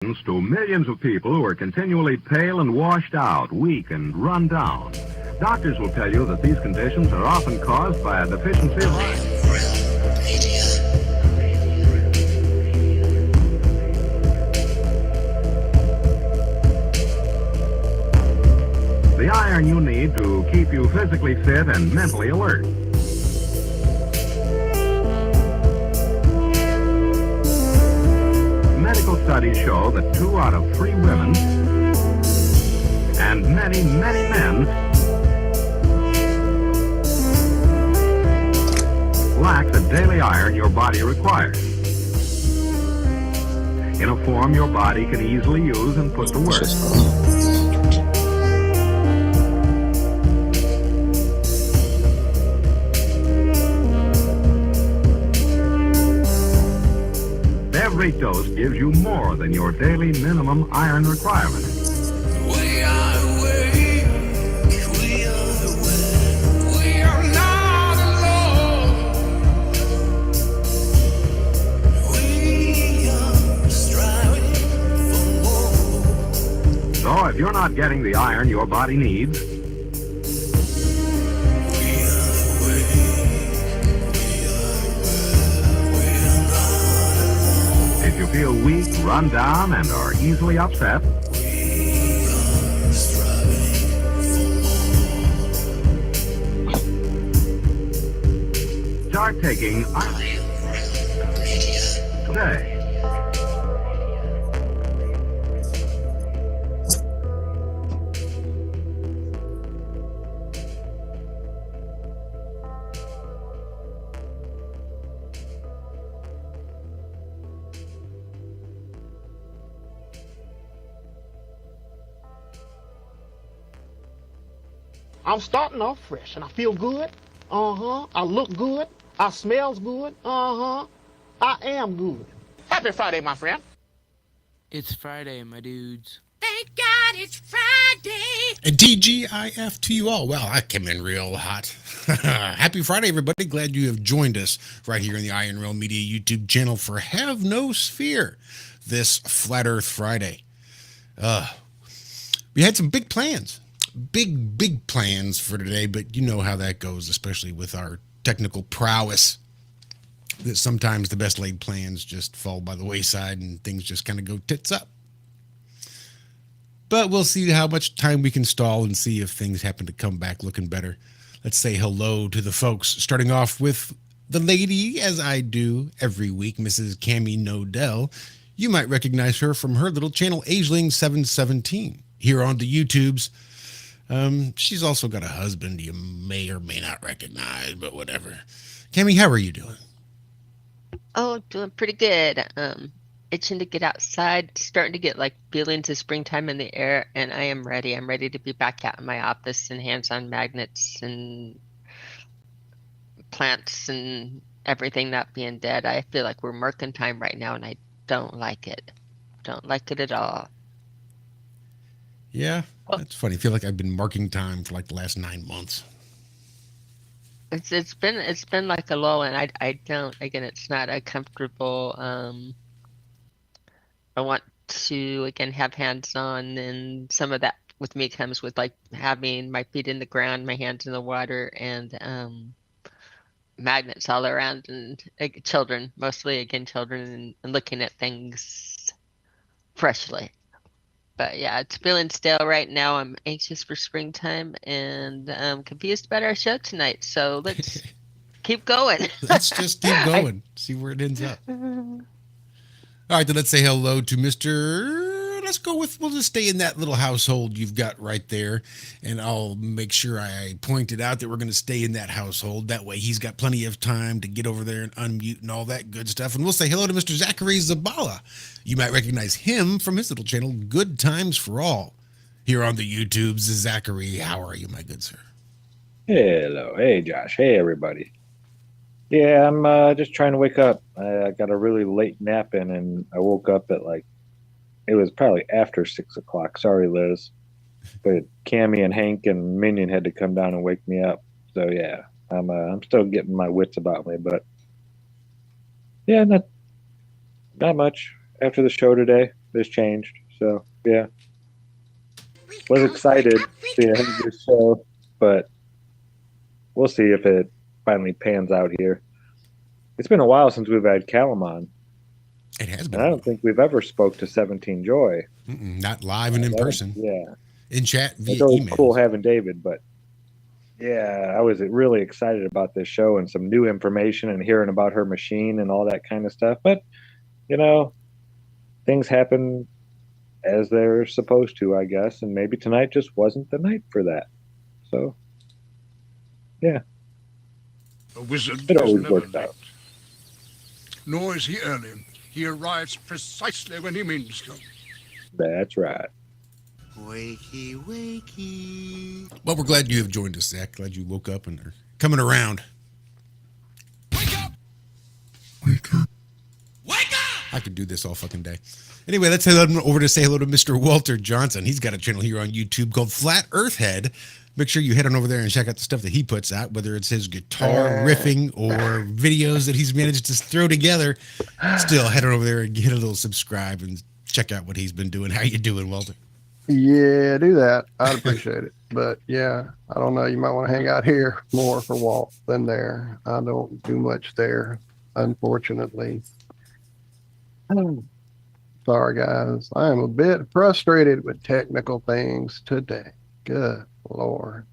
To millions of people who are continually pale and washed out, weak and run down. Doctors will tell you that these conditions are often caused by a deficiency of iron. The iron you need to keep you physically fit and mentally alert. Medical studies show that 2 out of 3 women and many, many men lack the daily iron your body requires in a form your body can easily use and put to work. Every dose gives you more than your daily minimum iron requirement. We are awake, we are awake, we are not alone. We are striving for more. So if you're not getting the iron your body needs, you feel weak, run down, and are easily upset, start taking iron today. I'm starting off fresh, and I feel good. I look good. I smells good. I am good. Happy Friday, my friend. It's Friday, my dudes. Thank God it's Friday. And TGIF to you all. Well, I came in real hot. Happy Friday, everybody. Glad you have joined us right here in the Iron Realm Media YouTube channel for Have No Sphere this Flat Earth Friday. We had some big plans. Big plans for today, but you know how that goes, especially with our technical prowess, that sometimes the best laid plans just fall by the wayside and things just kind of go tits up. But we'll see how much time we can stall and see if things happen to come back looking better. Let's say hello to the folks, starting off with the lady, as I do every week, Mrs. Cammie Nodell. You might recognize her from her little channel, Ageling717, here on the YouTubes. She's also got a husband you may or may not recognize, but whatever. Cammie, how are you doing? Oh, doing pretty good. Itching to get outside, starting to get like feelings of springtime in the air, and I am ready. I'm ready to be back out in my office and hands-on magnets and plants and everything not being dead. I feel like we're marking time right now, and I don't like it. Don't like it at all. Yeah, that's funny. I feel like I've been marking time for like the last 9 months. It's been like a lull, and I don't, again, it's not a comfortable. I want to again have hands on, and some of that with me comes with like having my feet in the ground, my hands in the water, and magnets all around, and children, mostly again children, and looking at things freshly. But yeah, it's feeling stale right now. I'm anxious for springtime, and I'm confused about our show tonight. So let's keep going. Let's just keep going. See where it ends up. All right, then let's say hello to Mr. We'll just stay in that little household you've got right there. And I'll make sure I pointed out that we're going to stay in that household. That way he's got plenty of time to get over there and unmute and all that good stuff. And we'll say hello to Mr. Zachary Zabala. You might recognize him from his little channel, Good Times for All. Here on the YouTubes, Zachary, how are you, my good sir? Hello. Hey, Josh. Hey, everybody. Yeah, I'm just trying to wake up. I got a really late nap in, and I woke up at it was probably after 6 o'clock. Sorry, Liz. But Cammie and Hank and Minion had to come down and wake me up. So, yeah, I'm still getting my wits about me. But, yeah, not much after the show today. this changed. So yeah, was excited to have this show, but we'll see if it finally pans out here. It's been a while since we've had Kallum on, It has and been. I don't think we've ever spoke to 17 Joy. Not live and in person. Yeah, In chat it's via always email. cool having David, but yeah, I was really excited about this show and some new information and hearing about her machine and all that kind of stuff. But you know, things happen as they're supposed to, I guess, and maybe tonight just wasn't the night for that. So yeah, A wizard it is always never works late. out. Nor is he early. He arrives precisely when he means to. That's right. Wakey, wakey. Well, we're glad you have joined us, Zach. Glad you woke up and are coming around. Wake up! Wake up. Wake up! I could do this all fucking day. Anyway, let's head over to say hello to Mr. Walter Johnson. He's got a channel here on YouTube called Flat Earth Head. Make sure you head on over there and check out the stuff that he puts out, whether it's his guitar riffing or videos that he's managed to throw together. Still, head on over there and hit a little subscribe and check out what he's been doing. How you doing, Walter? Yeah, do that. I'd appreciate it. But yeah, I don't know. You might want to hang out here more for Walt than there. I don't do much there, unfortunately. Sorry, guys. I am a bit frustrated with technical things today. Good Lord.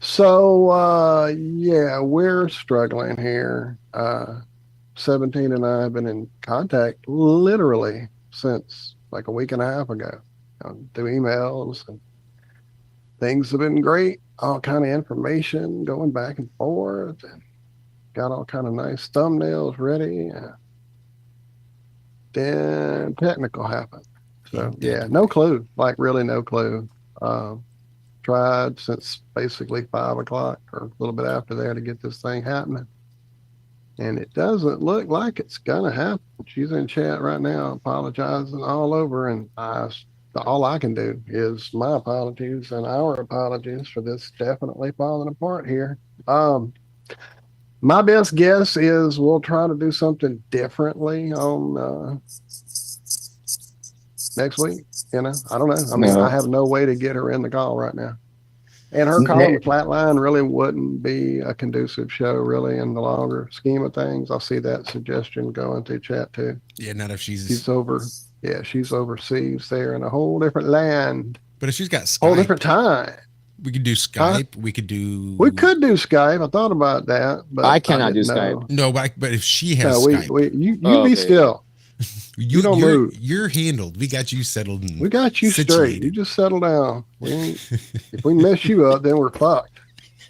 So, yeah, we're struggling here. 17 and I have been in contact literally since like a week and a half ago. Through emails, and things have been great. All kind of information going back and forth, and got all kind of nice thumbnails ready. Then technical happened. So yeah, no clue. Like really no clue. Tried since basically 5 o'clock or a little bit after there to get this thing happening, and it doesn't look like it's gonna happen. She's in chat right now, apologizing all over, and all I can do is my apologies and our apologies for this definitely falling apart here. My best guess is we'll try to do something differently on next week. You know, I don't know. I mean, I have no way to get her in the call right now. And her calling the flatline really wouldn't be a conducive show, really, in the longer scheme of things. I see that suggestion going through chat too. Yeah, not if she's over. Yeah, she's overseas there in a whole different land. But if she's got Skype, whole different time. We could do Skype. We could do Skype. I thought about that, but I cannot do Skype. No, but if she has Skype, you be still. You don't move. You're handled. We got you settled. And we got you straight. You just settle down. If we mess you up, then we're fucked.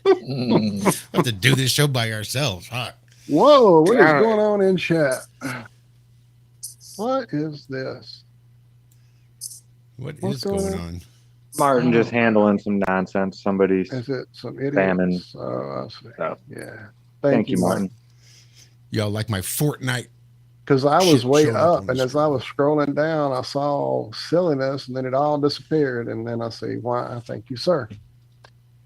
We have to do this show by ourselves, huh? Whoa! What is going on in chat? What is this? What's going on? Martin just handling some nonsense. Somebody's is it some idiot? spamming. Oh, I see. So, yeah. Thank you, Martin. Y'all like my Fortnite? Because I was way showing up, and as I was scrolling down, I saw silliness, and then it all disappeared, and then I see why. Thank you, sir.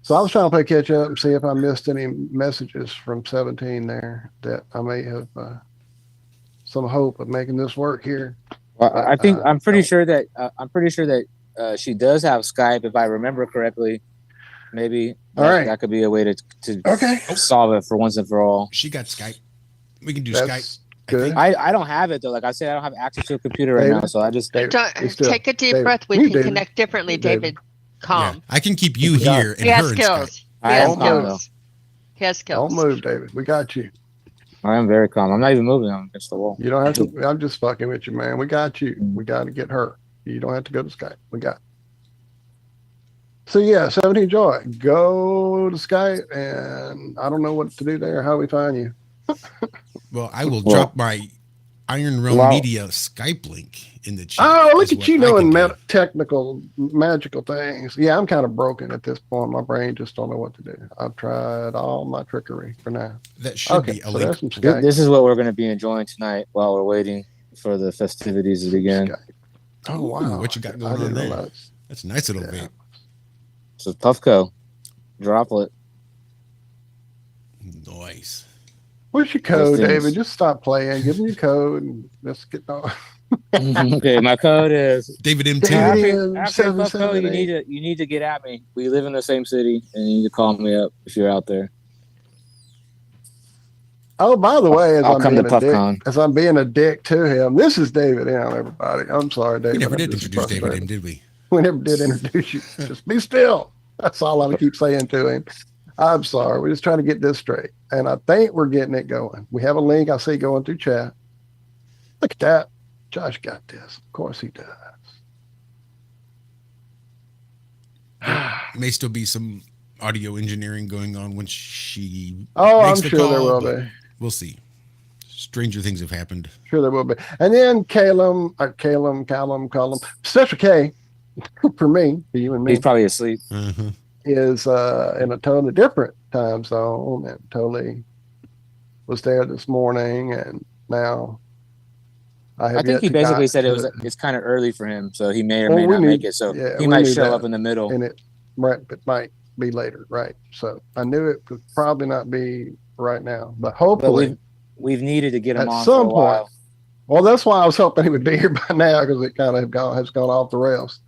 So I was trying to play catch up and see if I missed any messages from 17 there that I may have some hope of making this work here. Well, I think I'm pretty sure that she does have Skype, if I remember correctly. Maybe that could be a way to solve it for once and for all. She got Skype. We can do Skype. Good. I don't have it though. Like I said, I don't have access to a computer right now, so I just take a deep breath. We can connect differently, David. Calm. Yeah, I can keep you here and he has her skills. in Skype. He has skills. Don't move, David. We got you. I am very calm. I'm not even moving. I'm against the wall. You don't have to. I'm just fucking with you, man. We got you. We got to get her. You don't have to go to Skype. We got. So yeah, 17 Joy. Go to Skype, and I don't know what to do there. How we find you? Well, I will drop my Iron Realm Media Skype link in the chat. Oh, look at you knowing technical, magical things. Yeah, I'm kind of broken at this point. My brain just don't know what to do. I've tried all my trickery for now. That should be a link. This is what we're going to be enjoying tonight while we're waiting for the festivities to begin. Skype. Oh, wow. What you got going on there? That's a nice little vape. So Puffco, droplet. Nice. Where's your code, David? Just stop playing. Give me your code and let's get on. Okay, my code is David M. After fuck code, you need to get at me. We live in the same city, and you need to call me up if you're out there. Oh, by the way, I'll come to PuffCon. as I'm being a dick to him, this is David M. Everybody, I'm sorry, David. We never did introduce David M., did we? We never did introduce you. Just be still. That's all I keep saying to him. I'm sorry. We're just trying to get this straight, and I think we're getting it going. We have a link I see going through chat. Look at that. Josh got this. Of course he does. May still be some audio engineering going on when she. I'm sure there will be. We'll see. Stranger things have happened. Sure there will be. And then Kallum, Special K, for me, for you and me. He's probably asleep. Is in a totally different time zone and totally was there this morning, and now I think he basically said it's kind of early for him, so he may or may not make it. So he might show up in the middle, and it might be later, right? So I knew it would probably not be right now, but hopefully we've needed to get him on some for a while. Well, that's why I was hoping he would be here by now, because it kind of has gone off the rails.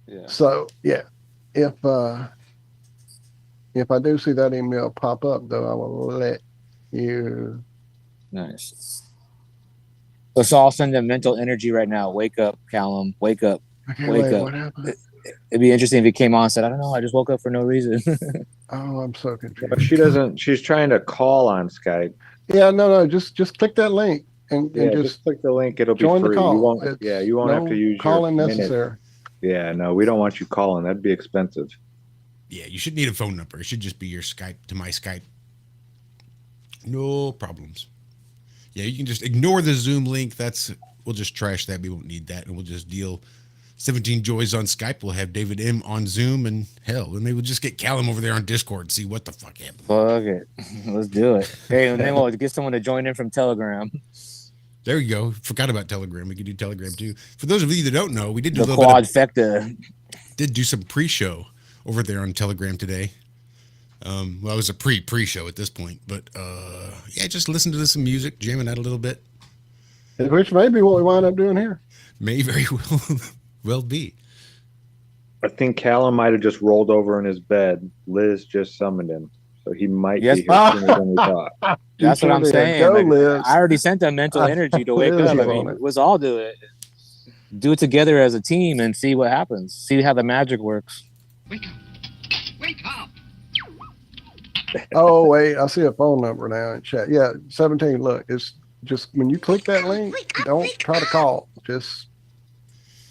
Yeah. So yeah, if I do see that email pop up, though, I will let you. Nice. So I'll send them mental energy right now. Wake up, Kallum. Wake up. Wake up. What happened? It'd be interesting if he came on and said, I don't know, I just woke up for no reason. Oh, I'm so confused. But she doesn't. She's trying to call on Skype. Yeah, no. Just click that link and just click the link. It'll be join free. the call. You won't. You won't have to use calling your necessary. minute. Yeah, no, we don't want you calling. That'd be expensive. Yeah, you should need a phone number. It should just be your Skype to my Skype. No problems. Yeah, you can just ignore the Zoom link. We'll just trash that. We won't need that, and we'll just deal 17 Joys on Skype. We'll have David M on Zoom, and hell, maybe we'll just get Kallum over there on Discord and see what the fuck happened. Fuck it. Let's do it. Hey, and then we'll get someone to join in from Telegram. There you go. Forgot about Telegram. We could do Telegram too. For those of you that don't know, we did do a little quadfecta. Did do some pre-show over there on Telegram today. Well, it was a pre-show at this point, but yeah, just listen to some music, jamming out a little bit. Which may be what we wind up doing here. May very well be. I think Kallum might have just rolled over in his bed. Liz just summoned him, so he might be here sooner than we thought. That's what I'm saying. I already sent them mental energy to wake up. I mean, let's all do it. Do it together as a team and see what happens. See how the magic works. Wake up! Wake up! Oh wait, I see a phone number now in chat. Yeah, 17. Look, it's just when you click that link, don't try to call. Just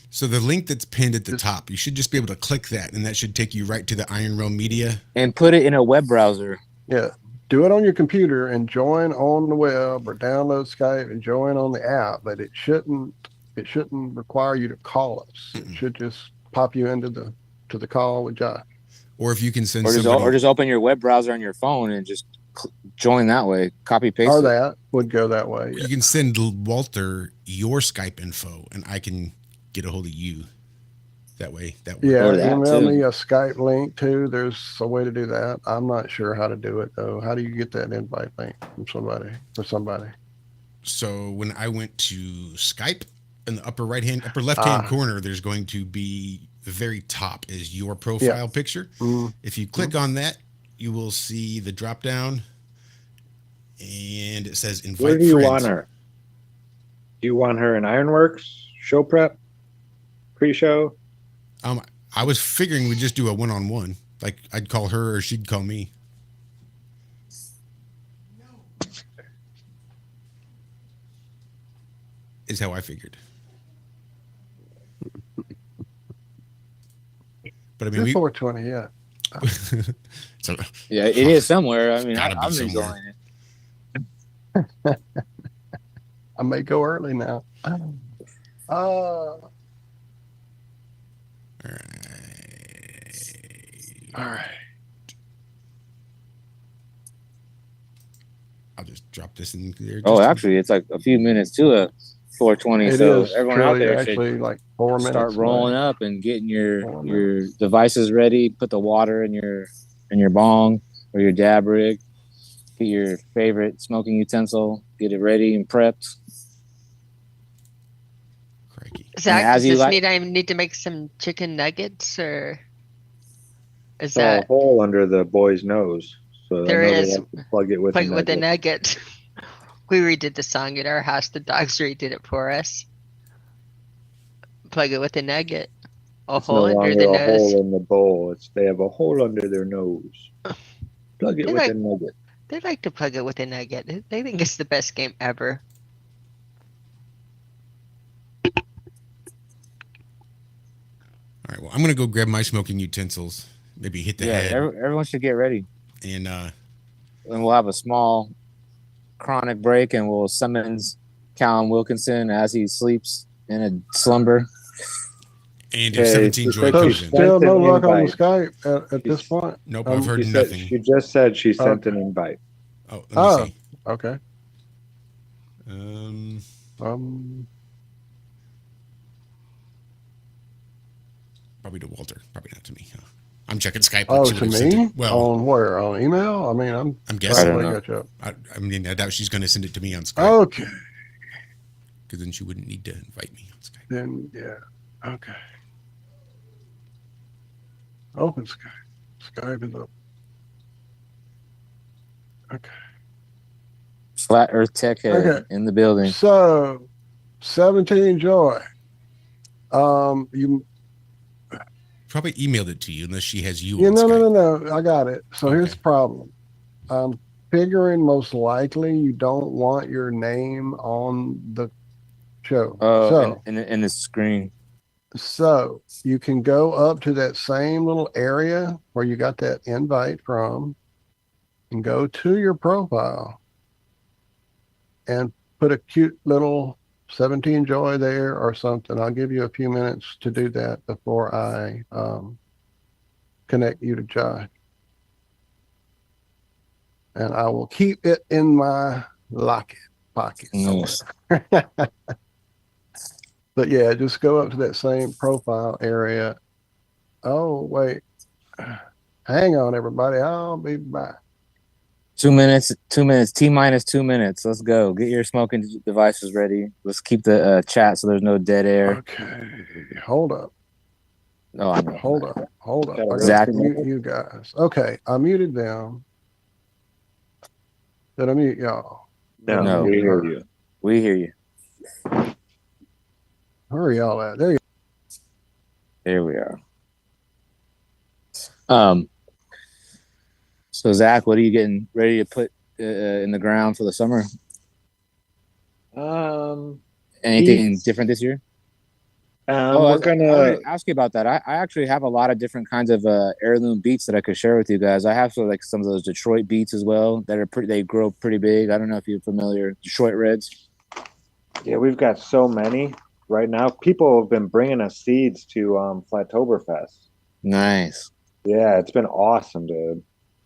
so the link that's pinned at the top, you should just be able to click that, and that should take you right to the Iron Realm Media and put it in a web browser. Yeah, do it on your computer and join on the web, or download Skype and join on the app. But it shouldn't require you to call us. It should just pop you into the call with Josh. Or if you can send or just open your web browser on your phone and just join that way. Copy paste. Or that would go that way. Yeah. You can send Walter your Skype info, and I can get a hold of you. That way. Yeah, email me a Skype link too. There's a way to do that. I'm not sure how to do it though. How do you get that invite link from somebody? So when I went to Skype, in the upper left-hand corner, there's going to be the very top is your profile picture. If you click on that, you will see the drop down, and it says invite friends. Where do you want her? Do you want her in Ironworks, show prep, pre-show? I was figuring we'd just do a one-on-one. Like I'd call her or she'd call me. Is how I figured. But I mean, 420, yeah. So, yeah, it is somewhere. I mean, I'm enjoying it. I may go early now. All right. I'll just drop this in there. Actually, it's like a few minutes to a 420. So everyone out there actually like 4 minutes. Start rolling up and getting your devices ready. Put the water in your bong or your dab rig. Get your favorite smoking utensil. Get it ready and prepped. Zach, as does you this like, mean I need to make some chicken nuggets, or is Saw a that hole under the boy's nose, so I there know they is? have to plug it with a Plug it with a nugget. nugget. We redid the song at our house. The dogs redid it for us. Plug it with a nugget. A It's no hole under longer the a nose. hole in the bowl. It's they have a hole under their nose. Plug it They with like a nugget. they like to plug it with a nugget. They think it's the best game ever. All right. Well, I'm gonna go grab my smoking utensils. Maybe hit the head. Everyone should get ready. And we'll have a small chronic break, and we'll summons Kallum Wilkenson as he sleeps in a slumber. And if 17 Joy comes in. Still no luck on the Skype at this point? Nope, I've heard She nothing. she just said she sent an invite. Oh, let me see. Okay. Probably to Walter. Probably not to me. I'm checking Skype. Oh, She to would've sent me? it. Well, on where? On email? I mean, I'm guessing. I mean, I doubt she's going to send it to me on Skype. Okay. Because then she wouldn't need to invite me on Skype. Then, yeah. Okay. Open Skype. Skype is up. Okay. Flat Earth Tech Head in the building. So, 17 Joy. You probably emailed it to you unless she has you. Yeah, on no, Skype. no. I got it. So here's the problem. I'm figuring most likely you don't want your name on the show. Oh, in the screen. So you can go up to that same little area where you got that invite from and go to your profile and put a cute little 17 Joy there or something. I'll give you a few minutes to do that before I connect you to Josh. And I will keep it in my pocket. Nice. But yeah, just go up to that same profile area. Oh, wait. Hang on, everybody. I'll be back. 2 minutes, T-minus 2 minutes. Let's go. Get your smoking devices ready. Let's keep the chat so there's no dead air. Okay. Hold up. No, I know. Hold up. I gotta Exactly. mute you guys. Okay. I muted them. Did I mute y'all? No, we hear you. We hear you. Hurry y'all at. There you go. There we are. So Zach, what are you getting ready to put in the ground for the summer? Anything different this year? We're gonna ask you about that. I actually have a lot of different kinds of heirloom beets that I could share with you guys. I have some of those Detroit beets as well that are pretty. They grow pretty big. I don't know if you're familiar. Detroit Reds. Yeah, we've got so many right now. People have been bringing us seeds to Flattoberfest. Nice. Yeah, it's been awesome, dude.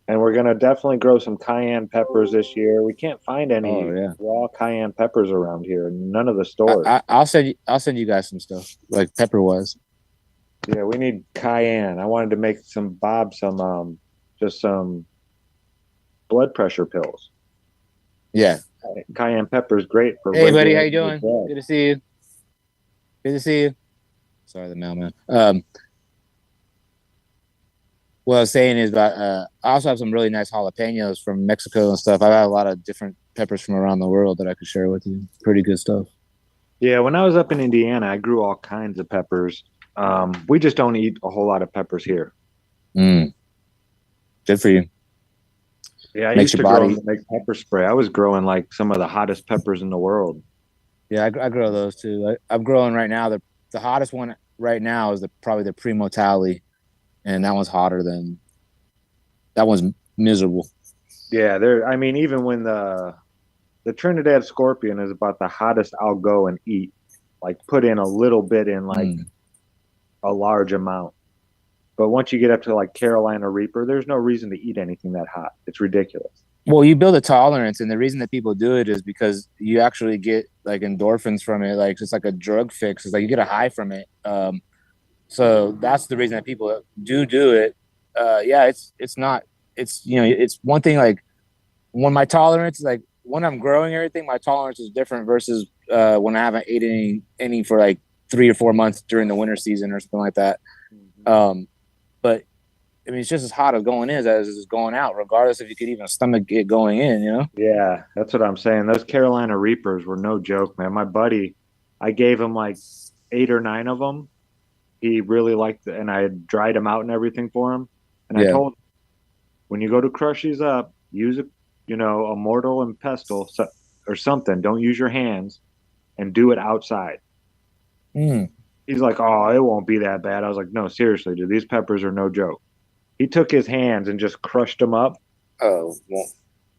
And we're gonna definitely grow some cayenne peppers this year. We can't find any raw cayenne peppers around here. None of the stores. I'll send you guys some stuff like pepper wise. Yeah, we need cayenne. I wanted to make some just some blood pressure pills. Yeah, cayenne pepper is great for. Hey, buddy, how you doing? Good to see you. Good to see you. Sorry, the mailman. What I was saying is I also have some really nice jalapenos from Mexico and stuff. I got a lot of different peppers from around the world that I could share with you. Pretty good stuff. Yeah, when I was up in Indiana, I grew all kinds of peppers. We just don't eat a whole lot of peppers here. Good for you. Yeah, I used to make pepper spray. I was growing like some of the hottest peppers in the world. Yeah, I grow those too. I'm growing right now. The hottest one right now is probably the Primo Tally. And that one's hotter than that one's miserable. Yeah, even when the Trinidad Scorpion is about the hottest I'll go and eat. Like put in a little bit in a large amount. But once you get up to like Carolina Reaper, there's no reason to eat anything that hot. It's ridiculous. Well, you build a tolerance, and the reason that people do it is because you actually get like endorphins from it, like it's like a drug fix. It's like you get a high from it. So that's the reason that people do it. It's one thing like when my tolerance, like when I'm growing everything, my tolerance is different versus when I haven't eaten any for like 3 or 4 months during the winter season or something like that. But I mean, it's just as hot as going in as it's going out, regardless if you could even stomach it going in, you know? Yeah, that's what I'm saying. Those Carolina Reapers were no joke, man. My buddy, I gave him like 8 or 9 of them. He really liked it, and I had dried them out and everything for him. And I told him, when you go to crush these up, use a mortar and pestle or something. Don't use your hands, and do it outside. He's like, oh, it won't be that bad. I was like, no, seriously, dude, these peppers are no joke. He took his hands and just crushed them up. Oh, well.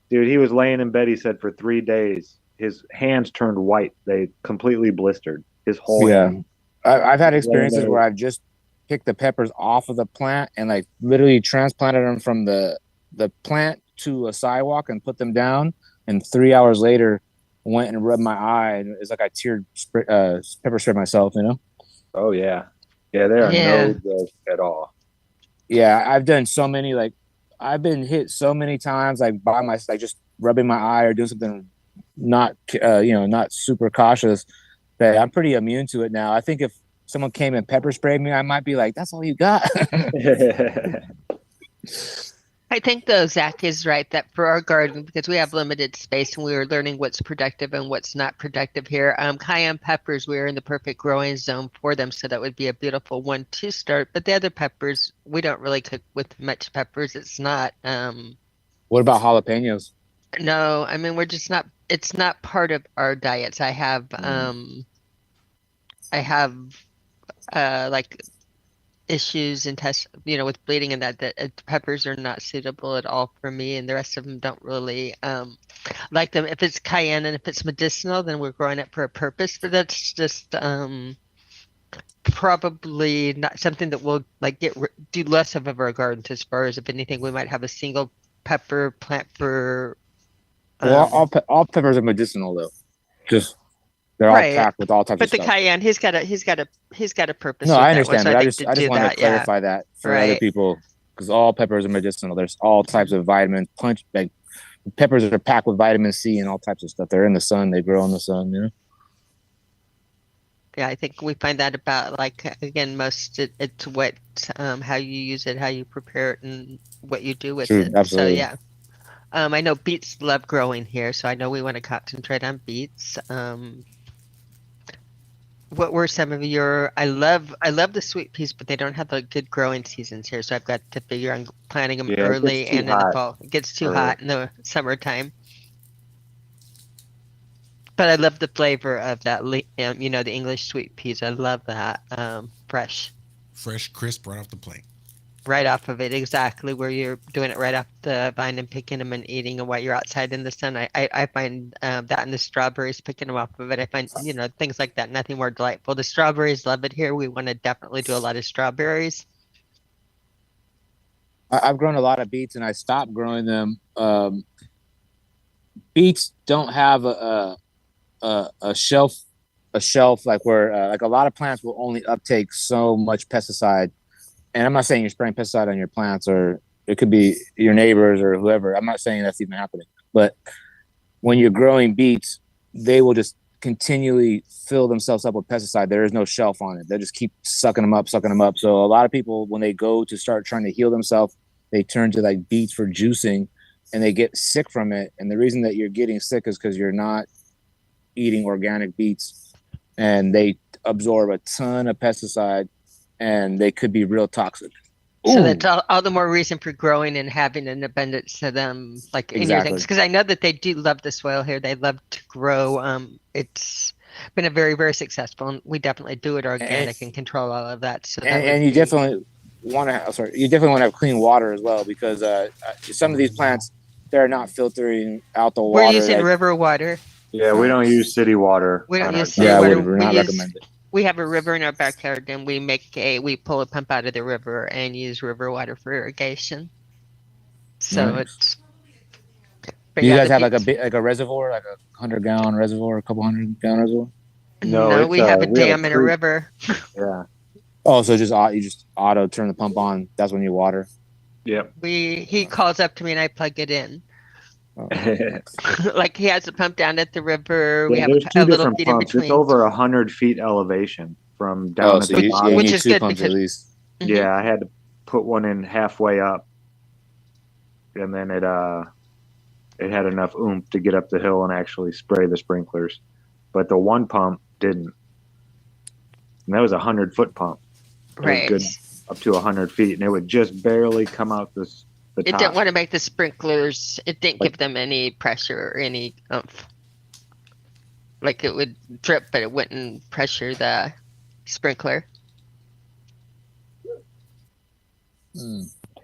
Dude, he was laying in bed, he said, for 3 days. His hands turned white. They completely blistered. His whole hand. I've had experiences where I've just picked the peppers off of the plant and like literally transplanted them from the plant to a sidewalk and put them down. And 3 hours later, went and rubbed my eye, and it's like I pepper sprayed myself, you know? Oh, yeah. Yeah, they are no joke at all. Yeah, I've done so many, like, I've been hit so many times, like, just rubbing my eye or doing something not super cautious, that I'm pretty immune to it now. I think if someone came and pepper sprayed me, I might be like, that's all you got. I think though Zach is right that for our garden, because we have limited space and we are learning what's productive and what's not productive here. Cayenne peppers, we're in the perfect growing zone for them, so that would be a beautiful one to start. But the other peppers, we don't really cook with much peppers. It's not. What about jalapenos? No, I mean we're just not. It's not part of our diets. I have like issues in with bleeding and that peppers are not suitable at all for me, and the rest of them don't really like them. If it's cayenne and if it's medicinal, then we're growing it for a purpose, but that's just probably not something that we'll like do less of our gardens. As far as, if anything, we might have a single pepper plant for well, all peppers are medicinal though, just they're all packed with all types of stuff. But the cayenne, he's got a purpose. No, with I understand, that but one, I just want to clarify that for other people, because all peppers are medicinal. There's all types of vitamins. Like peppers are packed with vitamin C and all types of stuff. They're in the sun. They grow in the sun. You know. Yeah, I think we find that about, like, again, it's what how you use it, how you prepare it, and what you do with it. Absolutely. So yeah. I know beets love growing here, so I know we want to concentrate on beets. What were some of your? I love the sweet peas, but they don't have the good growing seasons here, so I've got to figure on planting them early and in the fall. It gets too hot in the summertime. But I love the flavor of that, the English sweet peas. I love that fresh, crisp, right off the plate. Right off of it, exactly, where you're doing it right off the vine and picking them and eating them while you're outside in the sun. I find that, and the strawberries, picking them off of it, I find, things like that, nothing more delightful. The strawberries, love it here. We want to definitely do a lot of strawberries. I've grown a lot of beets, and I stopped growing them. Beets don't have a shelf like where like a lot of plants will only uptake so much pesticide. And I'm not saying you're spraying pesticide on your plants, or it could be your neighbors or whoever. I'm not saying that's even happening. But when you're growing beets, they will just continually fill themselves up with pesticide. There is no shelf on it. They just keep sucking them up. So a lot of people, when they go to start trying to heal themselves, they turn to like beets for juicing, and they get sick from it. And the reason that you're getting sick is because you're not eating organic beets, and they absorb a ton of pesticide, and they could be real toxic. So that's all the more reason for growing and having an abundance of them, like in your things. Because I know that they do love the soil here. They love to grow. It's been a very, very successful, and we definitely do it organic and control all of that. So you definitely want to have clean water as well, because some of these plants, they're not filtering out the water. We're using river water. Yeah, we don't use city water. We don't use city water. We're not recommended. We have a river in our backyard, and we pull a pump out of the river and use river water for irrigation. So it's. Do you guys have like a reservoir, like a 100-gallon reservoir, a couple 100-gallon reservoir? No, we have a dam and a river. Yeah. Oh, so you just auto turn the pump on. That's when you water. Yep. He calls up to me and I plug it in. Like he has a pump down at the river. We have there's a two little different feet pumps. in between. It's over 100 feet elevation. from down at so the you, bottom. you Which need is two good pumps at because- least. Mhm. Yeah, I had to put one in halfway up, and then it had enough oomph to get up the hill and actually spray the sprinklers. But the one pump didn't, and that was 100-foot pump. It Right. was good up to 100 feet, and it would just barely come out the It top. didn't want to make the sprinklers. It didn't give them any pressure or any oomph. Like it would drip, but it wouldn't pressure the sprinkler.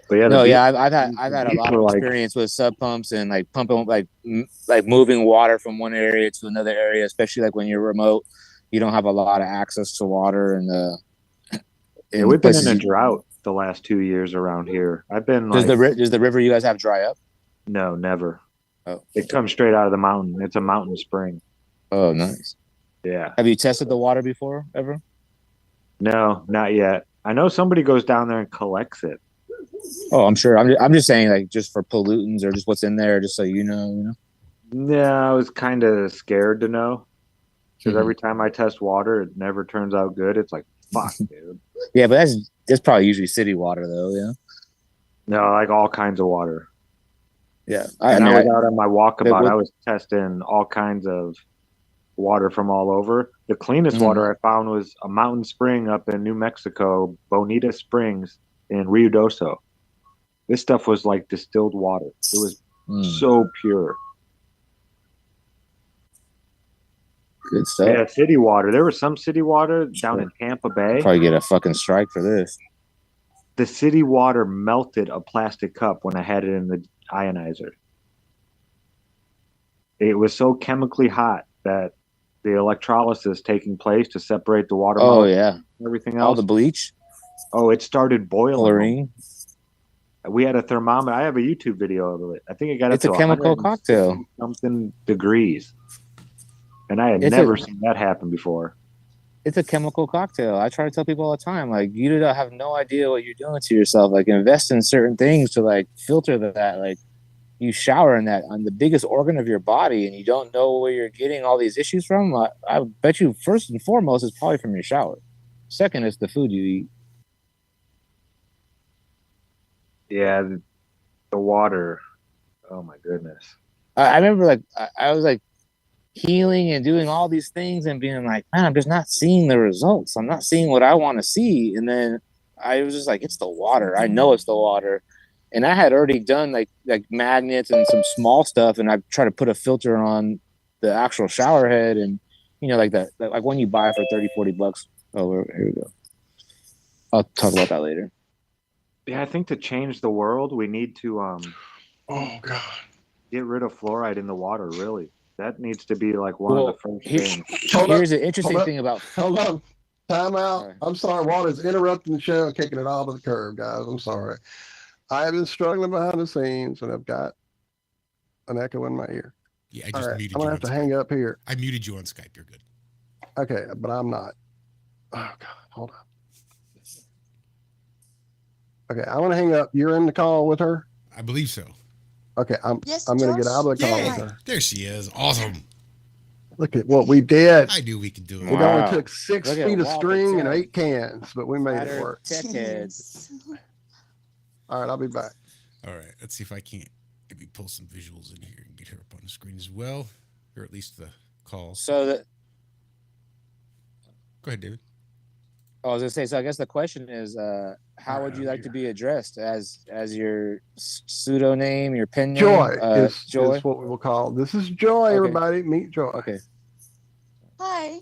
But yeah, No, the yeah, I've had a beats lot were of like- experience with sub pumps and like pumping, like moving water from one area to another area, especially like when you're remote, you don't have a lot of access to water and Yeah, we've been in places a you- drought the last 2 years around here. I've been Does like, does the river you guys have dry up? no, never. Oh. It comes straight out of the mountain. It's a mountain spring. Oh, nice. Yeah. Have you tested the water before ever? No, not yet. I know somebody goes down there and collects it. Oh, I'm sure. I'm just saying, like, just for pollutants or just what's in there, just so you know. Yeah, I was kind of scared to know because Mhm. every time I test water, it never turns out good. It's like, fuck, dude. Yeah, but that's probably usually city water though. Yeah. No, like all kinds of water. Yeah. I mean, was out on my walkabout. would- I was testing all kinds of water from all over. The cleanest Mhm. water I found was a mountain spring up in New Mexico, Bonita Springs in ReduX. This stuff was like distilled water. It was so pure. Good stuff. Yeah, city water. There was some city water down in Tampa Bay. Probably get a fucking strike for this. The city water melted a plastic cup when I had it in the ionizer. It was so chemically hot that the electrolysis taking place to separate the water Oh molecule yeah. and everything All else. the bleach, Oh, it started boiling. chlorine. We had a thermometer. I have a YouTube video of it. I think it got It's up a to chemical 160 cocktail. something degrees. And I had It's never a- seen that happen before. It's a chemical cocktail. I try to tell people all the time, like, you don't have no idea what you're doing to yourself. Like, invest in certain things to like filter that. Like, you shower in that on the biggest organ of your body, and you don't know where you're getting all these issues from. I bet you first and foremost is probably from your shower. Second is the food you eat. Yeah, the water. Oh my goodness. I remember like I was like healing and doing all these things and being like, man, I'm just not seeing the results. I'm not seeing what I want to see. And then I was just like, it's the water. I know it's the water. And I had already done like magnets and some small stuff, and I tried to put a filter on the actual shower head, and like that like when you buy it for $30-40. Oh, here we go. I'll talk about that later. Yeah, I think to change the world, we need to Oh God. get rid of fluoride in the water. Really, that needs to be like one of the first things. Here's an interesting Hold up. thing about Hold on. Time out. Sorry. I'm sorry. Water's interrupting the show and kicking it all to the curb, guys. I'm sorry. I have been struggling behind the scenes and I've got an echo in my ear. Yeah, I All just right, muted I'm you. gonna On have to Skype. hang up here. I muted you on Skype. You're good. Okay, but I'm not. Oh God, hold on. Okay, I'm gonna hang up. You're in the call with her. I believe so. Okay, I'm Yes, gonna get out of the call Yay! with her. There she is. Awesome. Look at what we did. I knew we could do it. It Wow. only took 6 Look at feet of Walt string and Patel. 8 cans, but we made it Flatter work. tech heads. All right, I'll be back. All right. Let's see if I can't maybe pull some visuals in here and get her up on the screen as well, or at least the call. So that Go ahead, David. I was gonna say. So I guess the question is, how would you like to be addressed as your pseudo name, your pen name? Joy Joy. is what we will call. This is Joy, Okay. everybody. Meet Joy. Okay. Hi.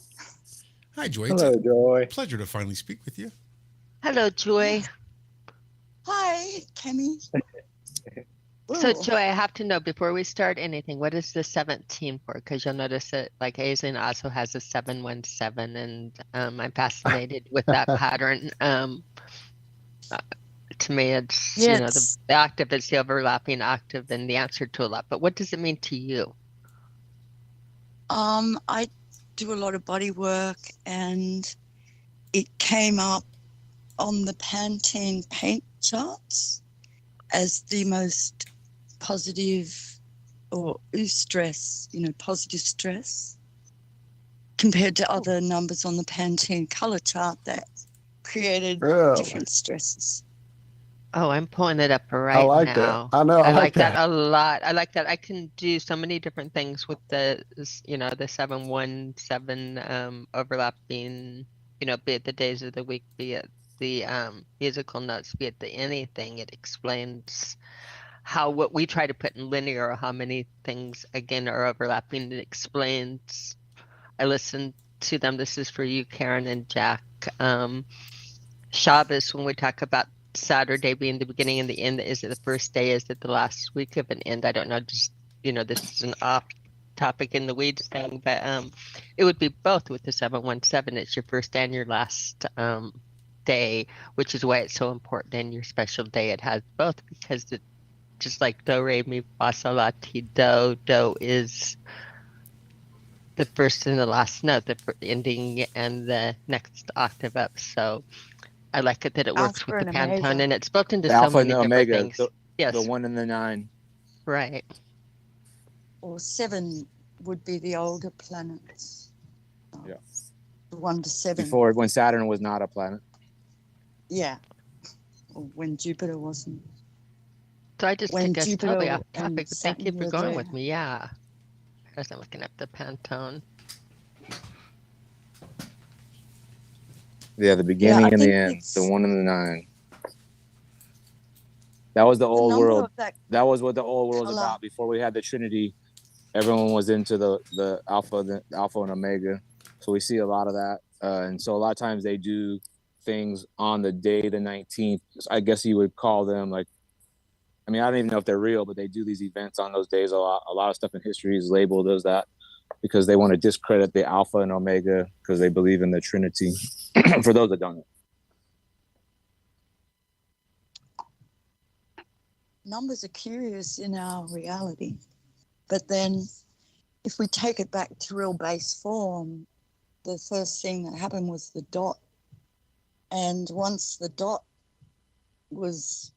Hi, Joy. Hello, It's Joy. a pleasure to finally speak with you. Hello, Joy. Hi, Kenny. So, Ooh. Joy, I have to know before we start anything, what is the 17 for? Because you'll notice that, like, Aislinn also has a 717, and I'm fascinated with that pattern. To me, it's Yes. the octave is the overlapping octave and the answer to a lot. But what does it mean to you? I do a lot of body work, and it came up on the Pantene paint charts as the most positive or stress, positive stress. compared to other numbers on the Pantene color chart that created Really? different stresses. Oh, I'm pulling it up I right like now. that. I know. I like that that. a lot. I like that. I can do so many different things with the 717 overlapping, be it the days of the week, be it the musical notes, be it the anything. It explains what we try to put in linear, or how many things again are overlapping. It explains. I listened to them. This is for you, Karen and Jack. Shabbos, when we talk about Saturday being the beginning and the end, is it the first day? Is it the last week of an end? I don't know. Just, this is an off topic in the weeds thing, but it would be both with the 717. It's your first and your last day, which is why it's so important in your special day. It has both, because it just like do, re, mi, fa, sol, la, ti, do. Do is the first and the last note, the ending and the next octave up. So I like it that it works Alpha with the and Omega. Pantone, and it's built into The so alpha and many the different omega, things. Yes, the 1 and the 9. right. Or 7 would be the older planets. Yeah. 1 to 7. Before, when Saturn was not a planet. Yeah. Or when Jupiter wasn't. So I just When think that's Jupiter totally off and topic, but thank you Saturn for were going there. with me. Yeah. As I'm looking up the Pantone. Yeah, the beginning I and the think end. it's The 1 and the 9. That was the old number world. of that That was what the old world was color. about. Before we had the Trinity, everyone was into the alpha and omega. So we see a lot of that. And so a lot of times they do things on the day, the 19th. I guess you would call them like, I mean, I don't even know if they're real, but they do these events on those days. A lot of stuff in history is labeled as that because they want to discredit the alpha and omega because they believe in the Trinity. For those that don't know. Numbers are curious in our reality. But then if we take it back to real base form, the first thing that happened was the dot. And once the dot was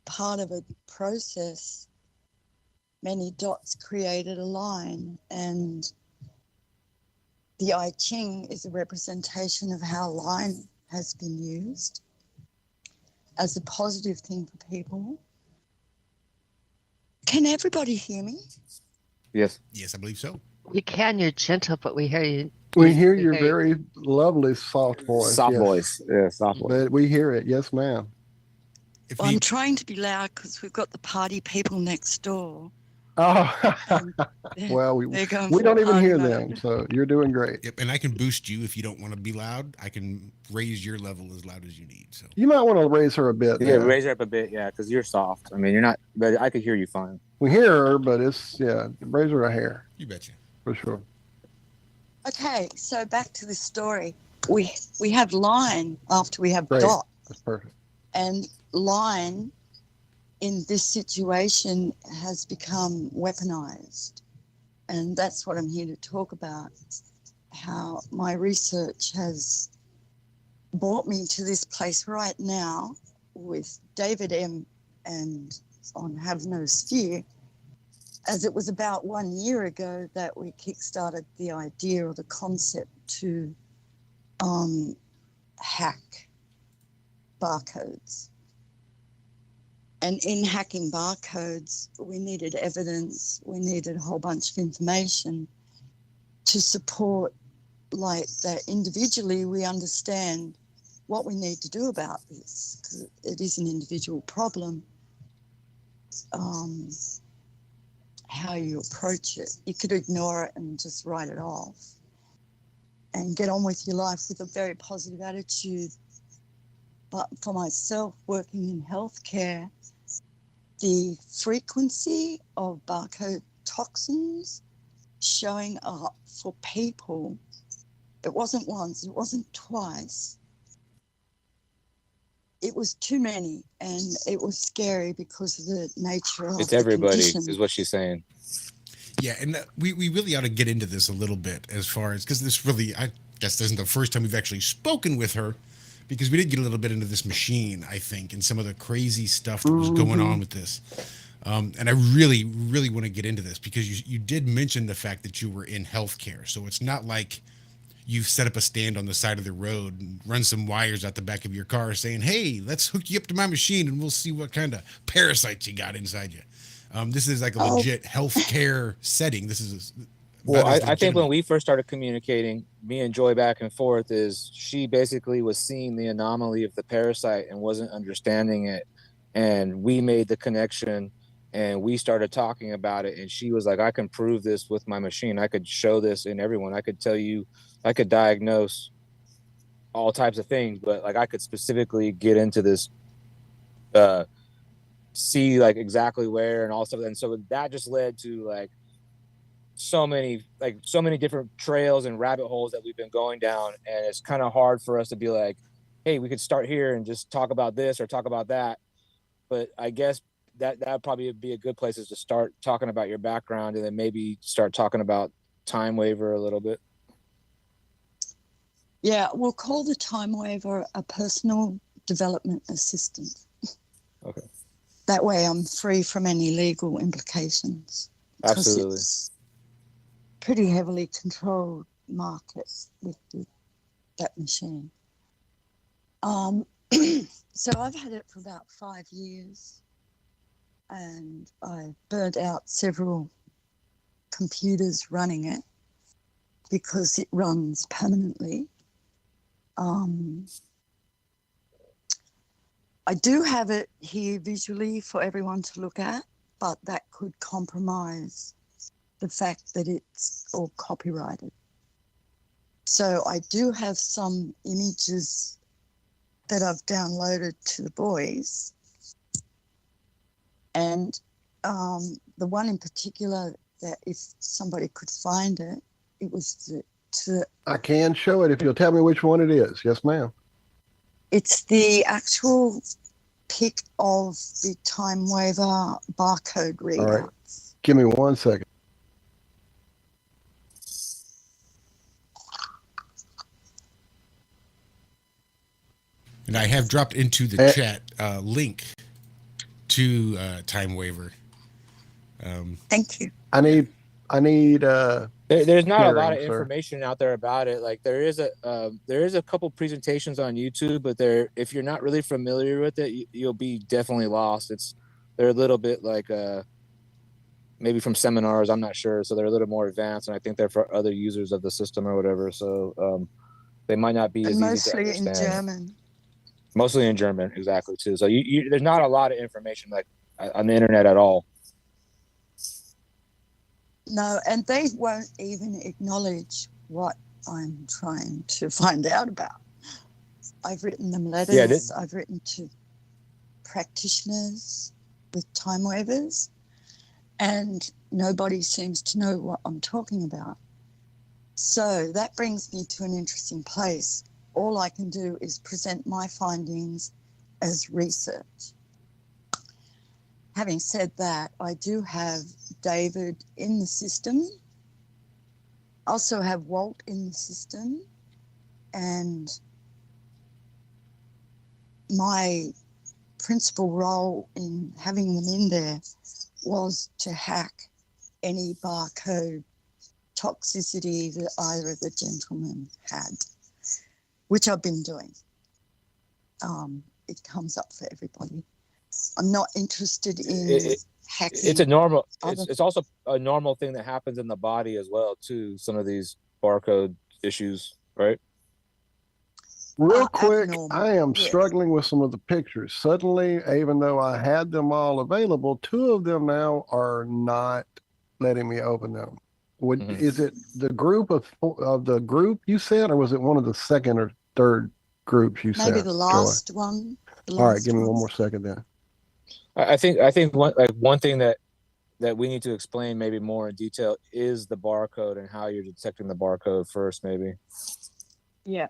part of a process, many dots created a line. And the I Ching is a representation of how line has been used as a positive thing for people. Can everybody hear me? Yes. Yes, I believe so. We can. You're gentle, but we hear you. We hear your very lovely soft voice. Soft yes. voice. Yeah, soft voice. But we hear it. Yes, ma'am. Well, I'm trying to be loud because we've got the party people next door. Oh, well, They're going we for don't even party hear mode. them. So you're doing great. Yep, and I can boost you if you don't want to be loud. I can raise your level as loud as you need. So You might want to raise her a bit. Yeah, now. raise her up a bit. Yeah, because you're soft. I mean, you're not, but I could hear you fine. We hear her, but it's, raise her a hair. you betcha. For sure. Okay, so back to the story. We have line after we have Great. dot. That's perfect. And line in this situation has become weaponized. And that's what I'm here to talk about. How my research has brought me to this place right now with David M. and on Have No Fear, as it was about 1 year ago that we kickstarted the idea or the concept to hack barcodes. And in hacking barcodes, we needed evidence, we needed a whole bunch of information to support, like, that individually we understand what we need to do about this, because it is an individual problem. How you approach it. You could ignore it and just write it off and get on with your life with a very positive attitude. But for myself, working in healthcare, the frequency of barcode toxins showing up for people, it wasn't once, it wasn't twice. It was too many, and it was scary because of the nature of It's the everybody, condition. is what she's saying. Yeah, and we really ought to get into this a little bit as far as, because this really, I guess, isn't the first time we've actually spoken with her, because we did get a little bit into this machine, I think, and some of the crazy stuff that was going on with this. And I really, really want to get into this because you did mention the fact that you were in healthcare. So it's not like you've set up a stand on the side of the road and run some wires out the back of your car saying, hey, let's hook you up to my machine and we'll see what kind of parasites you got inside you. This is like a Oh, legit healthcare setting. This is Well, about as I think when legitimate. we first started communicating, me and Joy back and forth, is she basically was seeing the anomaly of the parasite and wasn't understanding it. And we made the connection and we started talking about it. And she was like, I can prove this with my machine. I could show this in everyone. I could tell you, I could diagnose all types of things, but like I could specifically get into this, uh, see like exactly where and all stuff. And so that just led to so many different trails and rabbit holes that we've been going down, and it's kind of hard for us to be like, hey, we could start here and just talk about this or talk about that. But I guess that probably would be a good place is to start talking about your background and then maybe start talking about TimeWaver a little bit. yeah, we'll call the TimeWaver a personal development assistant. Okay. That way I'm free from any legal implications. 'Cause Absolutely. it's pretty heavily controlled market with that machine. So I've had it for about 5 years, and I burned out several computers running it because it runs permanently. I do have it here visually for everyone to look at, but that could compromise the fact that it's all copyrighted. So I do have some images that I've downloaded to the boys. And the one in particular that if somebody could find it, it was I can show it if you'll tell me which one it is. Yes, ma'am. it's the actual pic of the TimeWaver barcode reader. All right. Give me 1 second. And I have dropped into the chat link to TimeWaver. Thank you. I need There's not a lot sharing, of sir. information out there about it. Like there is a couple presentations on YouTube, but if you're not really familiar with it, you'll be definitely lost. They're a little bit like maybe from seminars, I'm not sure. So they're a little more advanced, and I think they're for other users of the system or whatever. So they might not be And as easy to mostly in understand. German. Mostly in German, exactly too. So there's not a lot of information like on the internet at all. No, and they won't even acknowledge what I'm trying to find out about. I've written them letters. I've written to practitioners with TimeWavers, and nobody seems to know what I'm talking about. So that brings me to an interesting place. All I can do is present my findings as research. Having said that, I do have David in the system. I also have Walt in the system. And my principal role in having them in there was to hack any barcode toxicity that either of the gentlemen had, which I've been doing. It comes up for everybody. I'm not interested in hacking. It's a normal. It's also a normal thing that happens in the body as well too. Some of these barcode issues, right? Real quick, abnormal, I am yes. struggling with some of the pictures. Suddenly, even though I had them all available, 2 of them now are not letting me open them. Is it the group of the group you said, or was it one of the second or third groups you said? Maybe the last one. All right, give me 1 more second then. I think one thing that we need to explain maybe more in detail is the barcode and how you're detecting the barcode first, maybe. Yeah.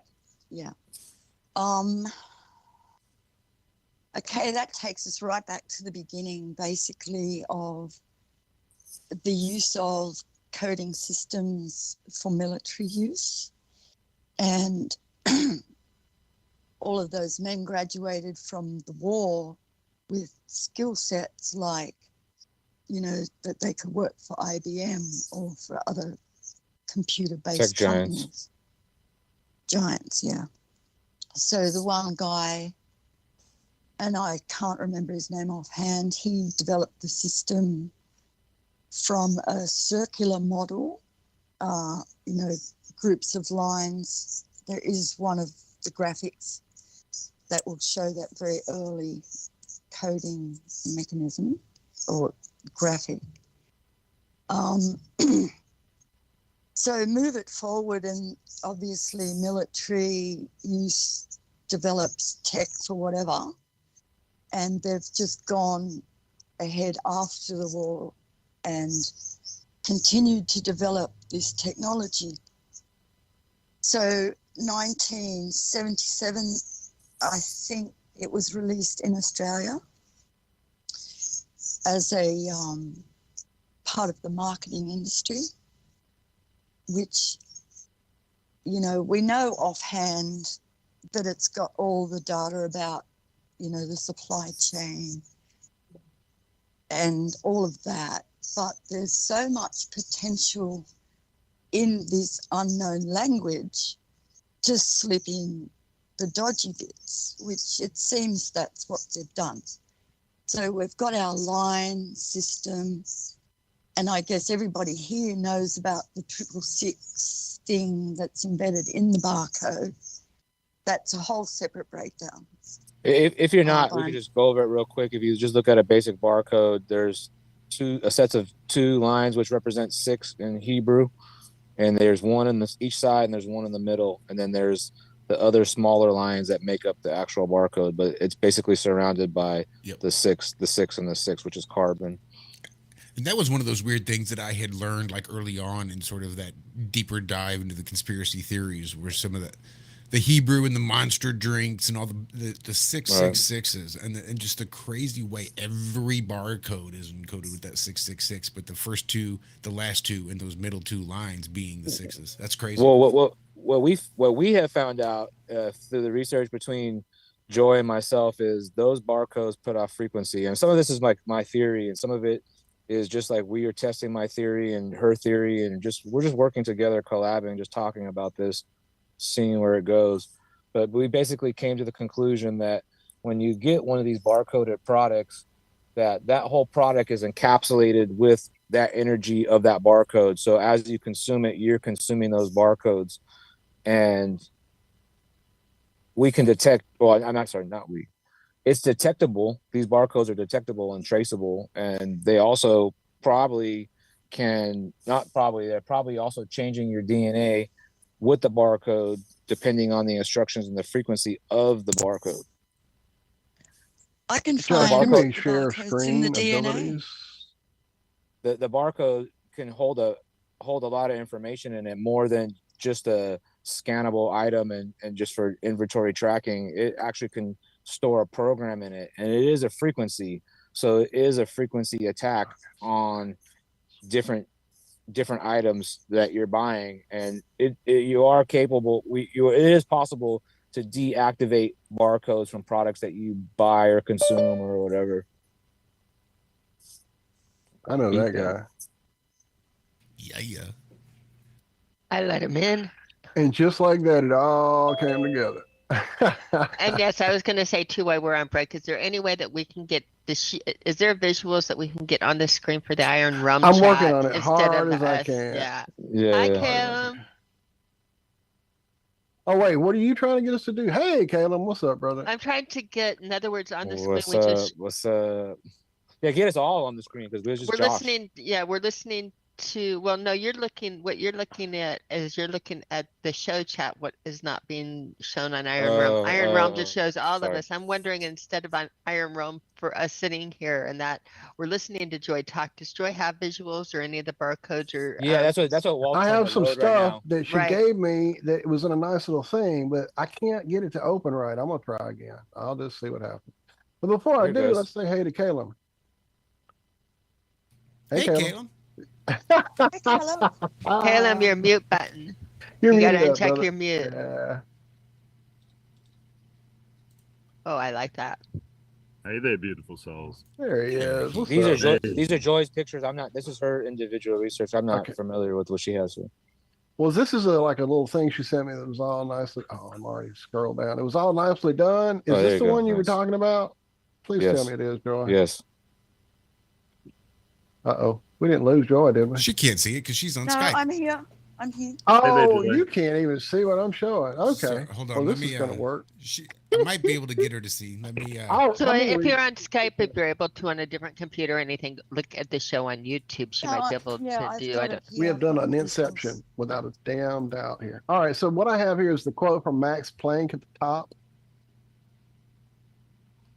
Okay, that takes us right back to the beginning, basically, of the use of coding systems for military use. And all of those men graduated from the war with skill sets like you know, that they could work for IBM or for other computer-based Tech giants. companies. Giants, yeah. So the one guy, and I can't remember his name offhand, he developed the system from a circular model, you know, groups of lines. There is one of the graphics that will show that very early coding mechanism or graphic. So move it forward, and obviously military use develops tech for whatever, and they've just gone ahead after the war and continued to develop this technology. So 1977, I think it was released in Australia as a part of the marketing industry, which, you know, we know offhand that it's got all the data about, you know, the supply chain and all of that. But there's so much potential in this unknown language to slip in the dodgy bits, which it seems that's what they've done. So we've got our line system, and I guess everybody here knows about the 666 thing that's embedded in the barcode. That's a whole separate breakdown. If you're not, we can just go over it real quick. If you just look at a basic barcode, there's a sets of 2 lines which represent 6 in Hebrew, and there's one in each side, and there's one in the middle, and then there's the other smaller lines that make up the actual barcode. But it's basically surrounded by the 6, and the 6, which is carbon. And that was one of those weird things that I had learned like early on in sort of that deeper dive into the conspiracy theories, where some of the Hebrew and the monster drinks and all the 666s and just the crazy way every barcode is encoded with that 666, but the last 2 and those middle 2 lines being the 6s. That's crazy. Well, what we have found out through the research between Joy and myself is those barcodes put off frequency, and some of this is my theory, and some of it is just like we are testing my theory and her theory, and we're just working together, collabing, just talking about this, seeing where it goes. But we basically came to the conclusion that when you get one of these barcoded products, that whole product is encapsulated with that energy of that barcode. So as you consume it, you're consuming those barcodes, and we can detect, well, I'm not sorry, not we. It's detectable. These barcodes are detectable and traceable, and they also they're probably also changing your DNA with the barcode depending on the instructions and the frequency of the barcode. I can Josh, find give me share barcodes in the screen DNA. abilities. The barcode can hold a lot of information in it, more than just a scannable item and just for inventory tracking. It actually can store a program in it, and it is a frequency. So it is a frequency attack on different items that you're buying, and you are capable. It is possible to deactivate barcodes from products that you buy or consume or whatever. I know that guy. Yeah. I let him in. And just like that, it all came together. And yes, I was going to say too, while we're on break, is there any way that we can get is there visuals that we can get on the screen for the Iron Rum I'm chat working on it instead hard of as I us? can. Yeah. Yeah. Hi, Kallum. Oh wait, what are you trying to get us to do? Hey, Kallum, what's up, brother? I'm trying to get, in other words, on the screen. What's up? Yeah, get us all on the screen because we're just listening. Yeah, we're listening to. Well, no, what you're looking at is you're looking at the show chat. What is not being shown on Iron Realm? Iron Realm just shows all of us. I'm wondering, instead of on Iron Realm, for us sitting here and that we're listening to Joy talk, does Joy have visuals or any of the barcodes or? Yeah, that's what Walt's I have some stuff right that she gave me that was in a nice little thing, but I can't get it to open right. I'm gonna try again. I'll just see what happens. But before I do, let's say hey to Kallum. Hey, Kallum. Kallum, your mute button. You gotta uncheck your mute. Yeah. Oh, I like that. Hey there, beautiful souls. There he is. What's These up? are Joy's pictures. I'm not. This is her individual research. I'm not Okay. familiar with what she has here. Well, this is like a little thing she sent me that was all nicely. Oh, I'm already scrolled down. It was all nicely done. Is Oh, there this you the go. one you were Nice. talking about? Please Yes. tell me it is, Joy. Yes. Uh-oh. We didn't lose Joy, did we? She can't see it because she's on No, Skype. I'm here. I'm here. Oh, Joy. you can't even see what I'm showing. Okay. So, hold on. Well, let this me. is going to work. I might be able to get her to see. Let me. So if you're on Skype, if you're able to on a different computer or anything, look at the show on YouTube. She might be able to do it. We have done an inception without a damn doubt here. All right. So what I have here is the quote from Max Planck at the top.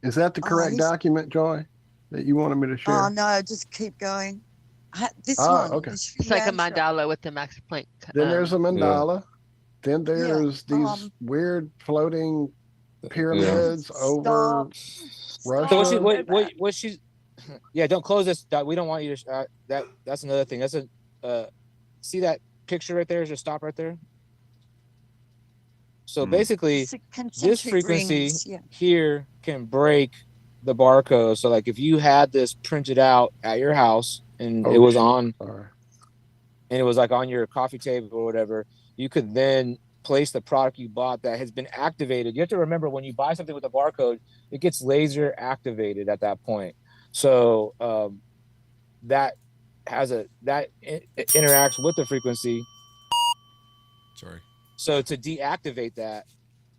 Is that the correct document, Joy, that you wanted me to share? Oh no, just keep going. This Ah, one. okay. It's like a mandala with the Max Planck. Then there's a mandala. Then there's these weird floating pyramids over Russia. So what she's yeah, don't close this. We don't want you to that's another thing. That's a see that picture right there? Just stop right there. So basically this frequency here can break the barcode. So like if you had this printed out at your house and it was on and it was like on your coffee table or whatever, you could then place the product you bought that has been activated. You have to remember when you buy something with a barcode, it gets laser activated at that point. So that interacts with the frequency. Sorry. So to deactivate that,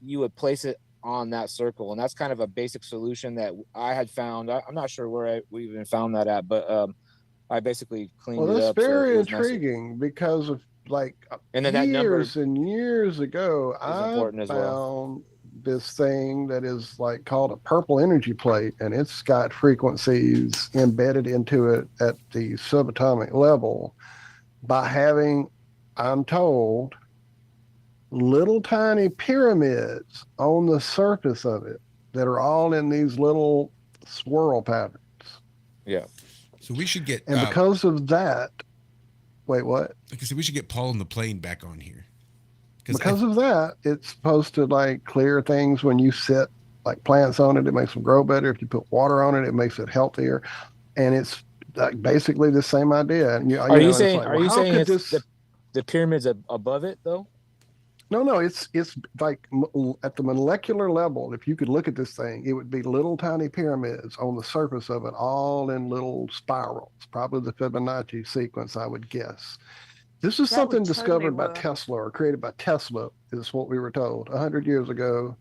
you would place it on that circle, and that's kind of a basic solution that I had found. I'm not sure where we even found that at, but I basically cleaned it up. That's very intriguing because of like and then years and years ago, I important found as well. this thing that is like called a purple energy plate, and it's got frequencies embedded into it at the subatomic level by having, I'm told, little tiny pyramids on the surface of it that are all in these little swirl patterns. Yeah. So we should get and because of that, wait, what? Like I said, we should get Paul and the plane back on here. Because of that, it's supposed to like clear things when you set like plants on it. It makes them grow better. If you put water on it, it makes it healthier. And it's like basically the same idea. And are you saying it's the pyramids above it though? No, it's like at the molecular level. If you could look at this thing, it would be little tiny pyramids on the surface of it, all in little spirals. Probably the Fibonacci sequence, I would guess. This is something discovered by Tesla or created by Tesla, is what we were told 100 years ago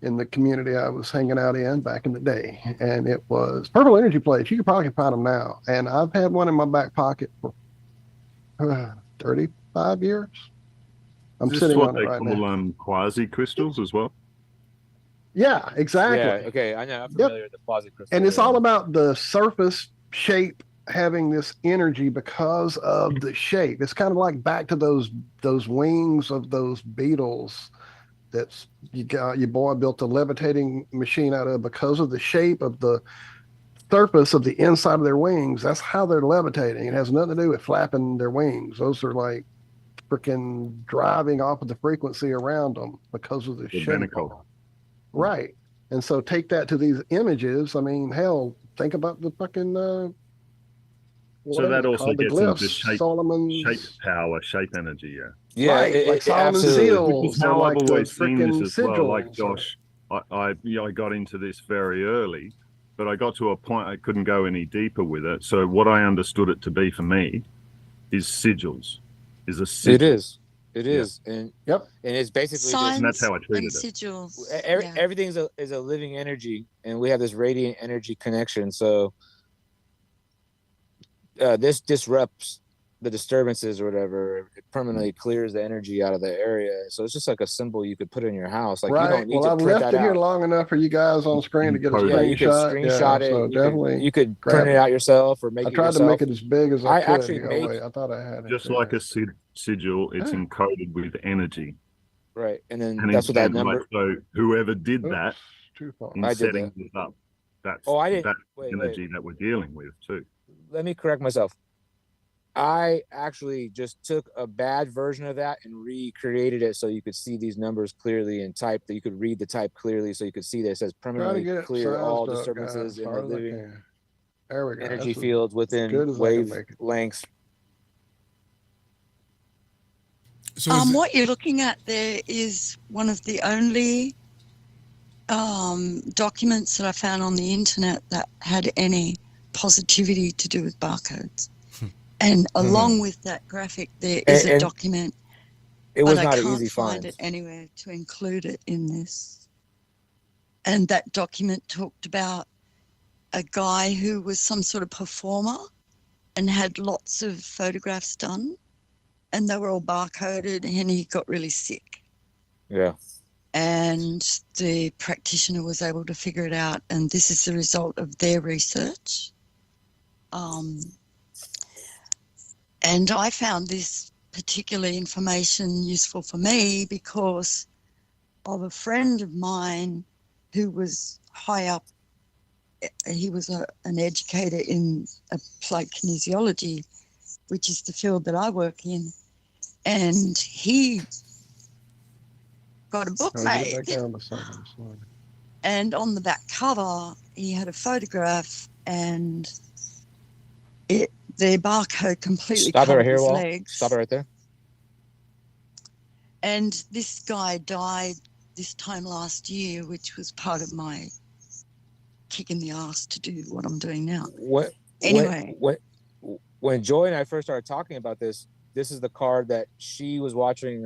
in the community I was hanging out in back in the day. And it was purple energy plates. You can probably find them now. And I've had one in my back pocket for 35 years. I'm Is this sitting what on they it right now. call quasi crystals as well? Yeah, exactly. Yeah, okay, I know. I'm familiar with the quasi crystal. And it's all about the surface shape having this energy because of the shape. It's kind of like back to those wings of those beetles that's your boy built a levitating machine out of because of the shape of the surface of the inside of their wings. That's how they're levitating. It has nothing to do with flapping their wings. Those are like freaking driving off of the frequency around them because of the shape. Right. And so take that to these images. I mean, hell, think about the fucking so that also gets into shape, Solomon's shape power, shape energy, yeah, right, like Solomon's seals. How like I've always the seen this as sigils. well. Like Josh, I got into this very early, but I got to a point I couldn't go any deeper with it. So what I understood it to be for me is sigils. Is a sigil. It is, and and it's basically Signs and that's how I treated and it. sigils. Everything is a living energy, and we have this radiant energy connection. So this disrupts the disturbances or whatever. It permanently clears the energy out of the area. So it's just like a symbol you could put in your house. Like right. you don't need to I've print left that it here out. long enough for you guys on screen to get a screenshot. Yeah, you could screenshot it. So definitely you could print it out yourself or make it yourself. I tried to make it as big as I could. Actually I thought I had it. Just like a sigil, it's encoded with energy. Right, and then that's what that number. Like, so whoever did that in setting this up, that's I didn't. that's energy that we're dealing with too. Let me correct myself. I actually just took a bad version of that and recreated it so you could see these numbers clearly and type that you could read the type clearly so you could see that it says Try to permanently get it clear all sized up, disturbances guys, as in far the as I living can. There we go. energy That's fields as within good as I can make it. wavelengths. So what you're looking at there is one of the only documents that I found on the internet that had any positivity to do with barcodes. And along with that graphic, there is a document, it was but not I an can't easy find find. it anywhere to include it in this. And that document talked about a guy who was some sort of performer and had lots of photographs done, and they were all barcoded, and he got really sick. Yeah. And the practitioner was able to figure it out, and this is the result of their research. And I found this particular information useful for me because of a friend of mine who was high up. He was an educator in applied kinesiology, which is the field that I work in. And he got a book made. And on the back cover, he had a photograph, and the barcode completely Stop it covered right here, his Wall. legs. Stop it right there. And this guy died this time last year, which was part of my kick in the ass to do what I'm doing now. When Joy and I first started talking about this is the card that she was watching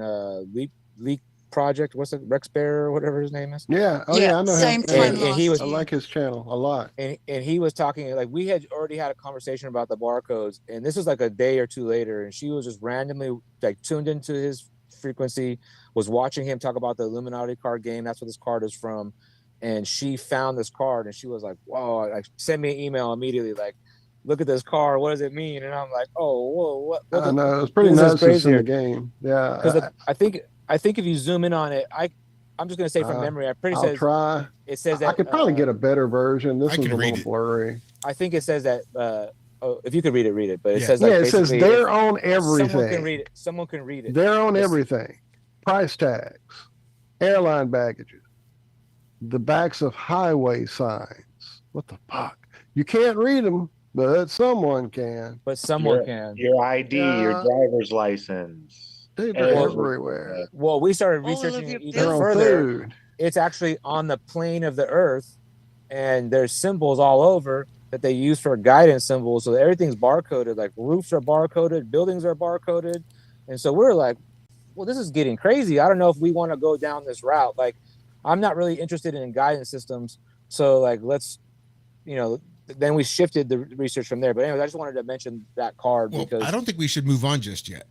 Leak Project. What's it? Rex Bear or whatever his name is. Yeah. Oh yeah, I know same him. time And he was. I like his channel a lot. And he was talking, like, we had already had a conversation about the barcodes, and this was like a day or two later, and she was just randomly like tuned into his frequency, was watching him talk about the Illuminati card game. That's what this card is from. And she found this card, and she was like, whoa, like, send me an email immediately, like, look at this card, what does it mean? And I'm like, oh, whoa, what I know, it's pretty nuts in the game. Yeah. Because I think if you zoom in on it, I'm just gonna say from memory, I'm pretty I'll try. It says that I could probably get a better version. This is a little blurry. I think it says that if you could read it, but it Yeah. says Yeah, like it says they're on everything. Someone can read it. They're on everything. Price tags, airline baggages, the backs of highway signs. What the fuck? You can't read them, but someone can. But someone can. Your ID, your driver's license. They're everywhere. Well, we started researching it even further. It's actually on the plane of the Earth, and there's symbols all over that they use for guidance symbols. So everything's barcoded. Like roofs are barcoded, buildings are barcoded, and so we're like, well, this is getting crazy. I don't know if we want to go down this route. Like, I'm not really interested in guidance systems. So like, let's, then we shifted the research from there. But anyways, I just wanted to mention that card because I don't think we should move on just yet,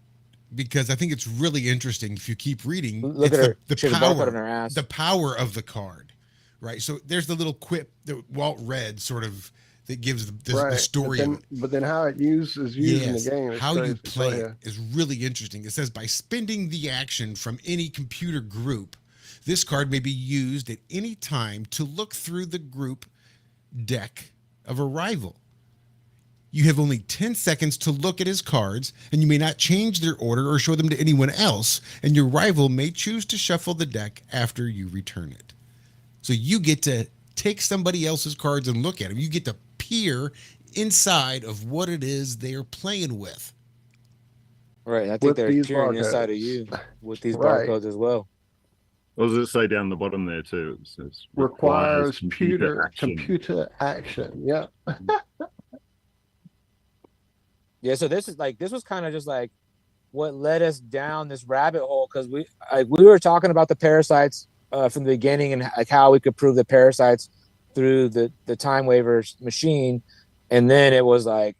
because I think it's really interesting. If you keep reading, look it's at her, the power of the card, right? So there's the little quip that Walt read, sort of, that gives the story. But then how it is used in the game. How you play it is really interesting. It says, by spending the action from any computer group, this card may be used at any time to look through the group deck of a rival. You have only 10 seconds to look at his cards, and you may not change their order or show them to anyone else, and your rival may choose to shuffle the deck after you return it. So you get to take somebody else's cards and look at them. You get to peer inside of what it is they're playing with. Right. I think they're peering inside of you with these barcodes as well. What does it say down the bottom there too? It says requires computer action. Yeah. Yeah. So this was kind of just like what led us down this rabbit hole, because we were talking about the parasites from the beginning, and like how we could prove the parasites through the TimeWaver machine, and then it was like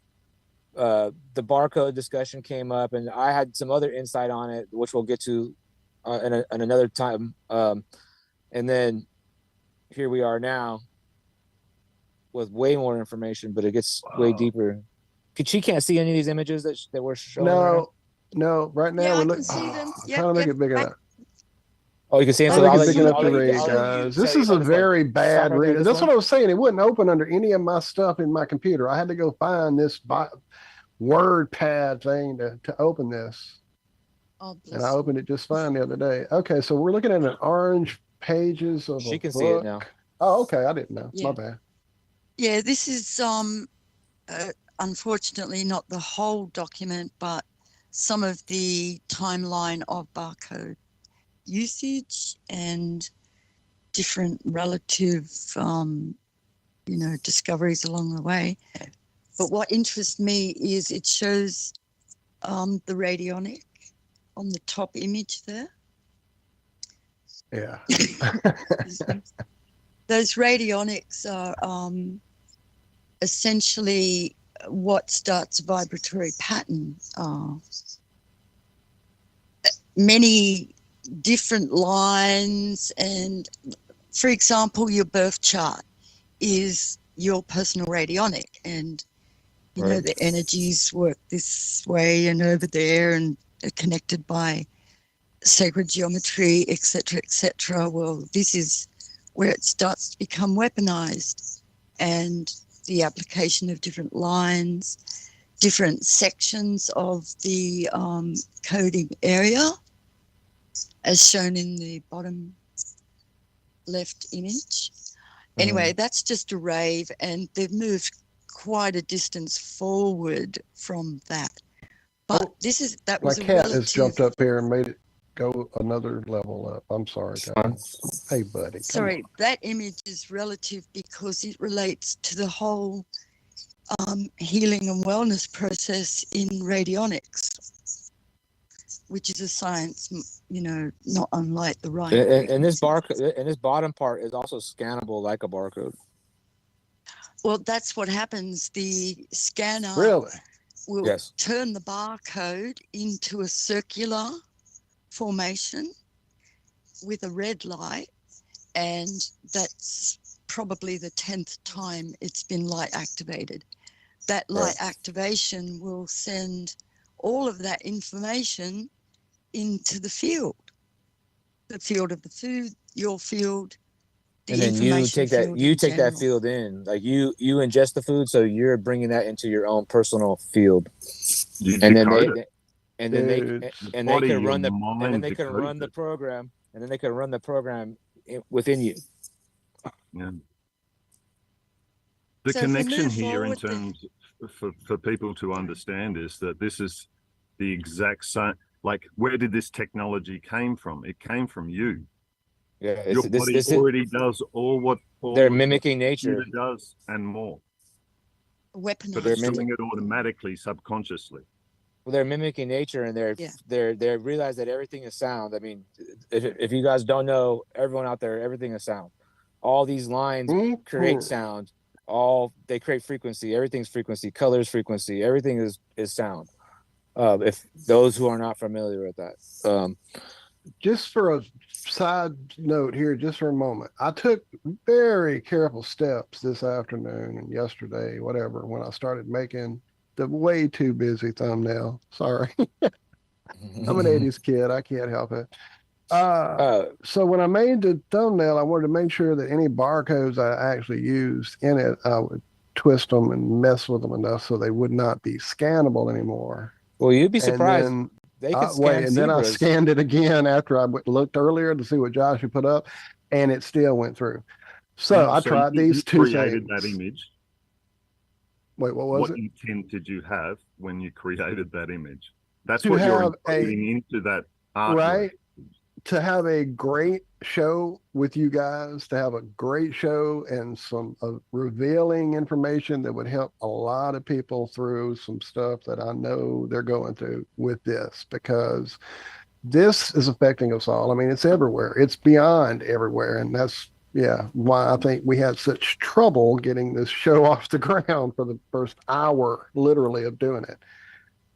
the barcode discussion came up, and I had some other insight on it, which we'll get to in another time, and then here we are now with way more information, but it gets way deeper. She can't see any of these images that we're showing. No, right now we're looking. Trying to make it big enough. Oh, you can see it. So big enough to read, guys. This is a very bad reader. That's what I was saying. It wouldn't open under any of my stuff in my computer. I had to go find this WordPad thing to open this. Oh, And I opened it just fine the other day. Okay, so we're looking at an orange pages of She a can book. see it now. Oh, okay. I didn't know. Yeah. My bad. Yeah, this is unfortunately not the whole document, but some of the timeline of barcode usage and different relative, discoveries along the way. But what interests me is it shows the radionic on the top image there. Yeah. Those radionics are essentially what starts a vibratory pattern. Many different lines, and for example, your birth chart is your personal radionic, and you know the energies work this way and over there and are connected by sacred geometry, etc., etc. Well, this is where it starts to become weaponized, and the application of different lines, different sections of the coding area, as shown in the bottom left image. Anyway, that's just a rave, and they've moved quite a distance forward from that. But that was My a cat relative. has jumped up here and made it go another level up. I'm sorry, guys. Hey, buddy. Sorry, that image is relative because it relates to the whole healing and wellness process in radionics, which is a science, not unlike the right. And this barcode, and this bottom part is also scannable like a barcode. Well, that's what happens. The scanner will turn the barcode into a circular formation with a red light, and that's probably the 10th time it's been light activated. That light activation will send all of that information into the field of the food, your field, the and then you take that field in, like you ingest the food, so you're bringing that into your own personal field, and then they can run the program within you. Yeah. The connection here in terms for people to understand is that this is the exact same. Like, where did this technology came from? It came from you. Yeah, your body already does all they're mimicking nature does and more. Weaponized. But it's doing it automatically, subconsciously. Well, they're mimicking nature, and they realize that everything is sound. I mean, if you guys don't know, everyone out there, everything is sound. All these lines create sound. They create frequency. Everything's frequency. Colors frequency. Everything is sound. If those who are not familiar with that, just for a side note here, just for a moment, I took very careful steps this afternoon and yesterday, whatever, when I started making the way too busy thumbnail. Sorry. I'm an 80s kid. I can't help it. So when I made the thumbnail, I wanted to make sure that any barcodes I actually used in it, I would twist them and mess with them enough so they would not be scannable anymore. Well, you'd be surprised. And they could scan and then I scanned it again after I looked earlier to see what Josh had put up, and it still went through. So I tried these two created things. That image. Wait, what was it? What intent did you have when you created that image? That's To what you're have putting into that artwork. Right? To have a great show with you guys, to have a great show and some revealing information that would help a lot of people through some stuff that I know they're going through with this, because this is affecting us all. I mean, it's everywhere. It's beyond everywhere. And that's, why I think we had such trouble getting this show off the ground for the first hour, literally, of doing it.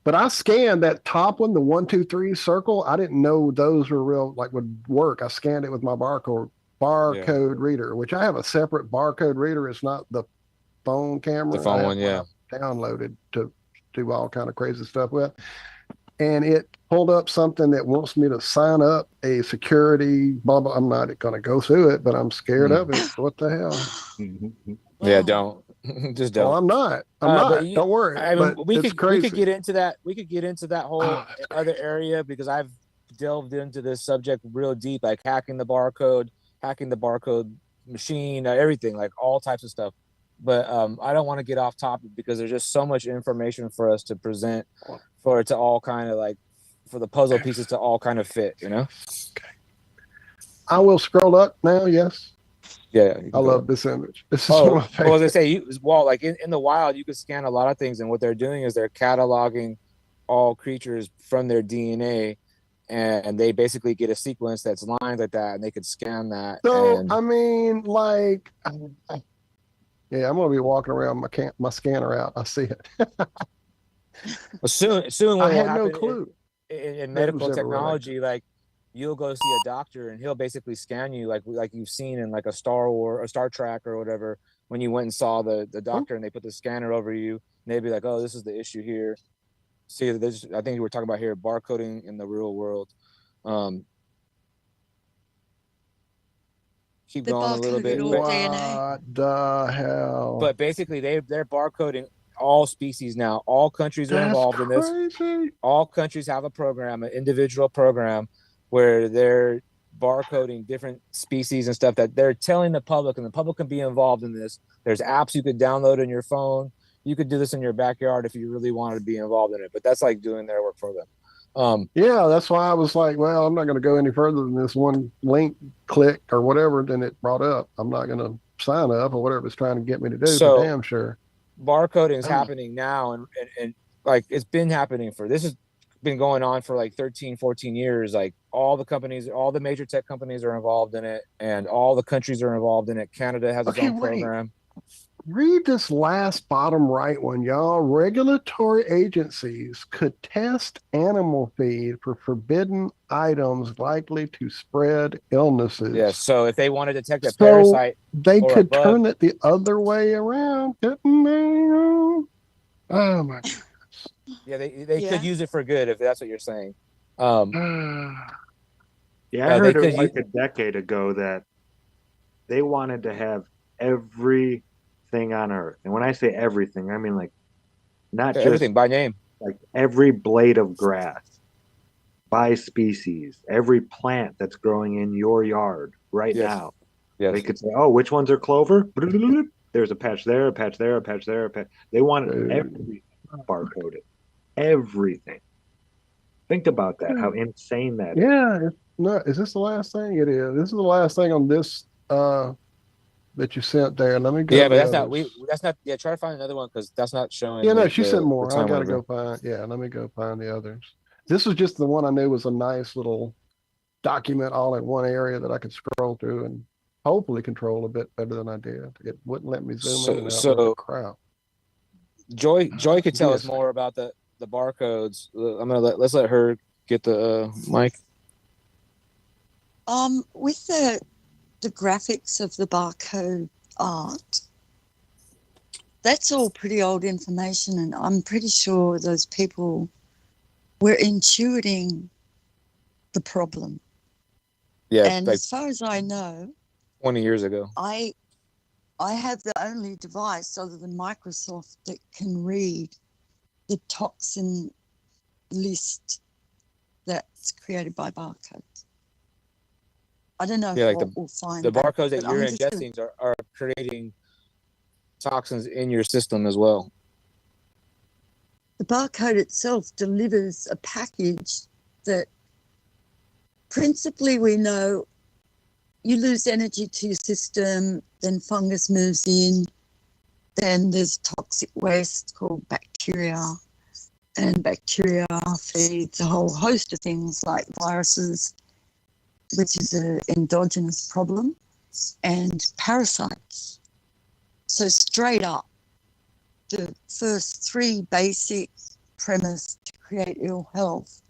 But I scanned that top one, the 1, 2, 3 circle. I didn't know those were would work. I scanned it with my barcode reader, which I have a separate barcode reader. It's not the phone camera. The phone one, downloaded to do all kind of crazy stuff with. And it pulled up something that wants me to sign up a security blah blah. I'm not going to go through it, but I'm scared of it. What the hell? Yeah, don't. Just Well, don't. I'm not. Don't worry. I mean, But we it's could crazy. get into that. We could get into that whole other area because I've delved into this subject real deep, like hacking the barcode machine, everything, like all types of stuff. But I don't want to get off topic because there's just so much information for us to present, for it to all kind of like, for the puzzle pieces to all kind of fit, you know. I will scroll up now. Yes. Yeah, I love this image. This is one of my well, favorites. as I say, like in the wild, you could scan a lot of things, and what they're doing is they're cataloging all creatures from their DNA, and they basically get a sequence that's lined like that, and they could scan that. So and I mean, like, yeah, I'm gonna be walking around my scanner out. I see it. soon, I what had will no happen clue. in that it was medical ever technology, like you'll go see a doctor, and he'll basically scan you, like you've seen in like a Star Trek or whatever, when you went and saw the doctor, and they put the scanner over you, and they'd be like, "Oh, this is the issue here." See, I think we're talking about here barcoding in the real world. Keep going a little bit. What the hell? But basically, they're barcoding all species now. All countries are involved in this. All countries have a program, an individual program, where they're barcoding different species and stuff that they're telling the public, and the public can be involved in this. There's apps you could download in your phone. You could do this in your backyard if you really wanted to be involved in it, but that's like doing their work for them. Yeah, that's why I was like, well, I'm not going to go any further than this one link click or whatever. Then it brought up. I'm not going to sign up or whatever it's trying to get me to do. So, for damn sure. Barcoding is happening now, and like it's been happening this has been going on for like 13, 14 years. Like all the major tech companies are involved in it, and all the countries are involved in it. Canada has its own program. Read this last bottom right one, y'all. Regulatory agencies could test animal feed for forbidden items likely to spread illnesses. Yeah, so if they want to detect a parasite, they could turn it the other way around, couldn't they? Oh my goodness. Yeah, they could use it for good if that's what you're saying. Yeah, I heard it like a decade ago that they wanted to have everything on Earth, and when I say everything, I mean like not just everything by name, like every blade of grass by species, every plant that's growing in your yard right now. Yes. They could say, "Oh, which ones are clover?" There's a patch there, a patch there, a patch there, a patch. They wanted everything barcoded, everything. Think about that. How insane that is. Yeah. No, is this the last thing? It is. This is the last thing on this that you sent there. Let me go. Yeah, but that's not. Yeah, try to find another one because that's not showing. Yeah, no, she sent more. I gotta go find. Yeah, let me go find the others. This was just the one I knew was a nice little document all in one area that I could scroll through and hopefully control a bit better than I did. It wouldn't let me zoom in and out with the crowd. Joy could tell us more about the barcodes. I'm gonna let's let her get the mic. With the graphics of the barcode art, that's all pretty old information, and I'm pretty sure those people were intuiting the problem. Yeah, and as far as I know, 20 years ago, I have the only device other than Microsoft that can read the toxin list that's created by barcodes. I don't know if we'll find the barcodes that you're ingesting are creating toxins in your system as well. The barcode itself delivers a package that principally we know you lose energy to your system, then fungus moves in, then there's toxic waste called bacteria, and bacteria feeds a whole host of things like viruses, which is an endogenous problem, and parasites. So straight up, the first three basic premise to create ill health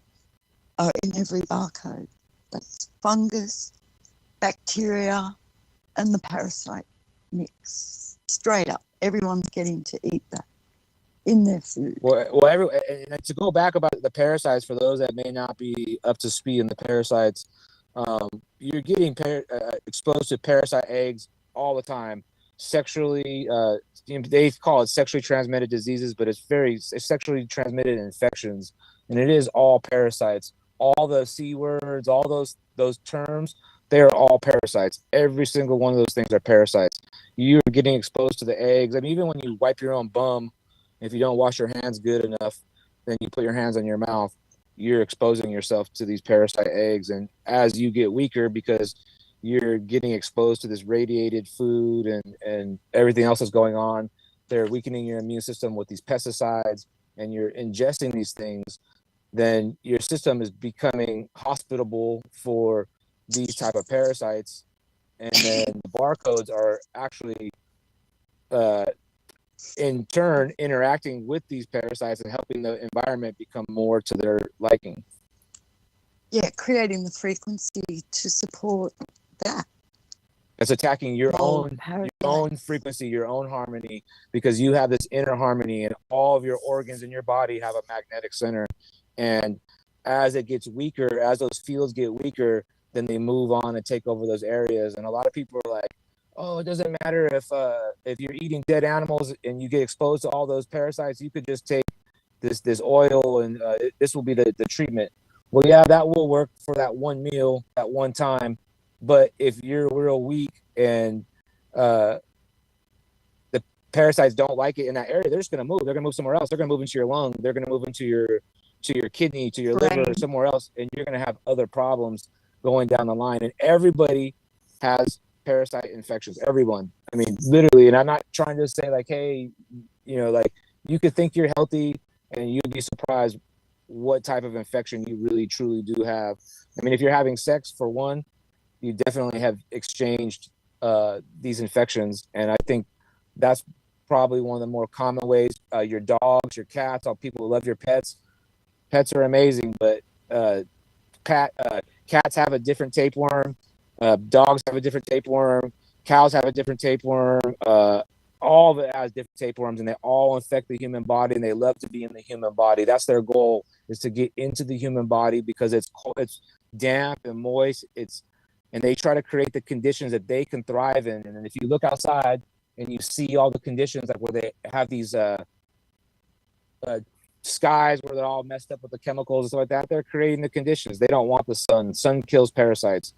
are in every barcode. That's fungus, bacteria, and the parasite mix. Straight up, everyone's getting to eat that in their food. And to go back about the parasites, for those that may not be up to speed in the parasites, you're getting exposed to parasite eggs all the time. sexually, they call it sexually transmitted diseases, but it's sexually transmitted infections, and it is all parasites. All the C words, all those terms, they are all parasites. Every single one of those things are parasites. You're getting exposed to the eggs. I mean, even when you wipe your own bum, if you don't wash your hands good enough, then you put your hands on your mouth, you're exposing yourself to these parasite eggs. And as you get weaker, because you're getting exposed to this radiated food and everything else that's going on, they're weakening your immune system with these pesticides, and you're ingesting these things, then your system is becoming hospitable for these type of parasites. And then the barcodes are actually in turn interacting with these parasites and helping the environment become more to their liking. Yeah, creating the frequency to support that. It's attacking your own frequency, your own harmony, because you have this inner harmony, and all of your organs in your body have a magnetic center. And as it gets weaker, as those fields get weaker, then they move on and take over those areas. And a lot of people are like, oh, it doesn't matter if you're eating dead animals and you get exposed to all those parasites, you could just take this oil and this will be the treatment. Well, yeah, that will work for that one meal at one time. But if you're real weak and the parasites don't like it in that area, they're just going to move. They're going to move somewhere else. They're going to move into your lung. They're going to move into your kidney, to your liver, or somewhere else, and you're going to have other problems going down the line. And everybody has parasite infections. Everyone. I mean, literally. And I'm not trying to say like, hey, like you could think you're healthy and you'd be surprised what type of infection you really truly do have. I mean, if you're having sex, for one, you definitely have exchanged these infections. And I think that's probably one of the more common ways. Your dogs, your cats, all people who love your pets. Pets are amazing, but cats have a different tapeworm. Dogs have a different tapeworm. Cows have a different tapeworm. All of it has different tapeworms, and they all infect the human body, and they love to be in the human body. That's their goal, is to get into the human body, because it's damp and moist. And they try to create the conditions that they can thrive in. And if you look outside and you see all the conditions, like where they have these skies where they're all messed up with the chemicals and stuff like that, they're creating the conditions. They don't want the sun. Sun kills parasites.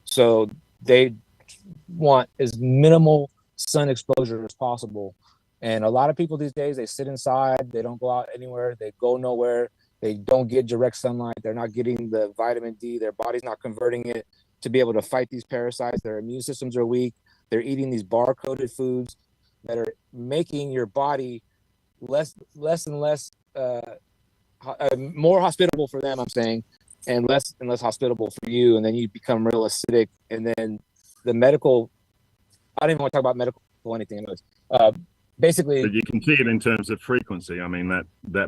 So they want as minimal sun exposure as possible. And a lot of people these days, they sit inside. They don't go out anywhere. They go nowhere. They don't get direct sunlight. They're not getting the vitamin D. Their body's not converting it to be able to fight these parasites. Their immune systems are weak. They're eating these barcoded foods that are making your body less and less more hospitable for them, I'm saying, and less hospitable for you. And then you become real acidic. And then the medical, I don't even want to talk about medical anything. Anyways. Basically, but you can see it in terms of frequency. I mean, that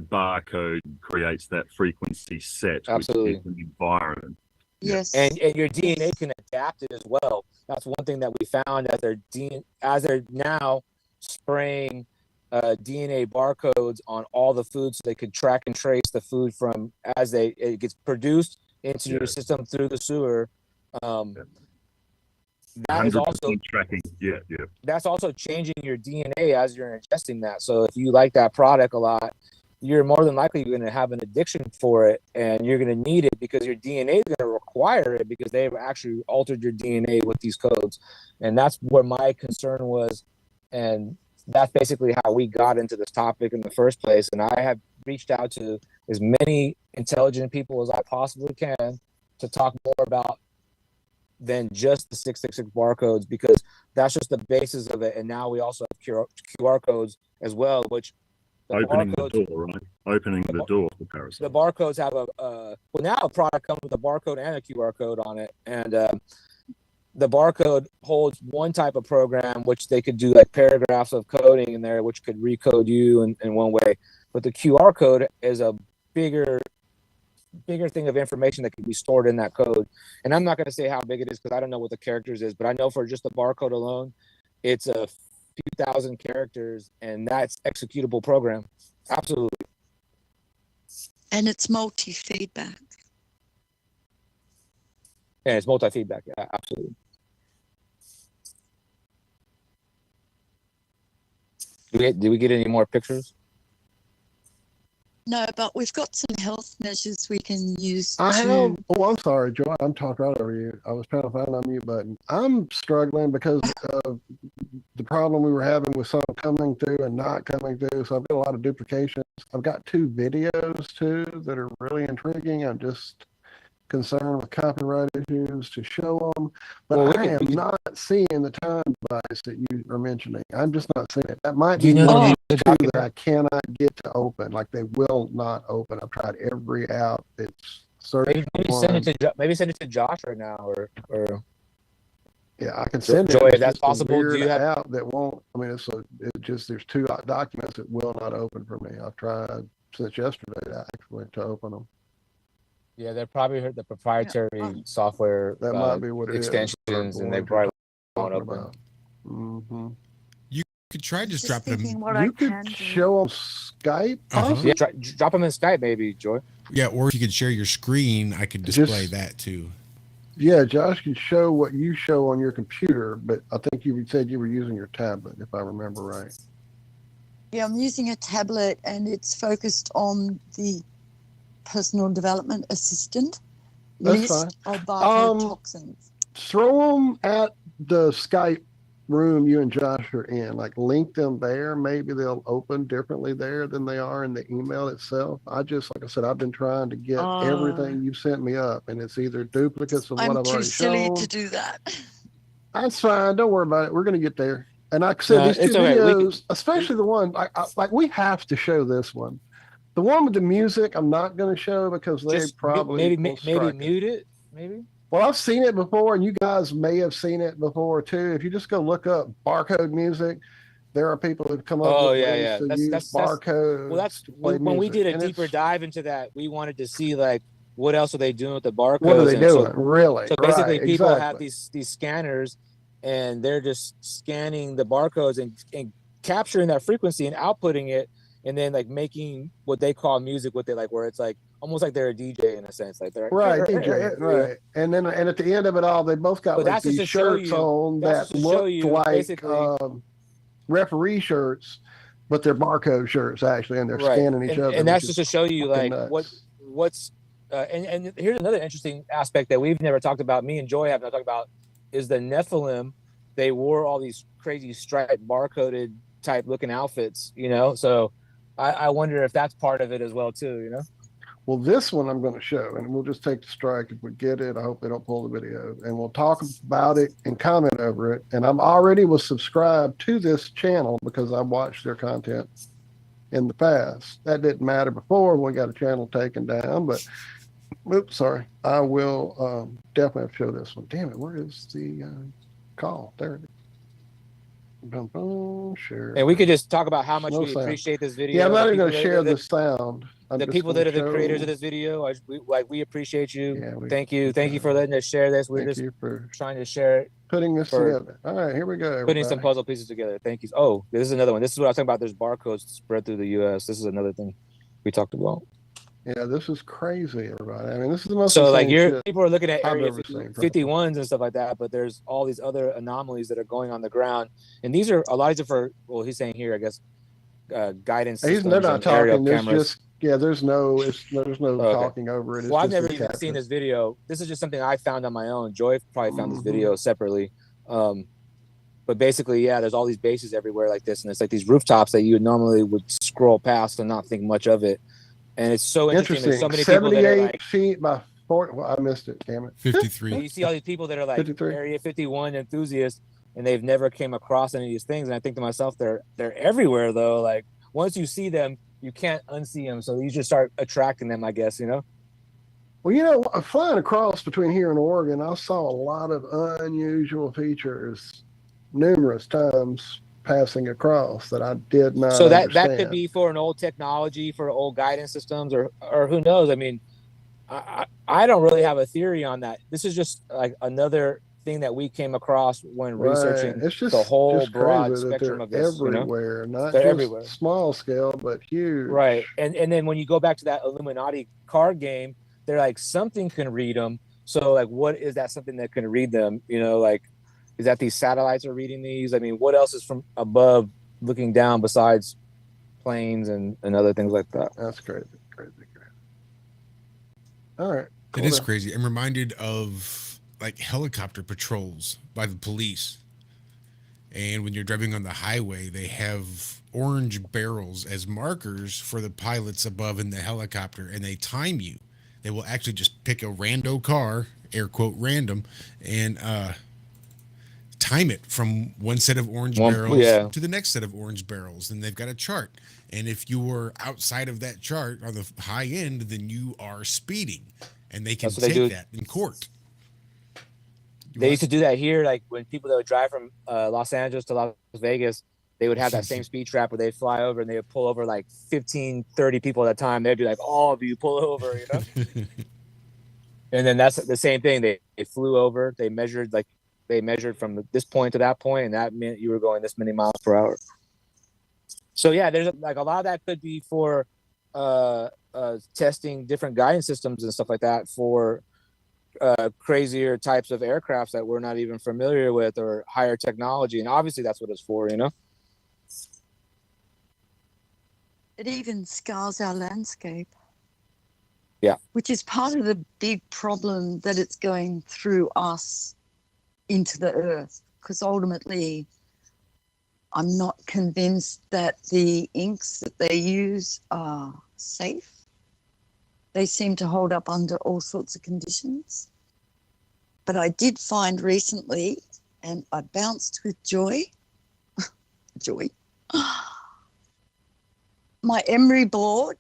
barcode creates that frequency set. Absolutely. With the environment. Yes. And your DNA can adapt it as well. That's one thing that we found, as they're now spraying DNA barcodes on all the foods, so they could track and trace the food from as it gets produced into your system through the sewer. That is also tracking. Yeah. That's also changing your DNA as you're ingesting that. So if you like that product a lot, you're more than likely going to have an addiction for it, and you're going to need it because your DNA is going to require it, because they've actually altered your DNA with these codes. And that's where my concern was. And that's basically how we got into this topic in the first place. And I have reached out to as many intelligent people as I possibly can to talk more about than just the 666 barcodes, because that's just the basis of it. And now we also have QR codes as well, which opening the door, right? Opening the door for parasites. The barcodes have well, now a product comes with a barcode and a QR code on it. And the barcode holds one type of program, which they could do like paragraphs of coding in there, which could recode you in one way. But the QR code is a bigger thing of information that can be stored in that code. And I'm not going to say how big it is, because I don't know what the characters is, but I know for just the barcode alone, it's a few thousand characters, and that's executable program. Absolutely. And it's multi-feedback. And it's multi-feedback. Yeah, absolutely. Did we get any more pictures? No, but we've got some health measures we can use I have. to. Oh, I'm sorry, Joy. I'm talking right over you. I was trying to find the mute button. I'm struggling because of the problem we were having with some coming through and not coming through. So I've got a lot of duplications. I've got 2 videos too that are really intriguing. I'm just concerned with copyright issues to show them, but Well, I am not seeing the time device that you are mentioning. I'm just not seeing it. That might Do you be know the one name of of the the 2 that I document? cannot get to open. Like they will not open. I've tried every app. It's searched Maybe for send one. it to maybe send it to Josh right now, or Yeah, I can send it. Joy, if It's that's just a possible. Do weird you have? app that won't. I mean, it just there's 2 documents that will not open for me. I've tried since yesterday actually to open them. Yeah, they're probably the proprietary software That might be what it is. extensions, and they What you're probably won't talking open. about. Mm-hmm. You could try just Just dropping thinking them. what I You could can do. show on Skype, possibly. Yeah, drop them in Skype, maybe, Joy. Yeah, or if you could share your screen, I could display Just- that too. Yeah, Josh can show what you show on your computer, but I think you said you were using your tablet, if I remember right. Yeah, I'm using a tablet and it's focused on the personal development assistant That's list fine. of barcode toxins. Throw them at the Skype room you and Josh are in. Like link them there. Maybe they'll open differently there than they are in the email itself. Like I said, I've been trying to get everything you sent me up, and it's either duplicates of what I'm I've too already silly shown. to do that. That's fine. Don't worry about it. We're going to get there. And like I said, No, these 2 it's okay. videos, especially the one, like we have to show this one. The one with the music, I'm not going to show because they Just probably will strike it. mute it, maybe. Well, I've seen it before, and you guys may have seen it before too. If you just go look up barcode music, there are people who've come up with ways to use barcodes. Well, that's to play when we music. did a And deeper it's- dive into that. We wanted to see like what else are they doing with the barcodes. What are they and doing? Really? So basically, Right, people have exactly. these scanners, and they're just scanning the barcodes and capturing that frequency and outputting it, and then like making what they call music with it, like where it's like almost like they're a DJ in a sense, like they're Right, DJ, right. And then at the end of it all, they both got But like that's just these to show shirts you- on that's that just to show looked you like basically- referee shirts, but they're barcode shirts actually, and they're scanning each other. and that's which just to is show you fucking like nuts. what's and here's another interesting aspect that we've never talked about. Me and Joy have not talked about is the Nephilim. They wore all these crazy striped barcoded type looking outfits, you know. So I wonder if that's part of it as well too, you know. Well, this one I'm going to show, and we'll just take the strike if we get it. I hope they don't pull the video, and we'll talk about it and comment over it. And I'm already was subscribed to this channel because I watched their content in the past. That didn't matter before when we got a channel taken down, but oops, sorry. I will definitely have to show this one. Damn it, where is the call? There it is. Boom, boom, share. And we could just talk about how much No we sound. appreciate this video. Yeah, I'm not the even going to people share that- the sound. I'm the just people gonna that are the creators show- of this video, we appreciate you. Yeah, thank you for letting us share this. We're Thank just you for trying to share it, putting this for together. All right, here we go. putting some everybody. puzzle pieces together. Thank you. Oh, this is another one. This is what I was talking about. There's barcodes spread through the U.S. This is another thing we talked about. Yeah, this is crazy, everybody. I mean, this is the most So like insane shit people are looking at I've area ever seen, probably. 51s and stuff like that, but there's all these other anomalies that are going on the ground, and these are a lot of different. Well, he's saying here, I guess, guidance. They're systems not and aerial talking. There's cameras. just there's no Okay. talking over it. It's Well, I've just never this even capture. seen this video. This is just something I found on my own. Joy probably found this Mhm. video separately. But basically, yeah, there's all these bases everywhere like this, and it's like these rooftops that you normally would scroll past and not think much of it. And it's so interesting. There's so many people that are 78 like, feet by 40. Well, I missed it. Damn it. 53. you see all these people that are like 53. Area 51 enthusiasts, and they've never came across any of these things. And I think to myself, they're everywhere though. Like once you see them, you can't unsee them. So you just start attracting them, I guess, you know? Well, you know, flying across between here and Oregon, I saw a lot of unusual features numerous times passing across that I did not So that understand. could be for an old technology, for old guidance systems, or who knows? I mean, I don't really have a theory on that. This is just like another thing that we came across when Right. researching It's just the whole just broad crazy that spectrum they're of this. You know? everywhere, not They're just everywhere. small scale, but huge. Right. And then when you go back to that Illuminati card game, they're like something can read them. So like, what is that something that can read them? You know, like, is that these satellites are reading these? I mean, what else is from above looking down besides planes and other things like that. That's crazy. All right. It is crazy. I'm reminded of like helicopter patrols by the police. And when you're driving on the highway, they have orange barrels as markers for the pilots above in the helicopter, and they time you. They will actually just pick a rando car, air quote random, and time it from one set of orange barrels to the next set of orange barrels. And they've got a chart. And if you were outside of that chart on the high end, then you are speeding. And they can take that in court. They used to do that here, like when people that would drive from Los Angeles to Las Vegas, they would have that same speed trap where they'd fly over and they would pull over like 15, 30 people at a time. They'd be like, all of you pull over, you know? And then that's the same thing. They flew over, they measured from this point to that point, and that meant you were going this many miles per hour. So yeah, there's like a lot of that could be for testing different guidance systems and stuff like that for crazier types of aircrafts that we're not even familiar with, or higher technology. And obviously that's what it's for, you know? It even scars our landscape. Yeah. Which is part of the big problem that it's going through us into the earth. Because ultimately, I'm not convinced that the inks that they use are safe. They seem to hold up under all sorts of conditions. But I did find recently, and I bounced with joy, my emery board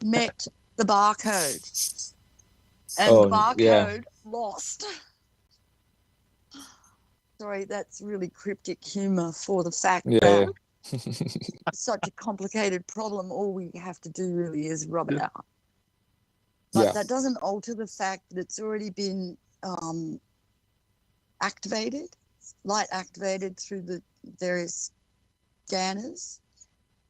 met the barcode. And the barcode lost. Sorry, that's really cryptic humor for the fact that it's such a complicated problem. All we have to do really is rub it out. But that doesn't alter the fact that it's already been light activated through the various scanners.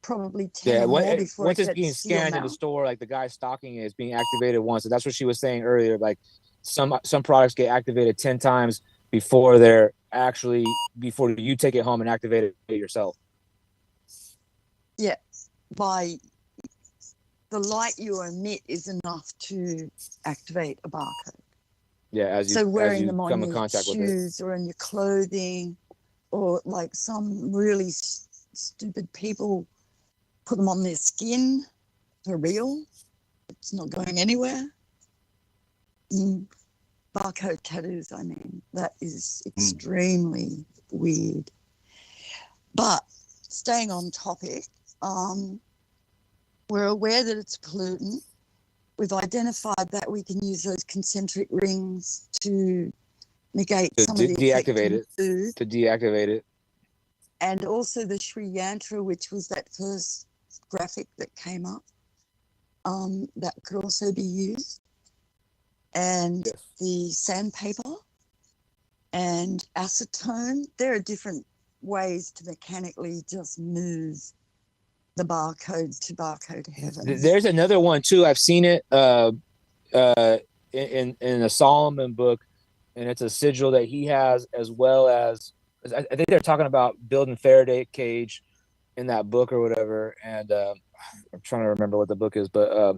Probably 10 or more before once it it's gets being scanned in the store, like the guy stocking it is being activated once. So that's what she was saying earlier. Like some products get activated 10 times before you take it home and activate it yourself. Yeah, by the light you emit is enough to activate a barcode. Yeah, as you wearing them on come in your contact with shoes or in your clothing, or like some really stupid people put them on their skin for real. It's not going anywhere. Barcode tattoos, I mean, that is extremely weird. But staying on topic, we're aware that it's a pollutant. We've identified that we can use those concentric rings to negate some of the deactivate it. And also the Sri Yantra, which was that first graphic that came up, that could also be used. And the sandpaper and acetone, there are different ways to mechanically just move the barcode to barcode heaven. There's another one too. I've seen it in a Solomon book, and it's a sigil that he has, as well as I think they're talking about building Faraday cage in that book or whatever. And I'm trying to remember what the book is, but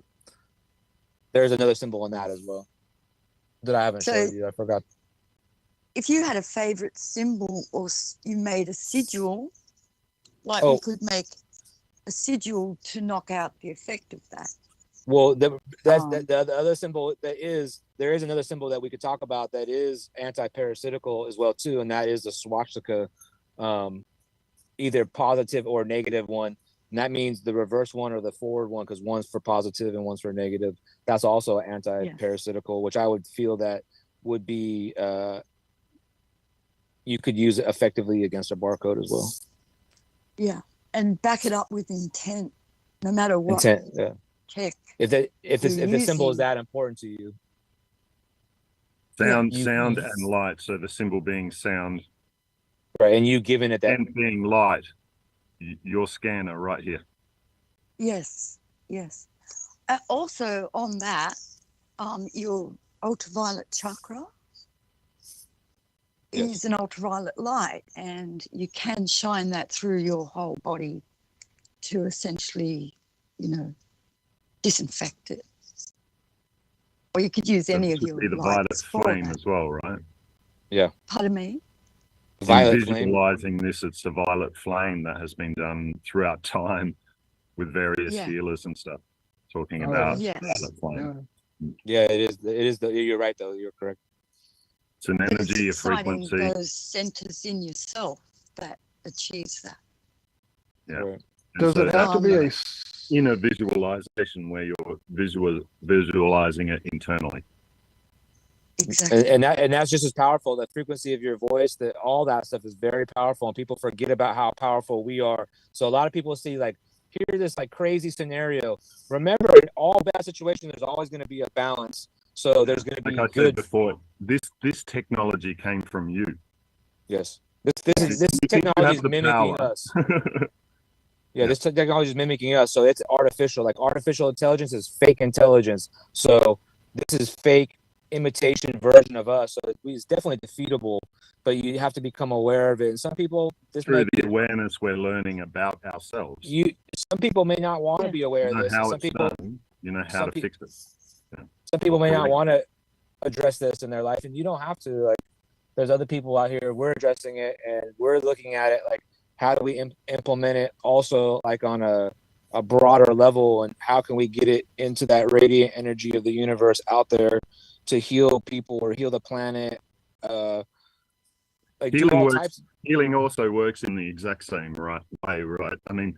there's another symbol in that as well that I haven't showed you. I forgot. If you had a favorite symbol, or you made a sigil, we could make a sigil to knock out the effect of that. Well, the other symbol there is another symbol that we could talk about that is anti-parasitical as well too, and that is the swastika, either positive or negative one. And that means the reverse one or the forward one, because one's for positive and one's for negative. That's also anti-parasitical, which I would feel that would be you could use it effectively against a barcode as well. Yeah, and back it up with intent, no matter what. Intent, yeah. Check. If the symbol is that important to you. Sound and light. So the symbol being sound. Right, and you giving it that. And being light. Your scanner right here. Yes. Also on that, your ultraviolet chakra is an ultraviolet light, and you can shine that through your whole body to essentially, disinfect it. Or you could use any of your the violet lights for flame that. as well, right? Yeah. Pardon me? Violet In flame. visualizing this, it's the violet flame that has been done throughout time with various healers and stuff, talking about violet flame. Yeah, it is. It is. You're right, though. You're correct. It's an But energy, a it's exciting, frequency. those centers in yourself that achieves that. Yeah. Right. Does it have to be a inner visualization where you're visualizing it internally? Exactly. And that's just as powerful. The frequency of your voice, that all that stuff is very powerful, and people forget about how powerful we are. So a lot of people see hear this crazy scenario. Remember, in all bad situations, there's always going to be a balance. So there's going to be like I said before, this technology came from you. Yes, this technology is mimicking us. Yeah, this technology is mimicking us, so it's artificial. Like artificial intelligence is fake intelligence. So this is fake imitation version of us. So it's definitely defeatable, but you have to become aware of it. And some people, through the awareness we're learning about ourselves. Some people may not want to be aware of this. How Some it's people, done, you know how to fix it. Yeah. Some people may not want to address this in their life, and you don't have to. Like, there's other people out here. We're addressing it, and we're looking at it like, how do we implement it also like on a broader level, and how can we get it into that radiant energy of the universe out there to heal people or heal the planet? Healing also works in the exact same way, right? I mean,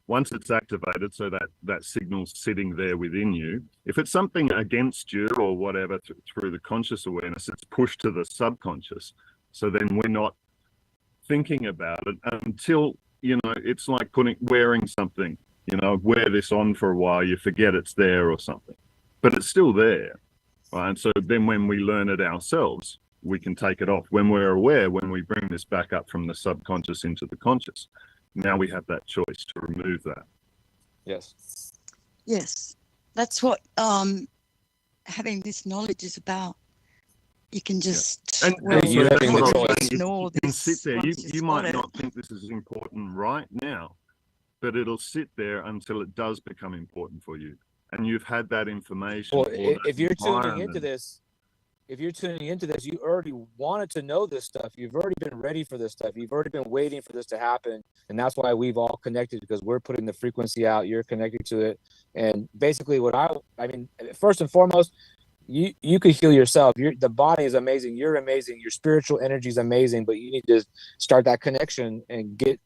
once it's activated, so that signal's sitting there within you. If it's something against you or whatever through the conscious awareness, it's pushed to the subconscious. So then we're not thinking about it until, it's like wearing something, wear this on for a while, you forget it's there or something, but it's still there, right? And so then when we learn it ourselves, we can take it off. When we're aware, when we bring this back up from the subconscious into the conscious, now we have that choice to remove that. Yes, that's what having this knowledge is about. You can just you ignore can sit there. You might it. not think this is important right now, but it'll sit there until it does become important for you, and you've had that information. Well, if you're tuning into this, you already wanted to know this stuff. You've already been ready for this stuff. You've already been waiting for this to happen, and that's why we've all connected, because we're putting the frequency out. You're connected to it, and basically, I mean, first and foremost, you could heal yourself. The body is amazing. You're amazing. Your spiritual energy is amazing, but you need to start that connection and get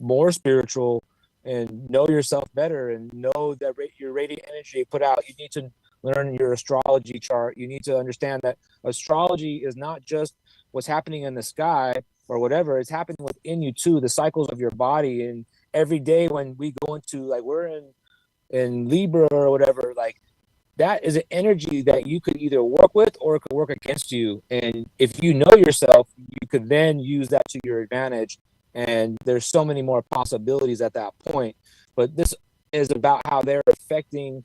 more spiritual and know yourself better and know that your radiant energy you put out. You need to learn your astrology chart. You need to understand that astrology is not just what's happening in the sky or whatever. It's happening within you too, the cycles of your body. And every day when we go into, like, we're in Libra or whatever, like, that is an energy that you could either work with or it could work against you. And if you know yourself, you could then use that to your advantage. And there's so many more possibilities at that point. But this is about how they're affecting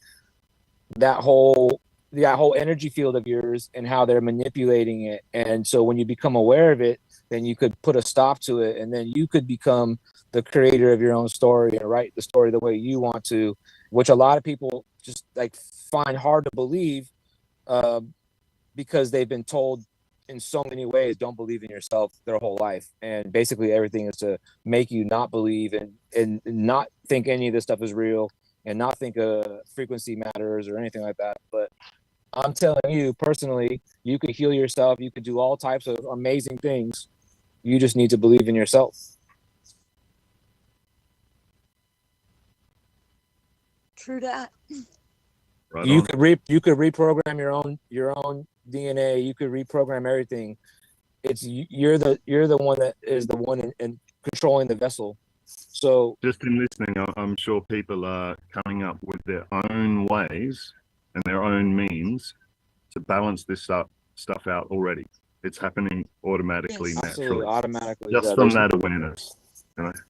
that whole energy field of yours and how they're manipulating it. And so when you become aware of it, then you could put a stop to it, and then you could become the creator of your own story and write the story the way you want to, which a lot of people just like find hard to believe, because they've been told in so many ways, don't believe in yourself their whole life. And basically everything is to make you not believe and not think any of this stuff is real, and not think frequency matters or anything like that. But I'm telling you personally, you could heal yourself. You could do all types of amazing things. You just need to believe in yourself. True that. Right you on. could reprogram your own DNA. You could reprogram everything. You're the one that is the one in controlling the vessel. So just in listening, I'm sure people are coming up with their own ways and their own means to balance this stuff out already. It's happening automatically, yes, naturally, absolutely, automatically, just from that awareness.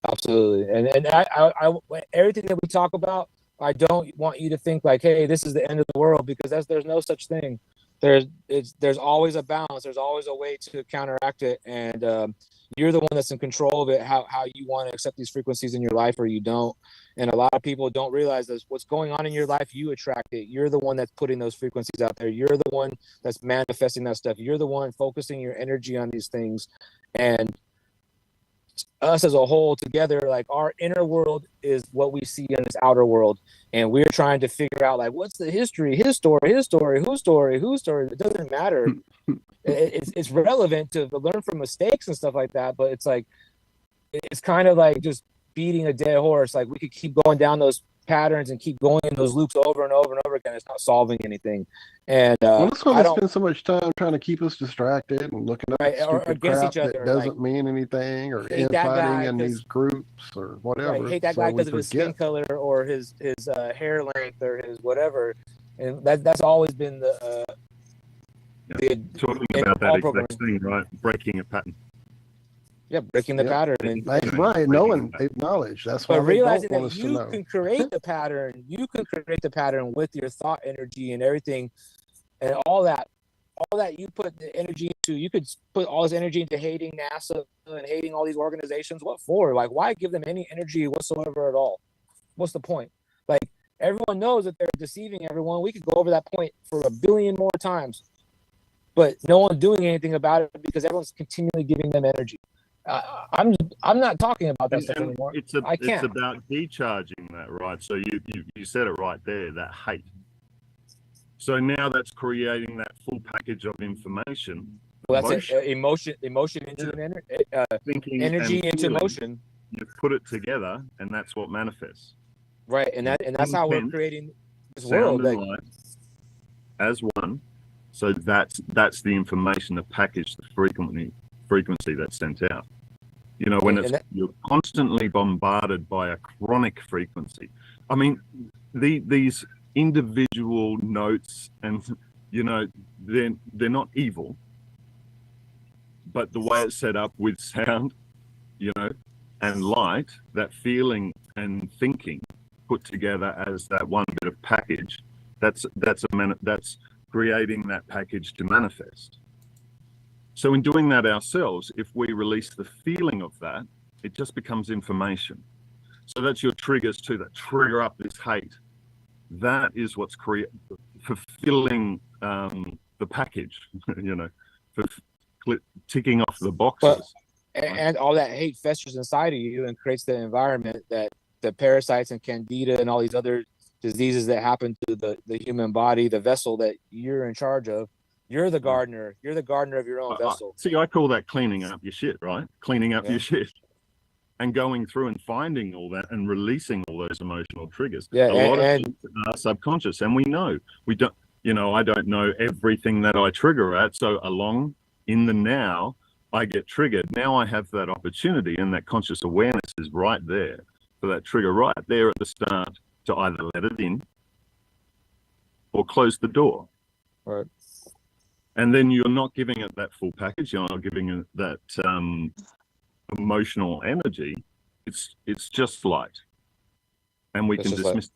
Absolutely, and I everything that we talk about, I don't want you to think like, hey, this is the end of the world, because there's no such thing. there's always a balance. There's always a way to counteract it, and you're the one that's in control of it. How you want to accept these frequencies in your life, or you don't. And a lot of people don't realize that what's going on in your life, you attract it. You're the one that's putting those frequencies out there. You're the one that's manifesting that stuff. You're the one focusing your energy on these things, and us as a whole together, like our inner world is what we see in this outer world, and we're trying to figure out like what's the history, his story, whose story. It doesn't matter. It's relevant to learn from mistakes and stuff like that, but it's like it's kind of like just beating a dead horse. Like we could keep going down those patterns and keep going in those loops over and over and over again. It's not solving anything. And Well, that's why I they don't spend so much time trying to keep us distracted and looking up right, or stupid against crap each other. that doesn't Like, mean anything, or hate that guy infighting in 'cause- these groups or whatever. right, hate that So guy we because of his skin forget. color or his hair length or his whatever. And that's always been the Talking in about that all exact programming. thing, right? Breaking a pattern. Yeah, breaking the Yep. pattern. And Right, knowing, acknowledge. That's why but they don't realizing want that us to you know. can create the pattern, with your thought energy and everything, and all that you put the energy into. You could put all this energy into hating NASA and hating all these organizations. What for? Like, why give them any energy whatsoever at all? What's the point? Like, everyone knows that they're deceiving everyone. We could go over that point for a billion more times, but no one's doing anything about it because everyone's continually giving them energy. I'm not talking about that stuff And anymore. it's I can't. about decharging that, right? So you said it right there, that hate. So now that's creating that full package of information. Well, that's it. Emotion into an Thinking energy and into feeling. motion. You put it together, and that's what manifests. Right, and that's how we're creating this world. Sound and Like, light as one. So that's the information, the package, the frequency that's sent out. You know, when you're constantly bombarded by a chronic frequency. I mean, these individual notes, and you know, they're not evil, but the way it's set up with sound, you know, and light, that feeling and thinking put together as that one bit of package, that's creating that package to manifest. So in doing that ourselves, if we release the feeling of that, it just becomes information. So that's your triggers too, that trigger up this hate. That is what's fulfilling the package, you know, for ticking off the boxes. and all that hate festers inside of you and creates the environment that the parasites and candida and all these other diseases that happen to the human body, the vessel that you're in charge of. You're the gardener. You're the gardener of your own vessel. See, I call that cleaning up your shit, right? Cleaning up your shit. And going through and finding all that and releasing all those emotional triggers. Yeah, a lot of things are subconscious, and we don't, you know, I don't know everything that I trigger at. So along in the now, I get triggered. Now I have that opportunity, and that conscious awareness is right there for that trigger right there at the start to either let it in or close the door. Right. And then you're not giving it that full package. You're not giving it that emotional energy. It's just light, and we can dismiss.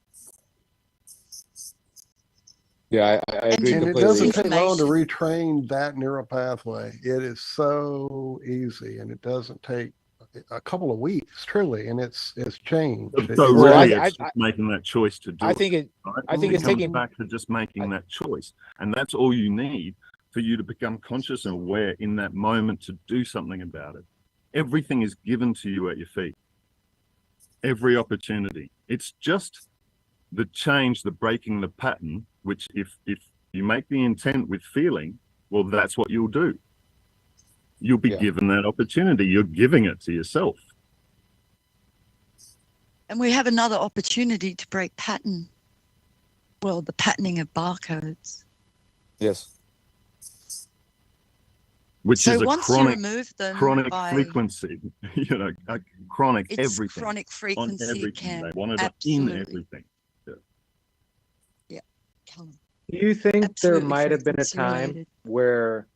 Yeah, I agree and completely. it doesn't take long to retrain that neural pathway. It is so easy, and it doesn't take a couple of weeks, truly, and it's changed. So really, it's just making that choice to do I think it. Right? I think it it's comes taking back to just making that choice, and that's all you need for you to become conscious and aware in that moment to do something about it. Everything is given to you at your feet. Every opportunity. It's just the change, the breaking the pattern, which if you make the intent with feeling, well, that's what you'll do. You'll be given that opportunity. You're giving it to yourself. And we have another opportunity to break pattern. Well, the patterning of barcodes. Yes. Which so is a once chronic, you remove them chronic by, frequency, you know, a chronic it's everything. chronic frequency on everything. can They want it absolutely. in everything. Yeah. Kallum. Do you think Absolutely there might have been a frequency time related. where,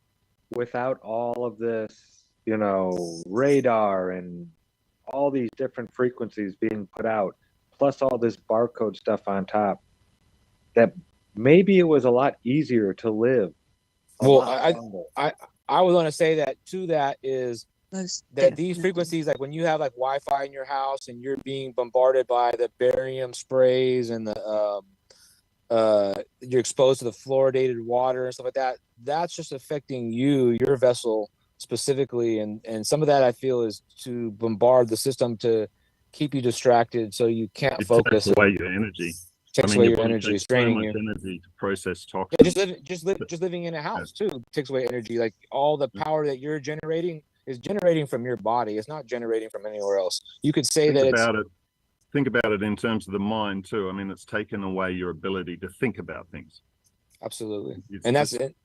without all of this, you know, radar and all these different frequencies being put out, plus all this barcode stuff on top, that maybe it was a lot easier to live Well, lot longer. I was going to say that to that is Most that these definitely. frequencies, like when you have like Wi-Fi in your house and you're being bombarded by the barium sprays and the you're exposed to the fluoridated water and stuff like that, that's just affecting your vessel specifically, and some of that I feel is to bombard the system to keep you distracted so you can't It focus. takes away your energy. Takes away your energy, straining you. Energy to process toxins. Yeah, just living in a house too takes away energy. Like all the power that you're generating is generating from your body. It's not generating from anywhere else. You could say Think about it in terms of the mind too. I mean, it's taken away your ability to think about things. Absolutely, It's and that's it.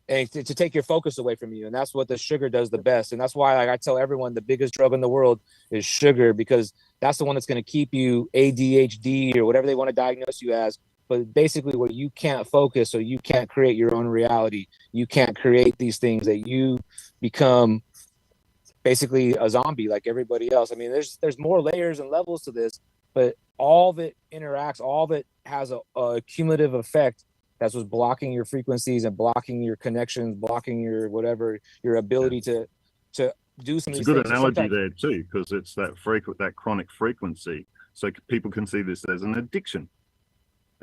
And to take your focus away from you, and that's what the sugar does the best. And that's why, like I tell everyone, the biggest drug in the world is sugar, because that's the one that's going to keep you ADHD or whatever they want to diagnose you as. But basically, where you can't focus, or you can't create your own reality, you can't create these things, that you become basically a zombie like everybody else. I mean, there's more layers and levels to this, but all of it interacts, all of it has a cumulative effect. That's what's blocking your frequencies and blocking your connections, blocking your whatever, your ability to do some of these things. It's a good analogy there too, because it's that chronic frequency. So people can see this as an addiction.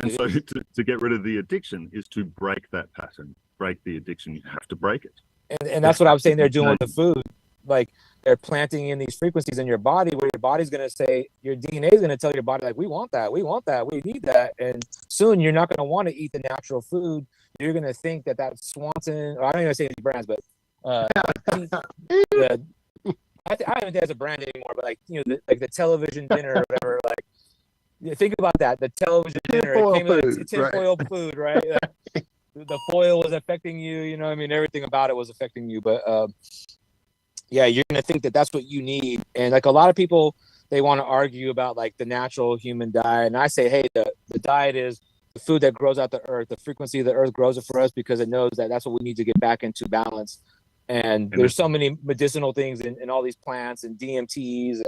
And so to get rid of the addiction is to break that pattern, break the addiction. You have to break it. And that's what I was saying they're doing with the food. Like they're planting in these frequencies in your body, where your body's going to say, your DNA is going to tell your body, like, we want that, we need that. And soon you're not going to want to eat the natural food. You're going to think that Swanson, or I don't even say any brands, but I don't even think there's a brand anymore, but like, like the television dinner or whatever, like, think about that. The television dinner, it came with tinfoil food, right? The foil was affecting you, I mean, everything about it was affecting you. But yeah, you're going to think that that's what you need. And like a lot of people, they want to argue about like the natural human diet. And I say, hey, the diet is the food that grows out the earth. The frequency of the earth grows it for us because it knows that that's what we need to get back into balance. And there's so many medicinal things in all these plants and DMTs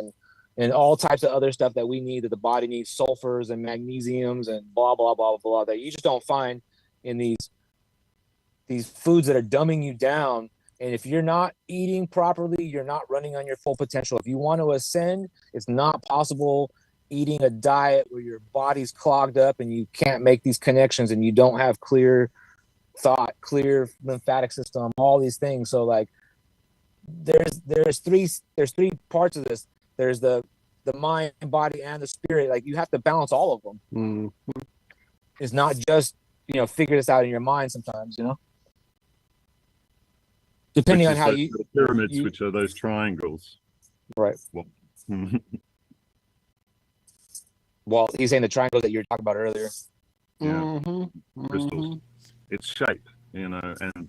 and all types of other stuff that we need, that the body needs, sulfurs and magnesiums and blah, blah, blah, blah, that you just don't find in these foods that are dumbing you down. And if you're not eating properly, you're not running on your full potential. If you want to ascend, it's not possible eating a diet where your body's clogged up and you can't make these connections and you don't have clear thought, clear lymphatic system, all these things. So like there's three parts of this. There's the mind, body, and the spirit. Like you have to balance all of them. Mm-hmm. It's not just, figure this out in your mind sometimes, Depending on how you... The pyramids, which are those triangles. Right. Well, well, he's saying the triangles that you were talking about earlier. Yeah. Mm-hmm. Crystals. It's shape, and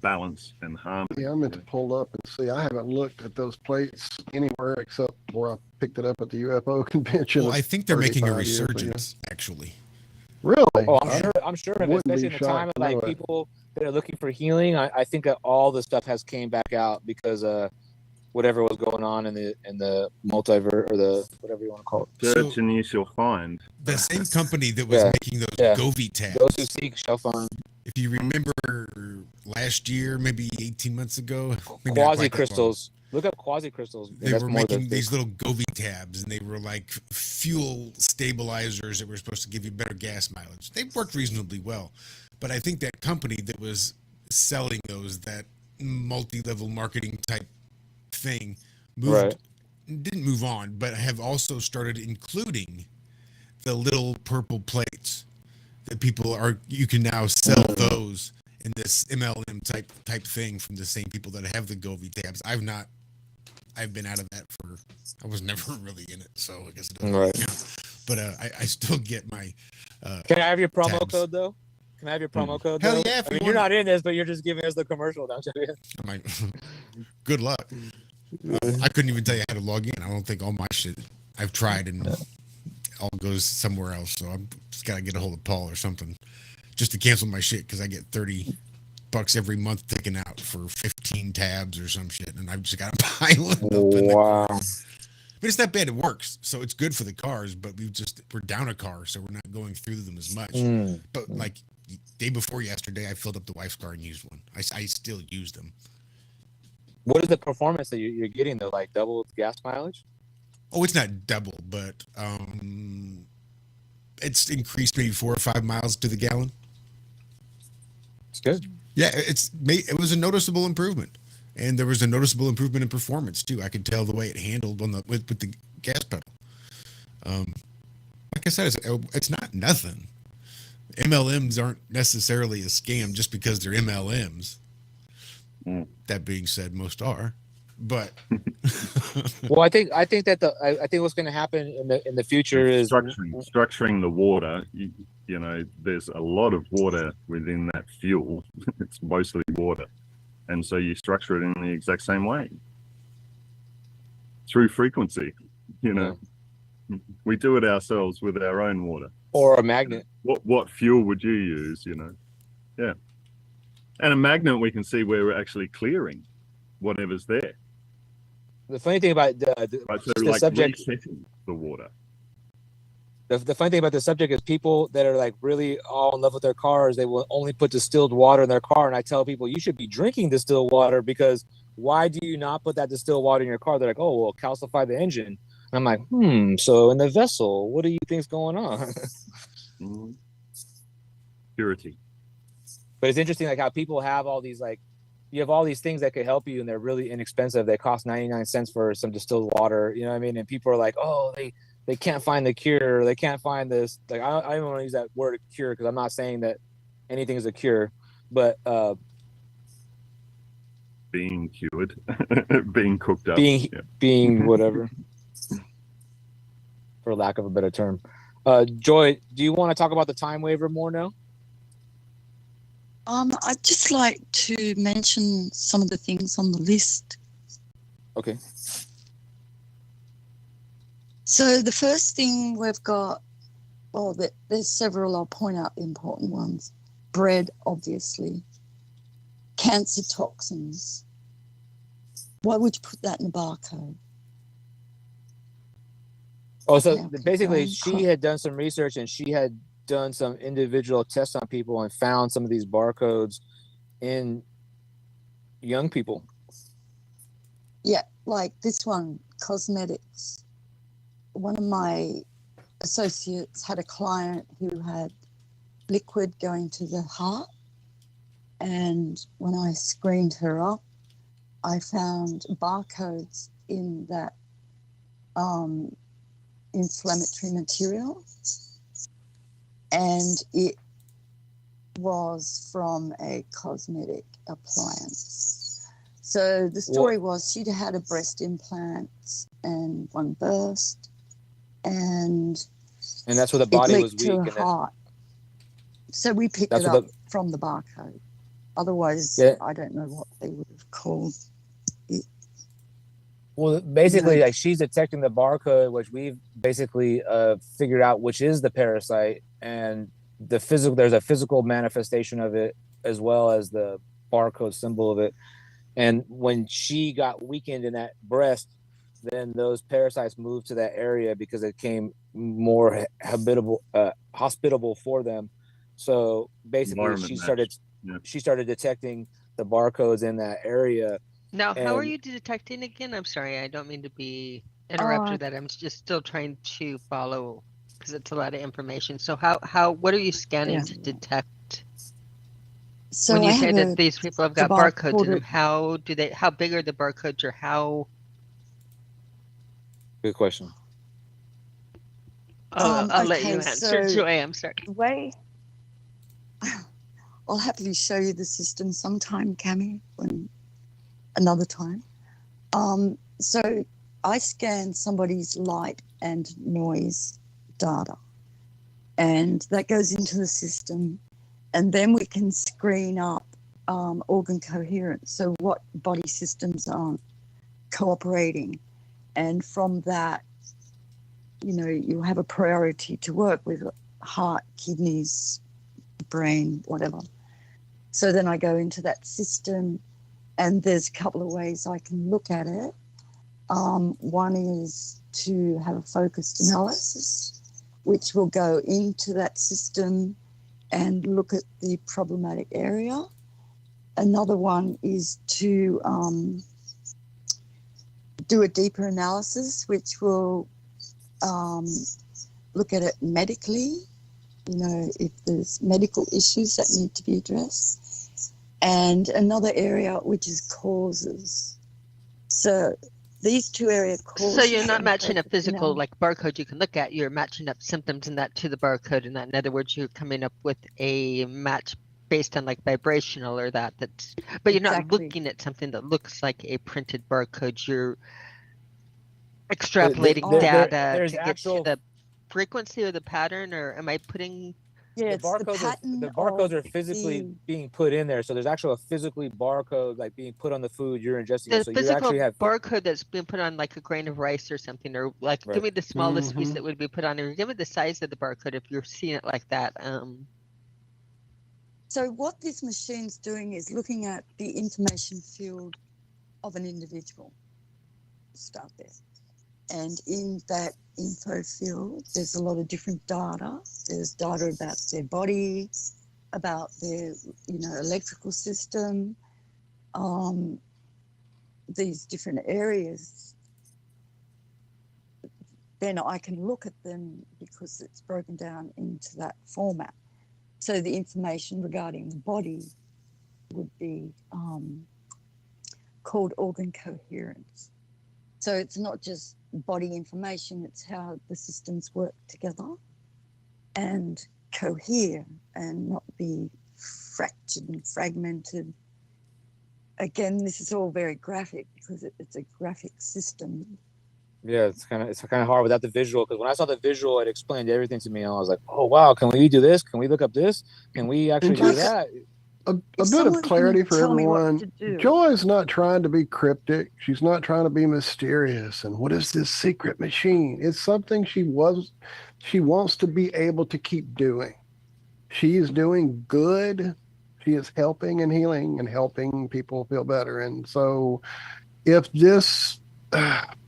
balance and harmony. Yeah, I meant to pull up and see. I haven't looked at those plates anywhere except where I picked it up at the UFO convention. Well, I think they're making a 35 years ago. resurgence, actually. Really? Oh, I'm sure, especially in the time of like people that are looking for healing. I think that all the stuff has came back out because whatever was going on in the multiverse, or the whatever you want to call it. Search and you shall find. The same company that was making those Govi tabs. Those who seek shall find. If you remember last year, maybe 18 months ago, quasi crystals. Look up quasi crystals. They were making these little Govi tabs, and they were like fuel stabilizers that were supposed to give you better gas mileage. They worked reasonably well, but I think that company that was selling those, that multi-level marketing type thing, didn't move on, but have also started including the little purple plates that you can now sell those in this MLM type thing from the same people that have the Govi tabs. I've been out of that I was never really in it, so I guess it doesn't really count. But I still get my Can I have your promo tabs. code though? Can I have your promo code? Hell though? yeah! I mean, you're not in this, but you're just giving us the commercial, don't you? Good luck. I couldn't even tell you how to log in. I don't think all my shit I've tried and all goes somewhere else. So I'm just gotta get a hold of Paul or something just to cancel my shit, because I get $30 every month taken out for 15 tabs or some shit, and I've just got to pile it up. Wow. But it's not bad. It works, so it's good for the cars. But we're down a car, so we're not going through them as much. But like day before yesterday, I filled up the wife's car and used one. I still use them. What is the performance that you're getting though? Like double gas mileage? Oh, it's not double, but it's increased maybe 4 or 5 miles to the gallon. It's good. Yeah, it was a noticeable improvement, and there was a noticeable improvement in performance too. I could tell the way it handled with the gas pedal. Like I said, it's not nothing. MLMs aren't necessarily a scam just because they're MLMs. That being said, most are, but well, I think that I think what's going to happen in the future is structuring the water. You know, there's a lot of water within that fuel. It's mostly water, and so you structure it in the exact same way through frequency. You know, we do it ourselves with our own water or a magnet. What fuel would you use? You know, yeah, and a magnet we can see where we're actually clearing whatever's there. The funny thing about the subject, resetting the water. The funny thing about the subject is people that are like really all in love with their cars, they will only put distilled water in their car. And I tell people, you should be drinking distilled water, because why do you not put that distilled water in your car? They're like, oh, well, calcify the engine. And I'm like, so in the vessel, what do you think's going on? Purity. But it's interesting, like how people have all these, like, you have all these things that could help you, and they're really inexpensive. They cost 99 cents for some distilled water. You know what I mean? And people are like, oh, they can't find the cure. They can't find this. Like, I don't want to use that word cure, because I'm not saying that anything is a cure, but being cured, being cooked up, being whatever, for lack of a better term. Joy, do you want to talk about the TimeWaver more now? I'd just like to mention some of the things on the list. Okay. So the first thing we've got, there's several. I'll point out the important ones. Bread, obviously. Cancer toxins. Why would you put that in a barcode? Oh, so basically she had done some research, and she had done some individual tests on people and found some of these barcodes in young people. Yeah, like this one, cosmetics. One of my associates had a client who had liquid going to the heart, and when I screened her up, I found barcodes in that inflammatory material, and it was from a cosmetic appliance. So the story was she'd had a breast implant and one burst, and that's where the body was weak. To weak. her heart. So we picked it up from the barcode. Otherwise, I don't know what they would have called it. Well, basically, like, she's detecting the barcode, which we've basically figured out which is the parasite, and there's a physical manifestation of it as well as the barcode symbol of it. And when she got weakened in that breast, then those parasites moved to that area because it became more hospitable for them. So basically, she started detecting the barcodes in that area. Now, how are you detecting again? I'm sorry, I don't mean to be interrupted. That I'm just still trying to follow, because it's a lot of information. So what are you scanning to detect? So when you say that these people have got barcodes in them, how big are the barcodes, or how? Good question. I'll let you answer, Joy. I'm sorry. I'll happily show you the system sometime, Cami, another time. So I scan somebody's light and noise data, and that goes into the system, and then we can screen up organ coherence, so what body systems aren't cooperating, and from that, you have a priority to work with: heart, kidneys, brain, whatever. So then I go into that system, and there's a couple of ways I can look at it. One is to have a focused analysis, which will go into that system and look at the problematic area. Another one is to do a deeper analysis, which will look at it medically, you know, if there's medical issues that need to be addressed. And another area, which is causes. So these two areas causes. So you're not matching a physical like barcode you can look at, you're matching up symptoms in that to the barcode, and that, in other words, you're coming up with a match based on like vibrational or that's, but you're not looking at something that looks like a printed barcode. You're extrapolating data to get to the frequency or the pattern, or am I putting? Yeah, the barcodes are physically being put in there, so there's actually a physically barcode like being put on the food you're ingesting. The So you physical actually have barcode that's being put on like a grain of rice or something, or like give me the smallest piece that would be put on there. Give me the size of the barcode if you're seeing it like that. So what this machine's doing is looking at the information field of an individual. Start there. And in that info field, there's a lot of different data. There's data about their body, about their, you know, electrical system, these different areas. Then I can look at them because it's broken down into that format. So the information regarding the body would be called organ coherence. So it's not just body information, it's how the systems work together and cohere and not be fractured and fragmented. Again, this is all very graphic because it's a graphic system. Yeah, it's kind of hard without the visual, because when I saw the visual, it explained everything to me, and I was like, oh wow, can we do this? Can we look up this? Can we actually do that? A bit of clarity for everyone. Joy's not trying to be cryptic. She's not trying to be mysterious. And what is this secret machine? It's something she wants to be able to keep doing. She is doing good. She is helping and healing and helping people feel better. And so if this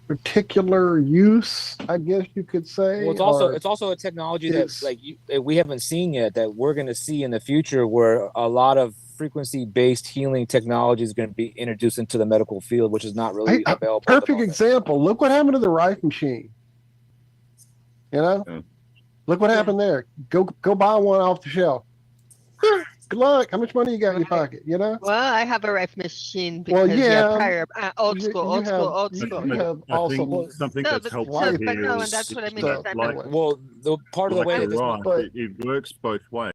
particular use, I guess you could say. Well, it's also a technology that we haven't seen yet, that we're going to see in the future, where a lot of frequency-based healing technology is going to be introduced into the medical field, which is not really available. Perfect example. Look what happened to the Rife machine. You know, look what happened there. Go buy one off the shelf. Good luck. How much money you got in your pocket? You know. Well, I have a Rife machine because prior old school. You have also something that's helped and that's what I mean. Well, the part of the way it works both ways.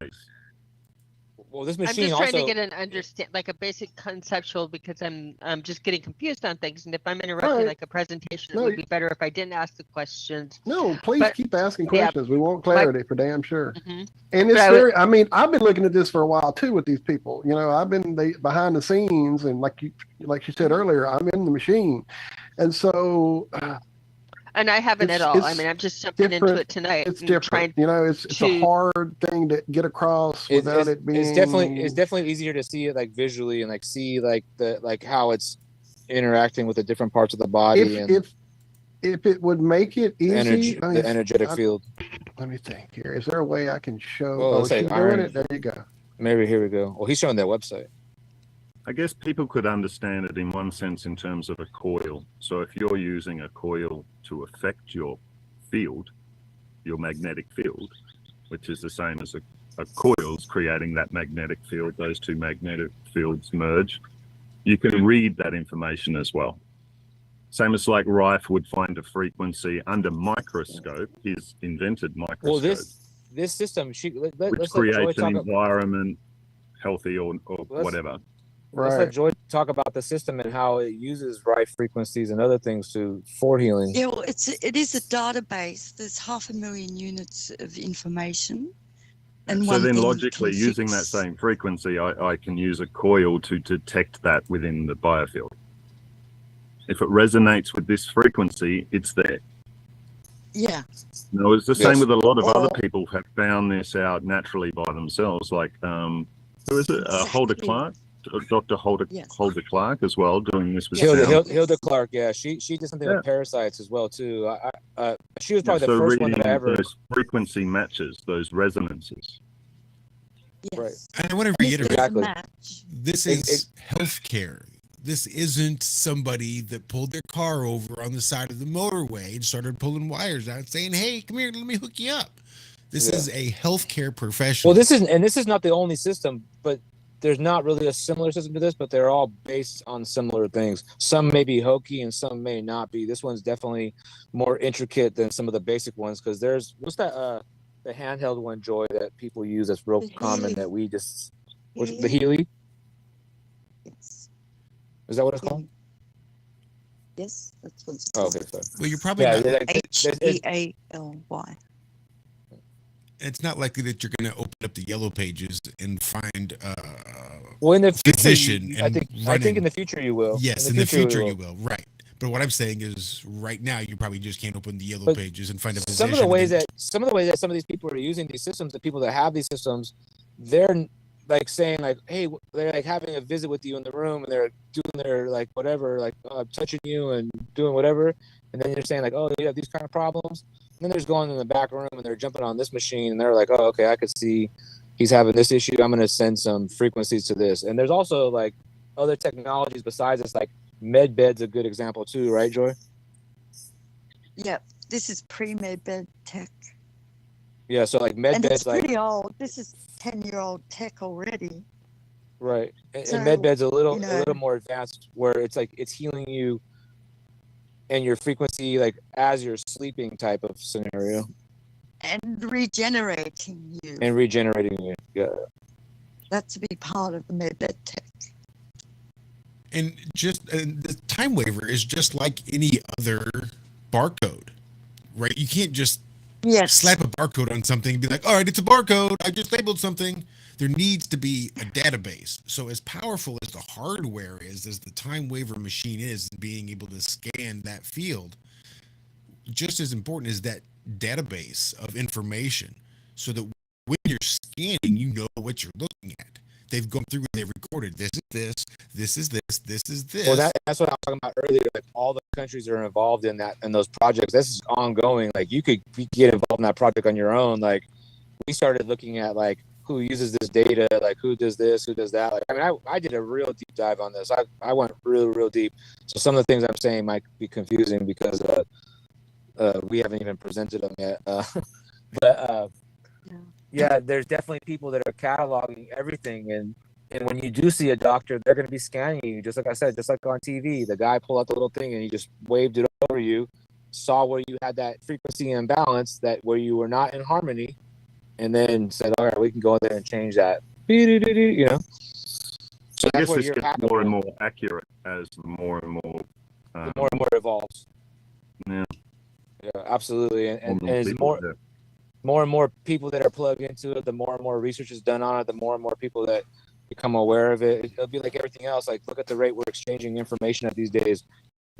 Well, this machine I'm just also trying to get an understand, like a basic conceptual, because I'm just getting confused on things, and if I'm interrupting like a presentation, it would be better if I didn't ask the questions. No, please keep asking questions. We want clarity for damn sure. And it's I mean, I've been looking at this for a while too with these people. You know, I've been behind the scenes, and like you said earlier, I'm in the machine, and so. And I haven't at all. I mean, I'm just jumping into it tonight. It's different. You know, it's a hard thing to get across without it being. It's definitely easier to see it like visually and like see like how it's interacting with the different parts of the body. If it would make it easy, the energetic field. Let me think here. Is there a way I can show? Well, let's say doing it. There you go. Maybe here we go. Well, he's showing their website. I guess people could understand it in one sense in terms of a coil. So if you're using a coil to affect your field, your magnetic field, which is the same as a coil's creating that magnetic field, those two magnetic fields merge, you can read that information as well. Same as like Rife would find a frequency under microscope, his invented microscope. Well, this system, which creates an environment, healthy or whatever. Let's let Joy talk about the system and how it uses Rife frequencies and other things for healing. Yeah, well, it is a database. There's 500,000 units of information. And so then logically, using that same frequency, I can use a coil to detect that within the biofield. If it resonates with this frequency, it's there. Yeah. No, it's the same with a lot of other people have found this out naturally by themselves. Like, who is it? Holder Clark? Dr. Holder Clark as well, doing this with Hilda Clark. Yeah, she did something with parasites as well too. She was probably the first one that I ever. Those frequency matches, those resonances. Yes. And I want to And if reiterate, there's a match, this is healthcare. This isn't somebody that pulled their car over on the side of the motorway and started pulling wires out saying, hey, come here, let me hook you up. This is a healthcare professional. Well, this is not the only system, but there's not really a similar system to this, but they're all based on similar things. Some may be hokey and some may not be. This one's definitely more intricate than some of the basic ones, because there's the handheld one, Joy, that people use that's real common that we just the Healy. Yes. Is that what it's called? Yes, that's what it's Oh, called. okay, sorry. Well, you're probably not. HEALY. It's not likely that you're going to open up the yellow pages and find well, in the future, physician. I think in the future you will. Yes, in the future you will. Right. But what I'm saying is, right now you probably just can't open the yellow pages and find a physician. Some of the ways that some of these people are using these systems, the people that have these systems, they're like saying like, hey, they're like having a visit with you in the room, and they're doing their like whatever, like touching you and doing whatever, and then you're saying like, oh, you have these kind of problems. And then there's going in the back room and they're jumping on this machine and they're like, oh, okay, I could see he's having this issue. I'm going to send some frequencies to this. And there's also like other technologies besides this, like MedBed's a good example too, right, Joy? Yep. This is pre-MedBed tech. Yeah. So like And it's MedBed's like pretty old. This is 10-year-old tech already. right. And, So, and MedBed's a little you know, more advanced, where it's like it's healing you and your frequency like as you're sleeping type of scenario. and regenerating you. And regenerating you. Yeah. That's a big part of the MedBed tech. And the TimeWaver is just like any other barcode, right? You can't just slap a barcode on something and be like, all right, it's a barcode. I just labeled something. There needs to be a database. So as powerful as the hardware is, as the TimeWaver machine is, being able to scan that field, just as important is that database of information, so that when you're scanning, you know what you're looking at. They've gone through and they've recorded this is this, this is this, this is this. Well, that's what I was talking about earlier. Like all the countries are involved in that, in those projects. This is ongoing. Like you could get involved in that project on your own. Like we started looking at like who uses this data, like who does this, who does that. Like, I mean, I did a real deep dive on this. I went real deep. So some of the things I'm saying might be confusing because we haven't even presented them yet. Yeah, there's definitely people that are cataloging everything, and when you do see a doctor, they're going to be scanning you, just like I said, just like on TV. The guy pulled out the little thing and he just waved it over you, saw where you had that frequency imbalance, that where you were not in harmony, and then said, all right, we can go in there and change that. You know. So I that's guess where this you're gets more and more accurate as the more and more it evolves. Yeah. Yeah, absolutely, and More it's people, more and more people that are plugged into it, the more and more research is done on it, the more and more people that become aware of it. It'll be like everything else. Like, look at the rate we're exchanging information at these days.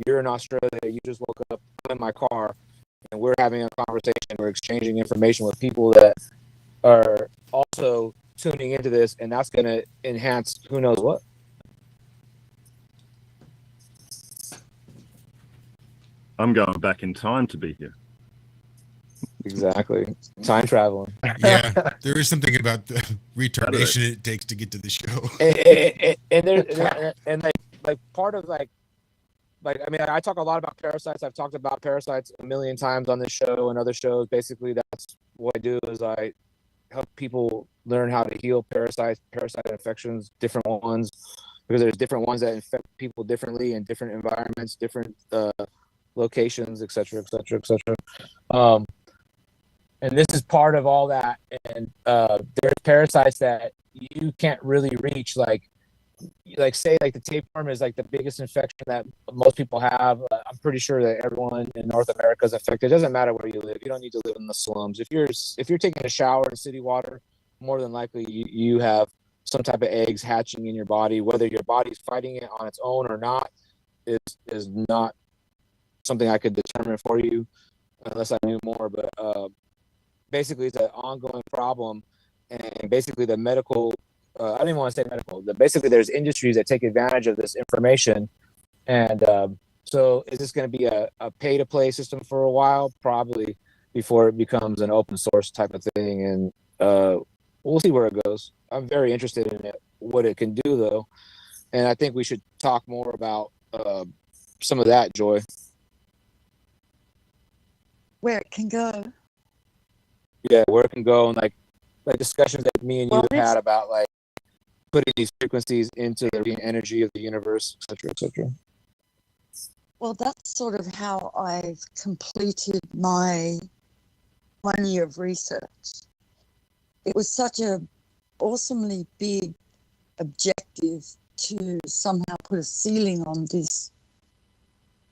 You're in Australia, you just woke up, I'm in my car, and we're having a conversation. We're exchanging information with people that are also tuning into this, and that's going to enhance who knows what. I'm going back in time to be here. Exactly. Time traveling. Yeah, there is something about the retardation it takes to get to the show. and like part of like I mean, I talk a lot about parasites. I've talked about parasites a million times on this show and other shows. Basically, that's what I do is I help people learn how to heal parasite infections, different ones, because there's different ones that infect people differently in different environments, different locations, et cetera, et cetera, et cetera. And this is part of all that. And there's parasites that you can't really reach, like say like the tapeworm is like the biggest infection that most people have. I'm pretty sure that everyone in North America is affected. It doesn't matter where you live. You don't need to live in the slums. If you're taking a shower in city water, more than likely you have some type of eggs hatching in your body. Whether your body's fighting it on its own or not is not something I could determine for you unless I knew more. But basically, it's an ongoing problem, and basically the medical. I don't even want to say medical. Basically, there's industries that take advantage of this information, and so is this going to be a pay-to-play system for a while? Probably, before it becomes an open source type of thing. And we'll see where it goes. I'm very interested in it, what it can do though, and I think we should talk more about some of that, Joy. Where it can go. Yeah, where it can go, and like discussions that me and you Well, have had about like putting these frequencies into the energy of the universe, etc., etc. Well, that's sort of how I've completed my 1 year of research. It was such a awesomely big objective to somehow put a ceiling on this,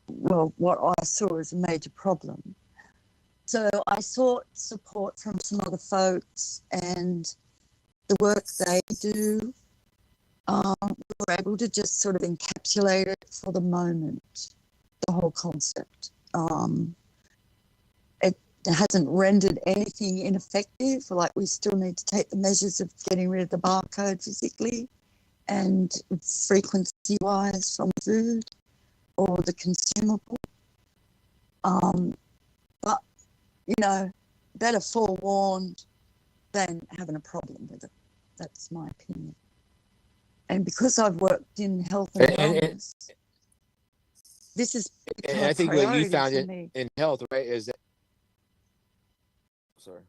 well, what I saw as a major problem. So I sought support from some other folks, and the work they do, we were able to just sort of encapsulate it for the moment, the whole concept. It hasn't rendered anything ineffective, like we still need to take the measures of getting rid of the barcode physically and frequency-wise from food or the consumable. But, you know, better forewarned than having a problem with it. That's my opinion. And because I've worked in health and wellness, this is become and I think what you found me. in health, right, is that. Sorry.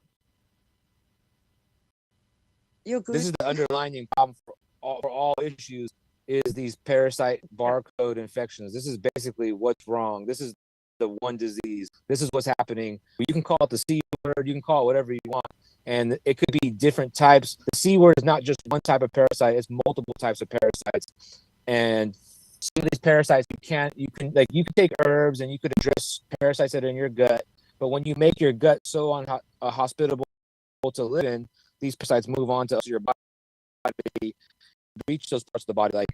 You're good. This is the underlying problem for all issues is these parasite barcode infections. This is basically what's wrong. This is the one disease. This is what's happening. You can call it the C word, you can call it whatever you want. And it could be different types. The C word is not just one type of parasite, it's multiple types of parasites. And some of these parasites you can take herbs and you could address parasites that are in your gut. But when you make your gut so hospitable to live in, these parasites move on to your body, reach those parts of the body. Like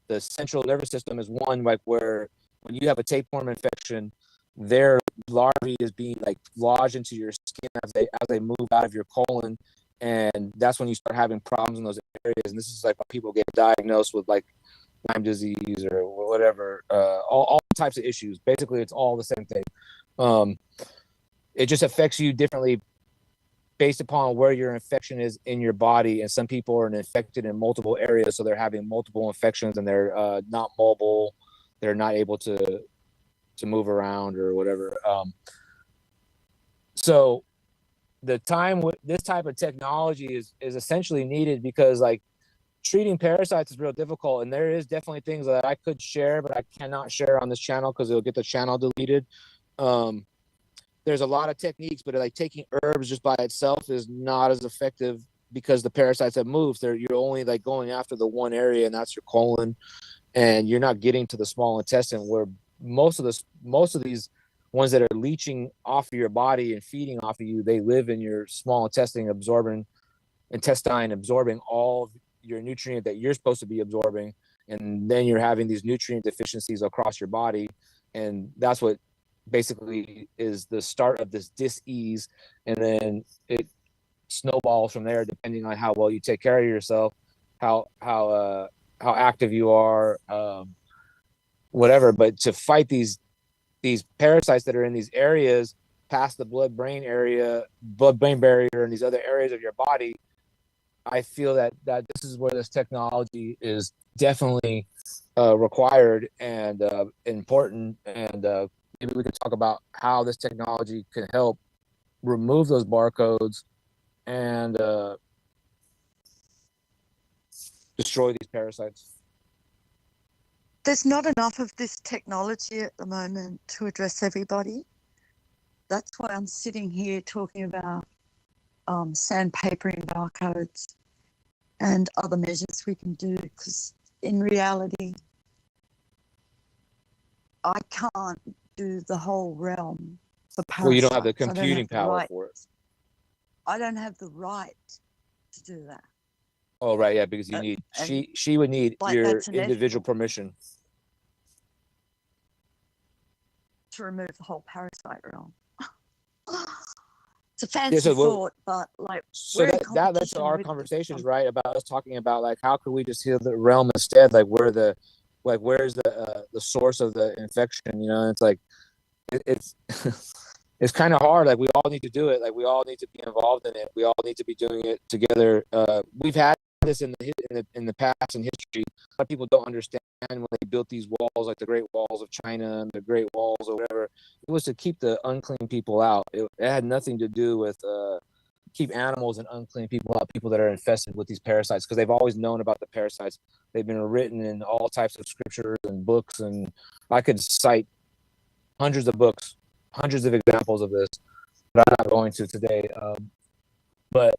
the central nervous system is one, like where when you have a tapeworm infection, their larvae is being like lodged into your skin as they move out of your colon, and that's when you start having problems in those areas. And this is like when people get diagnosed with like Lyme disease or whatever, all types of issues. Basically, it's all the same thing. It just affects you differently based upon where your infection is in your body. And some people are infected in multiple areas, so they're having multiple infections and they're not mobile. They're not able to move around or whatever. So the time with this type of technology is essentially needed, because like treating parasites is real difficult, and there is definitely things that I could share, but I cannot share on this channel because it'll get the channel deleted. There's a lot of techniques, but like taking herbs just by itself is not as effective because the parasites that moves, you're only like going after the one area, and that's your colon, and you're not getting to the small intestine, where most of these ones that are leeching off of your body and feeding off of you, they live in your small intestine, absorbing all your nutrient that you're supposed to be absorbing, and then you're having these nutrient deficiencies across your body, and that's what basically is the start of this dis-ease, and then it snowballs from there depending on how well you take care of yourself, how active you are, whatever. But to fight these parasites that are in these areas past the blood-brain barrier and these other areas of your body, I feel that this is where this technology is definitely required and important. And maybe we can talk about how this technology can help remove those barcodes and destroy these parasites. There's not enough of this technology at the moment to address everybody. That's why I'm sitting here talking about sandpapering barcodes and other measures we can do, because in reality, I can't do the whole realm for parasites. Well, you don't have the computing power for it. I don't have the right to do that. Oh, right, yeah, because you need she would need like your that's individual permission to remove the whole parasite realm. It's a fancy thought, but like so that led to our conversations, right, about us talking about like how could we just heal the realm instead, where's the source of the infection, you know? It's like it's it's kind of hard. Like we all need to do it. Like we all need to be involved in it. We all need to be doing it together. We've had this in the past in history. A lot of people don't understand when they built these walls, like the Great Walls of China and the Great Walls or whatever. It was to keep the unclean people out. It had nothing to do with keep animals and unclean people out, people that are infested with these parasites, because they've always known about the parasites. They've been written in all types of scriptures and books, and I could cite hundreds of books, hundreds of examples of this, but I'm not going to today. But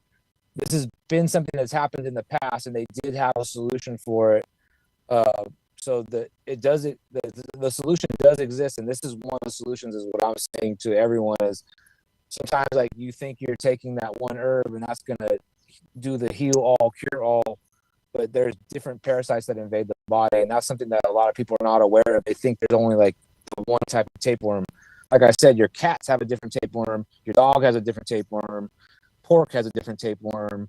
this has been something that's happened in the past, and they did have a solution for it. So that the solution does exist, and this is one of the solutions. Is what I'm saying to everyone is sometimes like you think you're taking that one herb and that's gonna do the heal all, cure all, but there's different parasites that invade the body, and that's something that a lot of people are not aware of. They think there's only like the one type of tapeworm. Like I said, your cats have a different tapeworm, your dog has a different tapeworm, pork has a different tapeworm,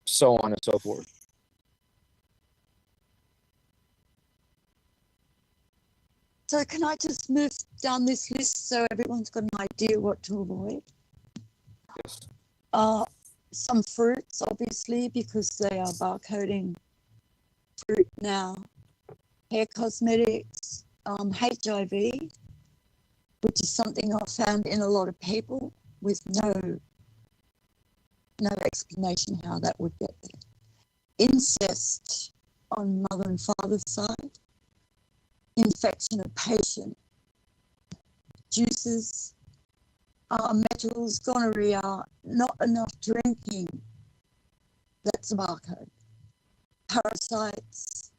so on and so forth. So can I just move down this list so everyone's got an idea what to avoid? Yes. Some fruits, obviously, because they are barcoding fruit now. Hair cosmetics, HIV, which is something I've found in a lot of people with no explanation how that would get there. Incest on mother and father's side. Infection of patient, juices, metals, gonorrhea, not enough drinking. That's a barcode. Parasites,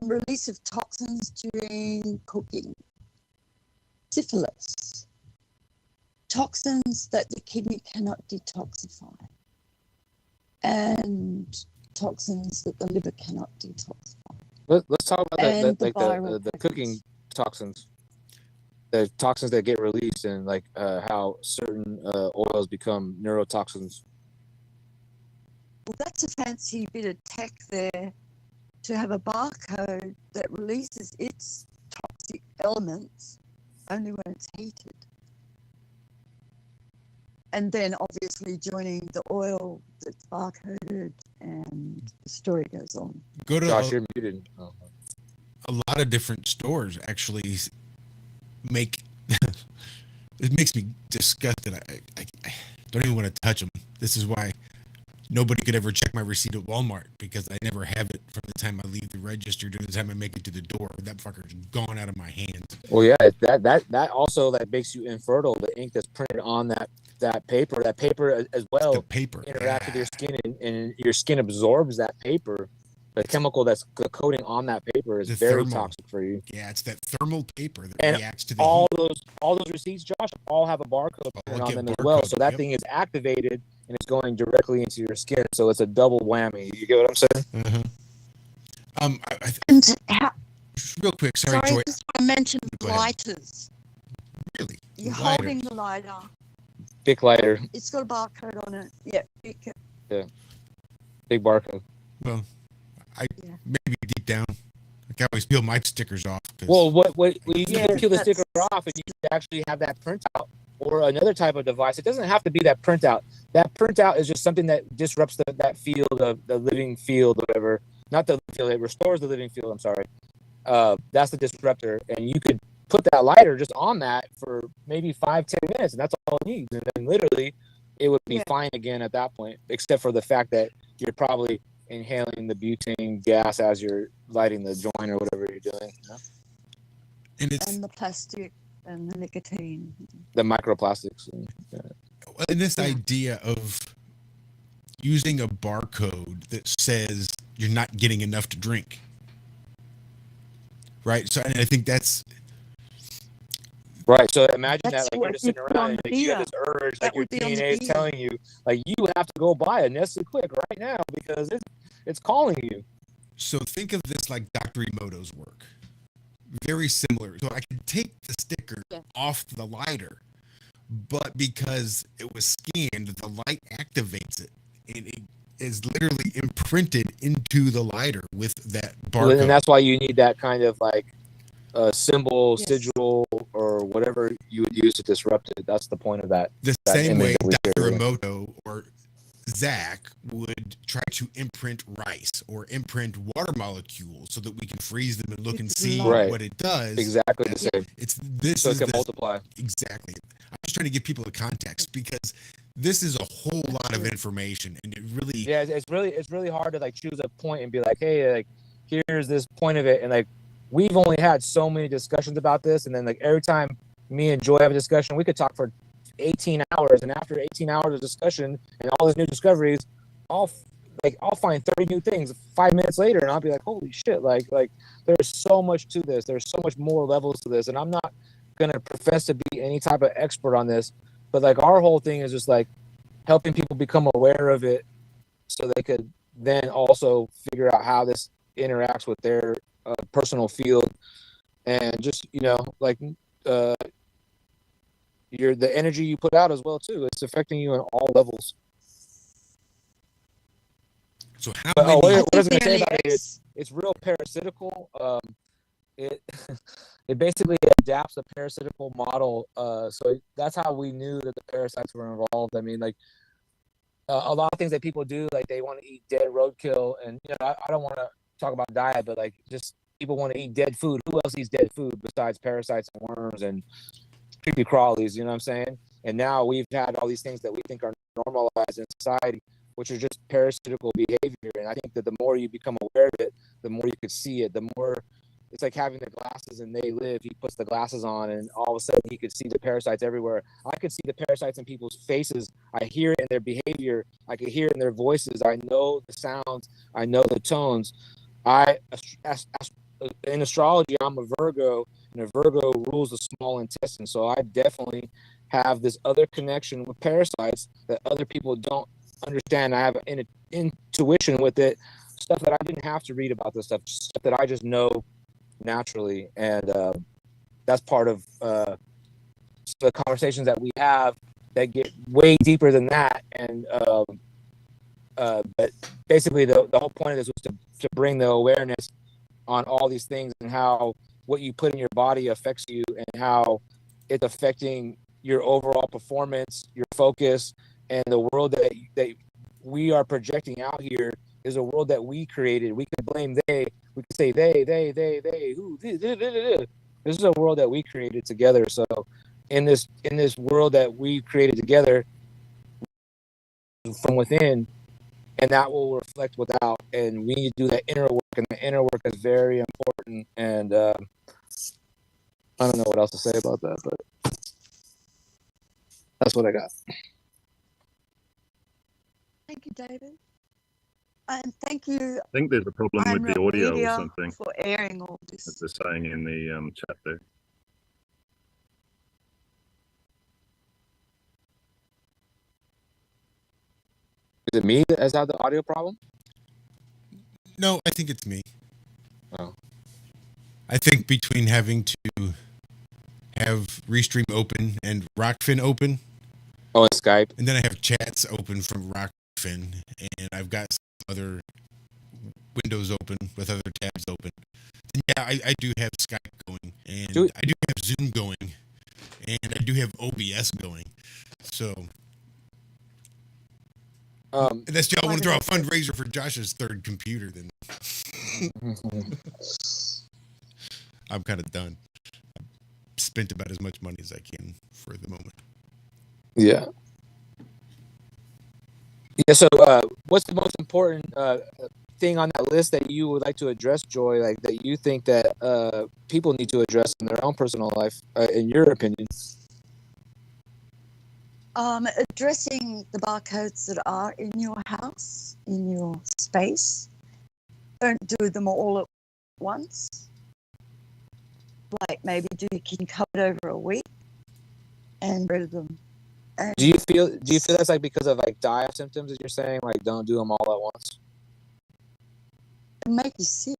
release of toxins during cooking. Syphilis, toxins that the kidney cannot detoxify, and toxins that the liver cannot detoxify. Let's talk about the viral cooking toxins, the toxins that get released, and like how certain oils become neurotoxins. Well, that's a fancy bit of tech there, to have a barcode that releases its toxic elements only when it's heated. And then obviously joining the oil that's barcoded, and the story goes on. Go to Josh, you're muted. Oh. A lot of different stores actually make it makes me disgusted. I don't even want to touch them. This is why nobody could ever check my receipt at Walmart, because I never have it from the time I leave the register to the time I make it to the door. That fucker's gone out of my hands. Well, yeah, that also that makes you infertile. The ink that's printed on that paper as well, the paper interacts with your skin, and your skin absorbs that paper. The chemical that's the coating on that paper is very toxic for you. Yeah, it's that thermal paper that and reacts to the all heat. those receipts, Josh, all have a barcode on them as well. So that thing is activated and it's going directly into your skin. So it's a double whammy. You get what I'm saying? Mm-hmm. Real quick, sorry, Joy. I mentioned lighters. Really? You're holding the lighter. Big lighter. It's got a barcode on it. Yeah, big barcode. Well, maybe deep down, I can always peel my stickers off. Well, you can peel the sticker off, and you can actually have that printout or another type of device. It doesn't have to be that printout. That printout is just something that disrupts that field of the living field, or whatever. Not the living field. It restores the living field. I'm sorry. That's the disruptor, and you could put that lighter just on that for maybe 5-10 minutes, and that's all it needs. And then literally, it would be fine again at that point, except for the fact that you're probably inhaling the butane gas as you're lighting the joint or whatever you're doing. You know? And the plastic and the nicotine. The microplastics. And this idea of using a barcode that says you're not getting enough to drink. Right? So, and I think that's... Right. So imagine that, like, you're just sitting around and like, you have this urge, like your DNA is telling you, like, you have to go buy a Nestle Quick right now because it's calling you. So think of this like Dr. Emoto's work. Very similar. So I can take the sticker off the lighter, but because it was scanned, the light activates it. And it is literally imprinted into the lighter with that barcode. And that's why you need that kind of like symbol, Yes. sigil, or whatever you would use to disrupt it. That's the point of that. The that same image way that we Dr. created. Emoto or Zach would try to imprint rice or imprint water molecules so that we can freeze them and look and see Right. what it does. Exactly the same. It's this So it is can the- multiply. Exactly. I'm just trying to give people the context because this is a whole lot of information, and it really Yeah, it's really hard to like choose a point and be like, hey, like here's this point of it, and like we've only had so many discussions about this, and then like every time me and Joy have a discussion, we could talk for 18 hours, and after 18 hours of discussion and all these new discoveries, I'll find 30 new things 5 minutes later, and I'll be like, holy shit, like there's so much to this, there's so much more levels to this, and I'm not gonna profess to be any type of expert on this, but like our whole thing is just like helping people become aware of it so they could then also figure out how this interacts with their personal field, and just like the energy you put out as well too. It's affecting you on all levels. So how But, many? what I was going to say about it is it's real parasitical. It it basically adapts a parasitical model. So that's how we knew that the parasites were involved. I mean, like a lot of things that people do, like they want to eat dead roadkill, and I don't want to talk about diet, but like just people want to eat dead food. Who else eats dead food besides parasites and worms and creepy crawlies? You know what I'm saying? And now we've had all these things that we think are normalized in society, which are just parasitical behavior. And I think that the more you become aware of it, the more you could see it. The more it's like having the glasses and They Live. He puts the glasses on, and all of a sudden he could see the parasites everywhere. I could see the parasites in people's faces. I hear it in their behavior. I could hear it in their voices. I know the sounds. I know the tones. In astrology, I'm a Virgo, and a Virgo rules the small intestine. So I definitely have this other connection with parasites that other people don't understand. I have an intuition with it, stuff that I didn't have to read about this stuff that I just know naturally, and that's part of the conversations that we have that get way deeper than that. And but basically the whole point of this was to bring the awareness on all these things and how what you put in your body affects you and how it's affecting your overall performance, your focus, and the world that we are projecting out here is a world that we created. We could blame they. We could say they. Who? This is a world that we created together. So in this world that we created together from within, and that will reflect without. And we need to do that inner work, and the inner work is very important. And I don't know what else to say about that, but that's what I got. Thank you, David. And thank you, I think there's a problem with the Unreal audio or Media, something, for airing all as this. they're saying in the chat there. Is it me that has had the audio problem? No, I think it's me. Oh. I think between having to have Restream open and Rockfin open. Oh, and Skype. And then I have chats open from Rockfin, and I've got some other windows open with other tabs open. And yeah, I do have Skype going, and I do have Zoom going, and I do have OBS going. So unless y'all want to throw a fundraiser for Josh's third computer, then I'm kind of done. I've spent about as much money as I can for the moment. Yeah. Yeah. So, what's the most important thing on that list that you would like to address, Joy? Like that you think that people need to address in their own personal life, in your opinion? Addressing the barcodes that are in your house, in your space. Don't do them all at once. Like maybe you can cover it over a week and rid of them. And Do you feel that's like because of like die-off symptoms that you're saying? Like don't do them all at once. it make you sick.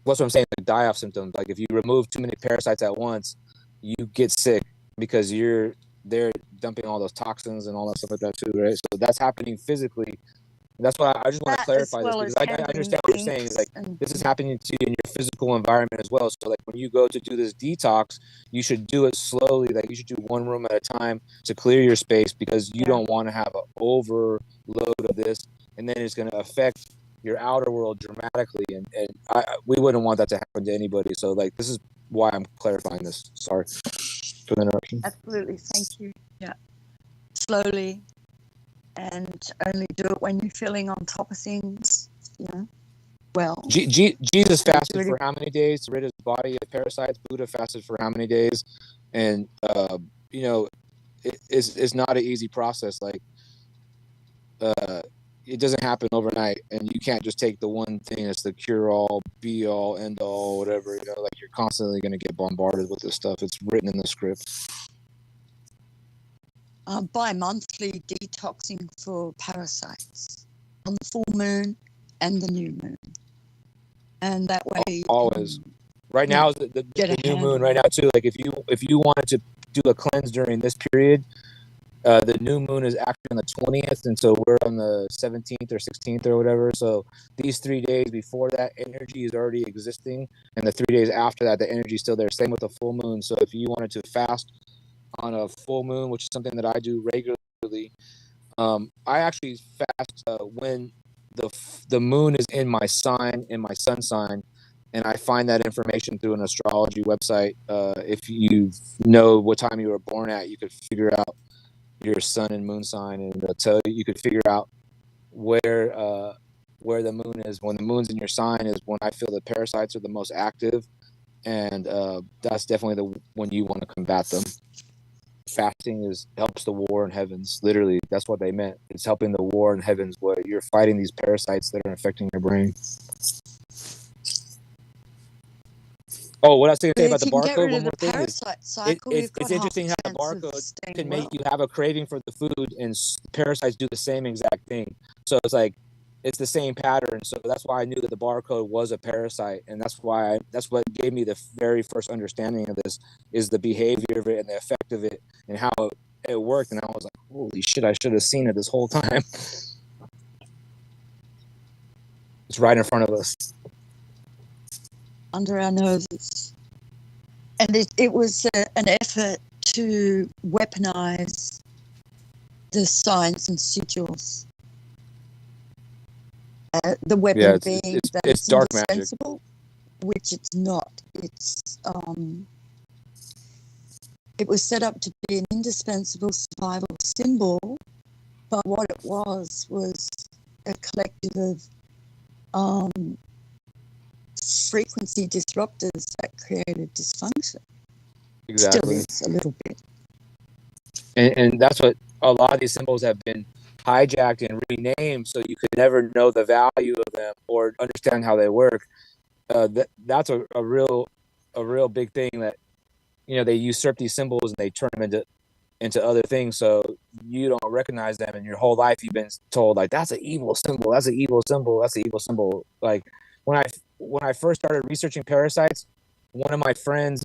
What's what I'm saying? The die-off symptoms. Like if you remove too many parasites at once, you get sick because they're dumping all those toxins and all that stuff like that too, right? So that's happening physically, That's why I just want to That as clarify well this, as because I handling understand what you're saying. Is like inks this is happening to you in your physical environment as well. So like when you go to do this detox, you should do it slowly. Like you should do one room at a time to clear your space, because you don't want to have an overload of this, and then it's going to affect your outer world dramatically. And we wouldn't want that to happen to anybody. So like this is why I'm clarifying this. Sorry for the interruption. Absolutely, thank you. Yeah, slowly, and only do it when you're feeling on top of things. You know, well. Jesus fasted really- for how many days to rid his body of parasites? Buddha fasted for how many days? And you know, it's not an easy process. Like it doesn't happen overnight, and you can't just take the one thing that's the cure all, be all, end all, whatever. You know, like you're constantly going to get bombarded with this stuff. It's written in the script. Bi-monthly detoxing for parasites on the full moon and the new moon, and that way Always. Right now is the new moon. Right now too. Like if you wanted to do a cleanse during this period, the new moon is actually on the 20th, and so we're on the 17th or 16th or whatever. So these 3 days before that, energy is already existing, and the 3 days after that, the energy is still there. Same with the full moon. So if you wanted to fast on a full moon, which is something that I do regularly, I actually fast when the moon is in my sign, in my sun sign, and I find that information through an astrology website. If you know what time you were born at, you could figure out your sun and moon sign, and they'll tell you. You could figure out where the moon is. When the moon's in your sign is when I feel the parasites are the most active, and that's definitely when you want to combat them. Fasting helps the war in heavens. Literally, that's what they meant. It's helping the war in heavens, where you're fighting these parasites that are infecting your brain. Oh, what I was going to say about the barcode, one more thing is, it's interesting how the barcode can make you have a craving for the food, and parasites do the same exact thing. So it's like, it's the same pattern. So that's why I knew that the barcode was a parasite, and that's what gave me the very first understanding of this, is the behavior of it and the effect of it and how it worked. And I was like, holy shit, I should have seen it this whole time. It's right in front of us, under our noses, and it was an effort to weaponize the signs and sigils. The weapon being that it's dark indispensable, magic. which it's not. It was set up to be an indispensable survival symbol, but what it was a collective of frequency disruptors that created dysfunction. Exactly. Still is a little bit. And that's what a lot of these symbols have been hijacked and renamed, so you could never know the value of them or understand how they work. That's a real big thing, that they usurp these symbols and they turn them into other things, so you don't recognize them. And your whole life you've been told, like, that's an evil symbol, that's an evil symbol, that's an evil symbol. Like when I first started researching parasites, one of my friends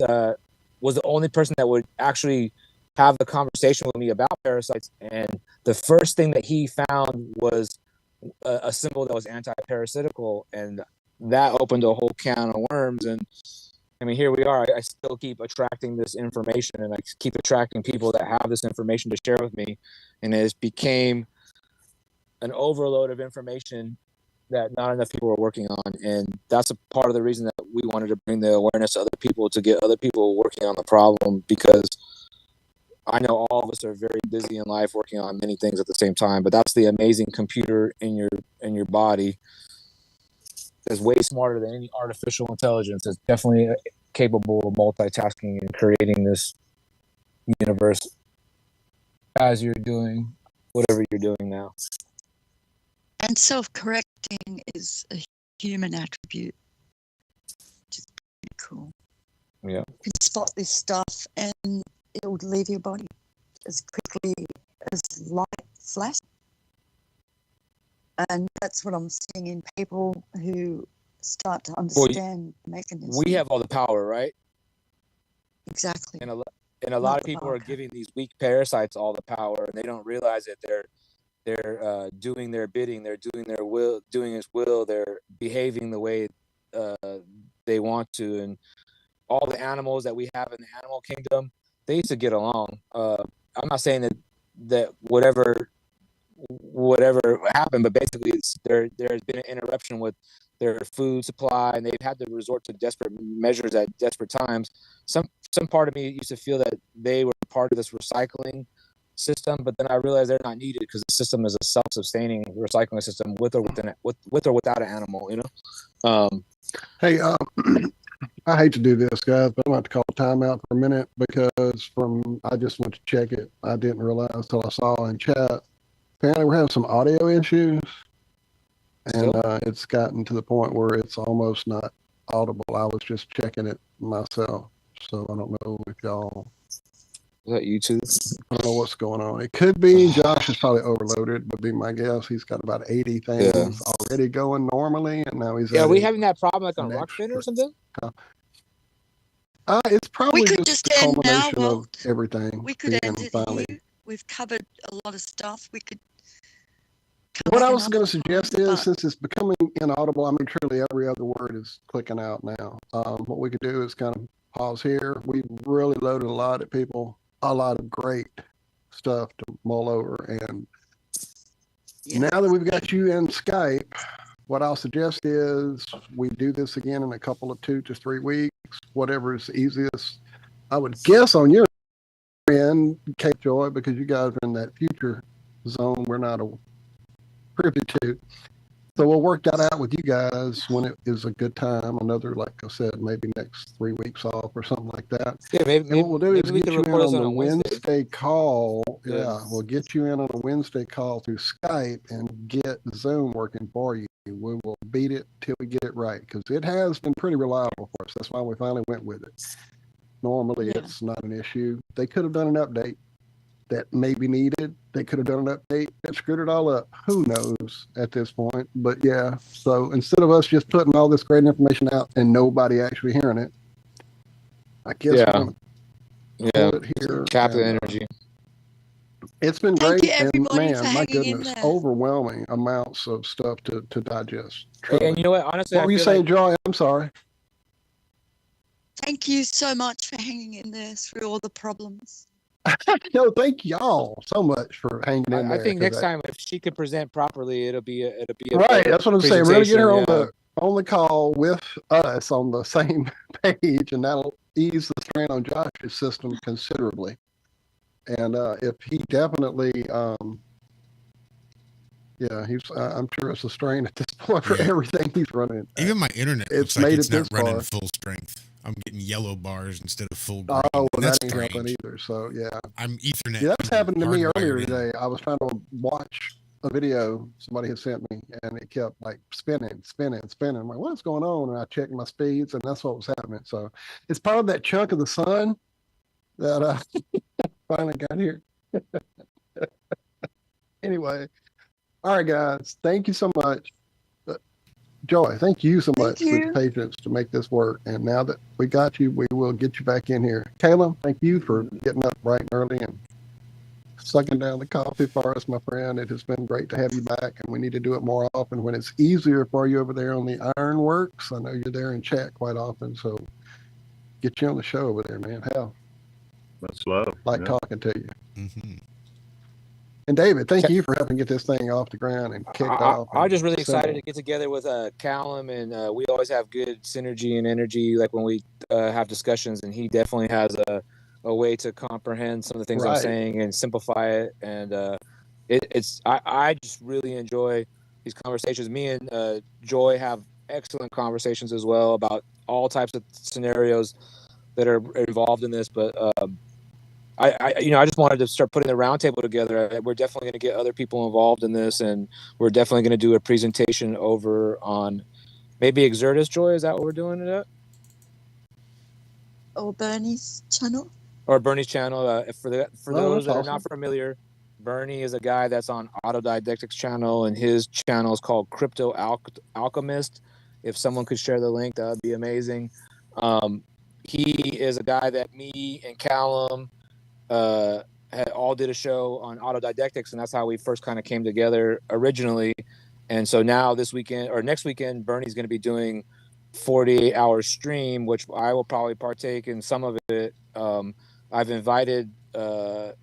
was the only person that would actually have the conversation with me about parasites, and the first thing that he found was a symbol that was anti-parasitical, and that opened a whole can of worms. And I mean, here we are. I still keep attracting this information, and I keep attracting people that have this information to share with me, and it became an overload of information that not enough people are working on. And that's a part of the reason that we wanted to bring the awareness to other people, to get other people working on the problem, because I know all of us are very busy in life working on many things at the same time, but that's the amazing computer in your body. Is way smarter than any artificial intelligence. It's definitely capable of multitasking and creating this universe as you're doing whatever you're doing now. And self-correcting is a human attribute, which is pretty cool. Yeah. You can spot this stuff and it'll leave your body as quickly as light flashes. And that's what I'm seeing in people who start to understand the mechanism. We have all the power, right? Exactly. And a lot of people are giving these weak parasites all the power, and they don't realize that they're doing their bidding, they're doing their will, doing his will, they're behaving the way they want to. And all the animals that we have in the animal kingdom, they used to get along. I'm not saying that whatever happened, but basically there's been an interruption with their food supply, and they've had to resort to desperate measures at desperate times. Some part of me used to feel that they were part of this recycling system, but then I realized they're not needed because the system is a self-sustaining recycling system with or without an animal. Hey, I hate to do this, guys, but I'm going to call timeout for a minute because I just went to check it. I didn't realize till I saw in chat. Apparently, we're having some audio issues, and it's gotten to the point where it's almost not audible. I was just checking it myself, so I don't know if y'all. Is that YouTube? I don't know what's going on. It could be Josh is probably overloaded, would be my guess. He's got about 80 things already going normally, and now he's are we having that problem like on Rockfin or something? It's probably We could just just a end now, culmination of Walt. everything. We could being end it finally. here. We've covered a lot of stuff. We could. What I was going to suggest is, since it's becoming inaudible, I mean, truly every other word is clicking out now. What we could do is kind of pause here. We really loaded a lot of people, a lot of great stuff to mull over. And now that we've got you in Skype, what I'll suggest is we do this again in a couple of 2 to 3 weeks, whatever is easiest. I would guess on your end, Cape Joy, because you guys are in that future zone we're not privy to. So we'll work that out with you guys when it is a good time. Another, like I said, maybe next 3 weeks off or something like that. Yeah, maybe what we'll do is we get can you in record this on on the a Wednesday. Wednesday call. Yeah. Yeah, we'll get you in on a Wednesday call through Skype and get Zoom working for you. We will beat it till we get it right, because it has been pretty reliable for us. That's why we finally went with it. Normally, it's not an issue. They could have done an update that may be needed. They could have done an update that screwed it all up. Who knows at this point? But yeah, so instead of us just putting all this great information out and nobody actually hearing it, I guess we're going to pull it here. Cap the energy. It's been Thank great, you, and everybody, for man, my hanging in goodness, there. overwhelming amounts of stuff to digest. And you know what? Honestly, What were you saying, Joy? I'm sorry. Thank you so much for hanging in there through all the problems. No, thank y'all so much for hanging in there. I think next 'cause time, if she could present properly, it'll be a right. That's what I'm saying. We're gonna get her on presentation, on the call with us on the same page, and that'll ease the strain on Josh's system considerably. And if he definitely, I'm sure it's a strain at this point for everything he's running. Even my internet It's looks like made it's it not this running far. full strength. I'm getting yellow bars instead of full green. Oh, well, and that that's ain't strange. helping either. So yeah, I'm Ethernet. Yeah, that's happened to me hardwired earlier in. today. I was trying to watch a video somebody had sent me, and it kept like spinning. I'm like, what's going on? And I checked my speeds, and that's what was happening. So it's part of that chunk of the sun that finally got here. Anyway, all right, guys, thank you so much. Joy, thank you so much for the patience to make this work. And now that we got you, we will get you back in here. Kallum, thank you for getting up bright and early and sucking down the coffee for us, my friend. It has been great to have you back, and we need to do it more often when it's easier for you over there on the Ironworks. I know you're there in chat quite often, so get you on the show over there, man. Hell, that's love. Like talking to you. Mm-hmm. And David, thank you for helping get this thing off the ground and kicked off. I'm just really excited to get together with Kallum, and we always have good synergy and energy, like when we have discussions, and he definitely has a way to comprehend some of the things I'm saying and simplify it. And I just really enjoy these conversations. Me and Joy have excellent conversations as well about all types of scenarios that are involved in this, but I just wanted to start putting the roundtable together. We're definitely going to get other people involved in this, and we're definitely going to do a presentation over on maybe Exertus, Joy. Is that what we're doing it at? Or Bernie's channel. Or Bernie's channel. For those that are not familiar, Bernie is a guy that's on Autodidactics channel, and his channel is called Crypto Alchemist. If someone could share the link, that would be amazing. He is a guy that me and Kallum all did a show on autodidactics, and that's how we first kind of came together originally. And so now this weekend or next weekend, Bernie's going to be doing 48-hour stream, which I will probably partake in some of it. I've invited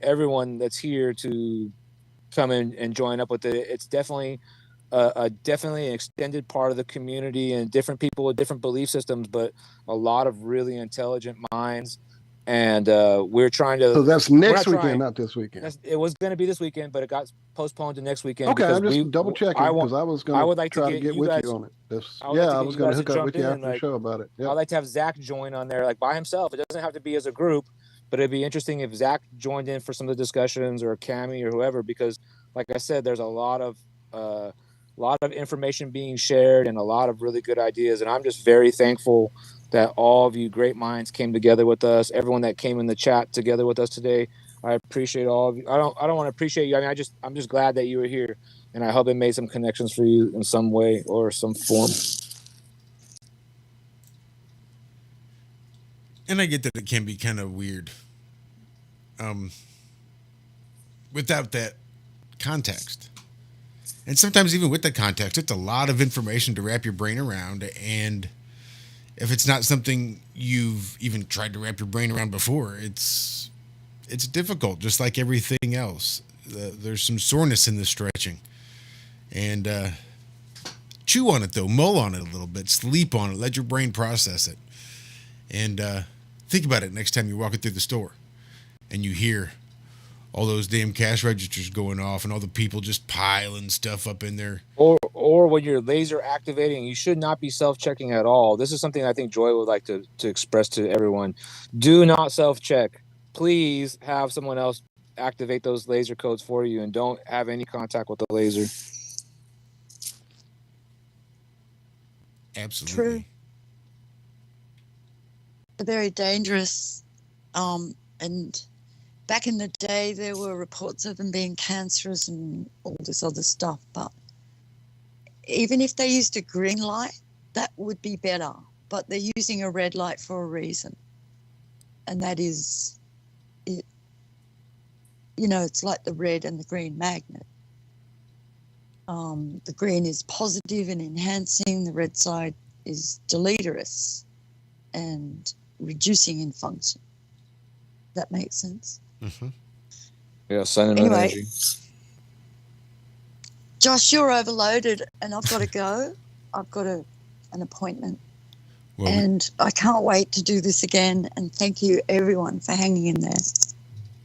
everyone that's here to come in and join up with it. It's definitely definitely an extended part of the community and different people with different belief systems, but a lot of really intelligent minds. And we're trying to. So that's next weekend, not this weekend. It was going to be this weekend, but it got postponed to next weekend. Okay, I'm just double checking because I was going to try to get with you on it. I was going to hook up with you after the show about it. Yep. I'd like to have Zach join on there, like by himself. It doesn't have to be as a group, but it'd be interesting if Zach joined in for some of the discussions, or Cammy or whoever, because, like I said, there's a lot of information being shared and a lot of really good ideas, and I'm just very thankful that all of you great minds came together with us. Everyone that came in the chat together with us today, I appreciate all of you. I don't want to appreciate you. I mean, I'm just glad that you were here, and I hope it made some connections for you in some way or some form. And I get that it can be kind of weird without that context. And sometimes even with the context, it's a lot of information to wrap your brain around. And if it's not something you've even tried to wrap your brain around before, it's difficult, just like everything else. There's some soreness in the stretching. And chew on it, though. Mull on it a little bit. Sleep on it. Let your brain process it. And think about it next time you're walking through the store and you hear all those damn cash registers going off and all the people just piling stuff up in there. Or when you're laser activating, you should not be self-checking at all. This is something I think Joy would like to express to everyone. Do not self-check. Please have someone else activate those laser codes for you, and don't have any contact with the laser. Absolutely. True. Very dangerous. And back in the day, there were reports of them being cancerous and all this other stuff. But even if they used a green light, that would be better. But they're using a red light for a reason. And that is, it. You know, it's like the red and the green magnet. The green is positive and enhancing. The red side is deleterious and reducing in function. That makes sense. Mm-hmm. Yeah, sun anyway, energy. Josh, you're overloaded, and I've got to go. I've got an appointment, and I can't wait to do this again. And thank you, everyone, for hanging in there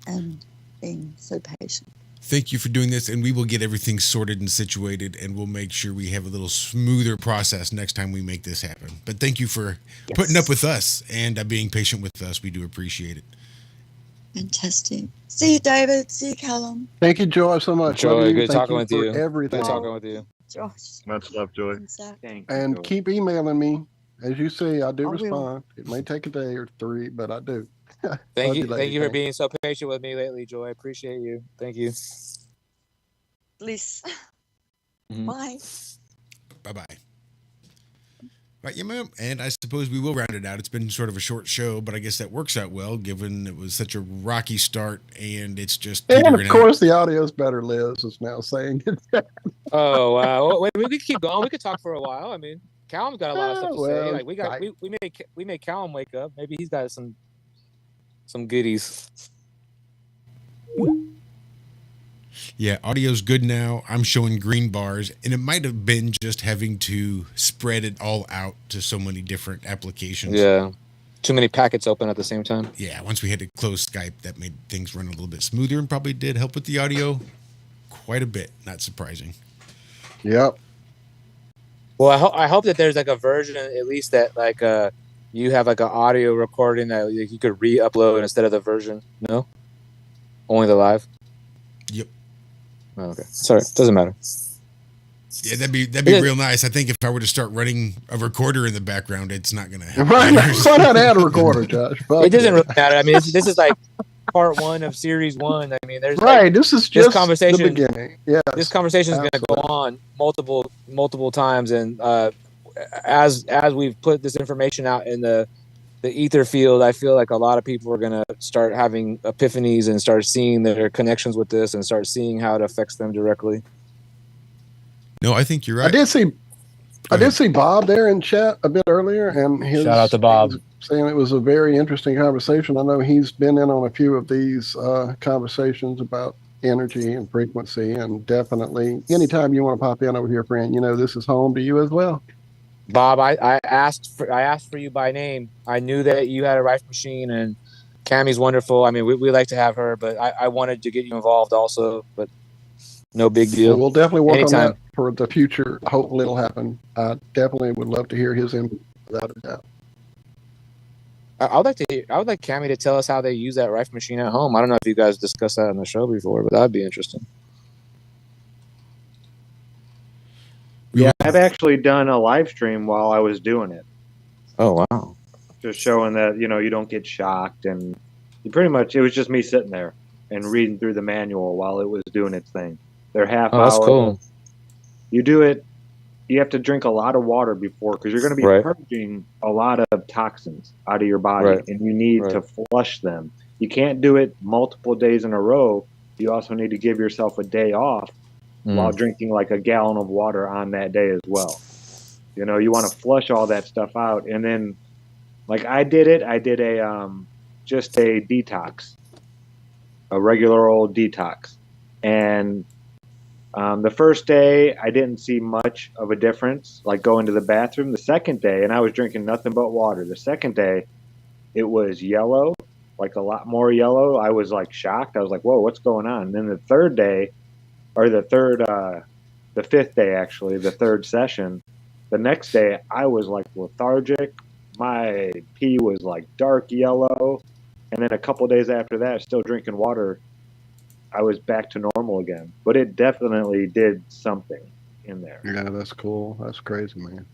and being so patient. Thank you for doing this, and we will get everything sorted and situated, and we'll make sure we have a little smoother process next time we make this happen. But thank you for putting up with us and being patient with us. We do appreciate it. Fantastic. See you, David. See you, Kallum. Thank you, Joy, so much. Joy, good talking with you. Everything. Good talking with you. Josh. Much love, Joy. And keep emailing me. As you see, I do I will. respond. It may take a day or three, but I do. Thank you. Thank you for being so patient with me lately, Joy. I appreciate you. Thank you. Bliss. Mm-hmm. Bye. Bye-bye. Right, yeah, ma'am. And I suppose we will round it out. It's been sort of a short show, but I guess that works out well, given it was such a rocky start, and it's just. And of course, the audio is better. Liz is now saying it. Oh wow! Wait, we could keep going. We could talk for a while. I mean, Kallum's got a lot of stuff to say. Like we made Kallum wake up. Maybe he's got some goodies. Yeah, audio's good now. I'm showing green bars, and it might have been just having to spread it all out to so many different applications. Yeah, too many packets open at the same time. Yeah, once we had to close Skype, that made things run a little bit smoother and probably did help with the audio quite a bit. Not surprising. Yep. Well, I hope that there's like a version at least that like you have like an audio recording that you could re-upload instead of the version. No, only the live. Yep. Oh, okay. Sorry, doesn't matter. Yeah, that'd be real nice. I think if I were to start running a recorder in the background, it's not going to happen. Why not add a recorder, Josh? It doesn't really matter. I mean, this is like part 1 of series 1. I mean, there's this is just the beginning. Yeah, this conversation is going to go on multiple times, and as we've put this information out in the the ether field, I feel like a lot of people are going to start having epiphanies and start seeing their connections with this and start seeing how it affects them directly. No, I think you're right. I did see Bob there in chat a bit earlier, and Shout out to Bob. saying it was a very interesting conversation. I know he's been in on a few of these conversations about energy and frequency, and definitely anytime you want to pop in over here, friend, this is home to you as well. Bob, I asked for you by name. I knew that you had a Rife machine, and Cammie's wonderful. I mean, we like to have her, but I wanted to get you involved also, but no big deal. We'll definitely work Anytime. on that for the future. Hopefully it'll happen. I definitely would love to hear his input without a doubt. I would like Cammie to tell us how they use that Rife machine at home. I don't know if you guys discussed that on the show before, but that'd be interesting. Yeah, I've actually done a live stream while I was doing it. Oh, wow. Just showing that, you don't get shocked. And it was just me sitting there and reading through the manual while it was doing its thing. They're half hour. That's cool. You do it, you have to drink a lot of water before, because you're going to be purging a lot of toxins out of your body, and you need to flush them. You can't do it multiple days in a row. You also need to give yourself a day off while drinking like a gallon of water on that day as well. You want to flush all that stuff out. And then, like I did a just a detox, a regular old detox. And the first day I didn't see much of a difference, like going to the bathroom. The second day, and I was drinking nothing but water. The second day, it was yellow, like a lot more yellow. I was like shocked. I was like, whoa, what's going on? And then the third day, or the fifth day, actually, the third session, the next day I was like lethargic. My pee was like dark yellow. And then a couple days after that, still drinking water, I was back to normal again. But it definitely did something in there. Yeah, that's cool. That's crazy, man.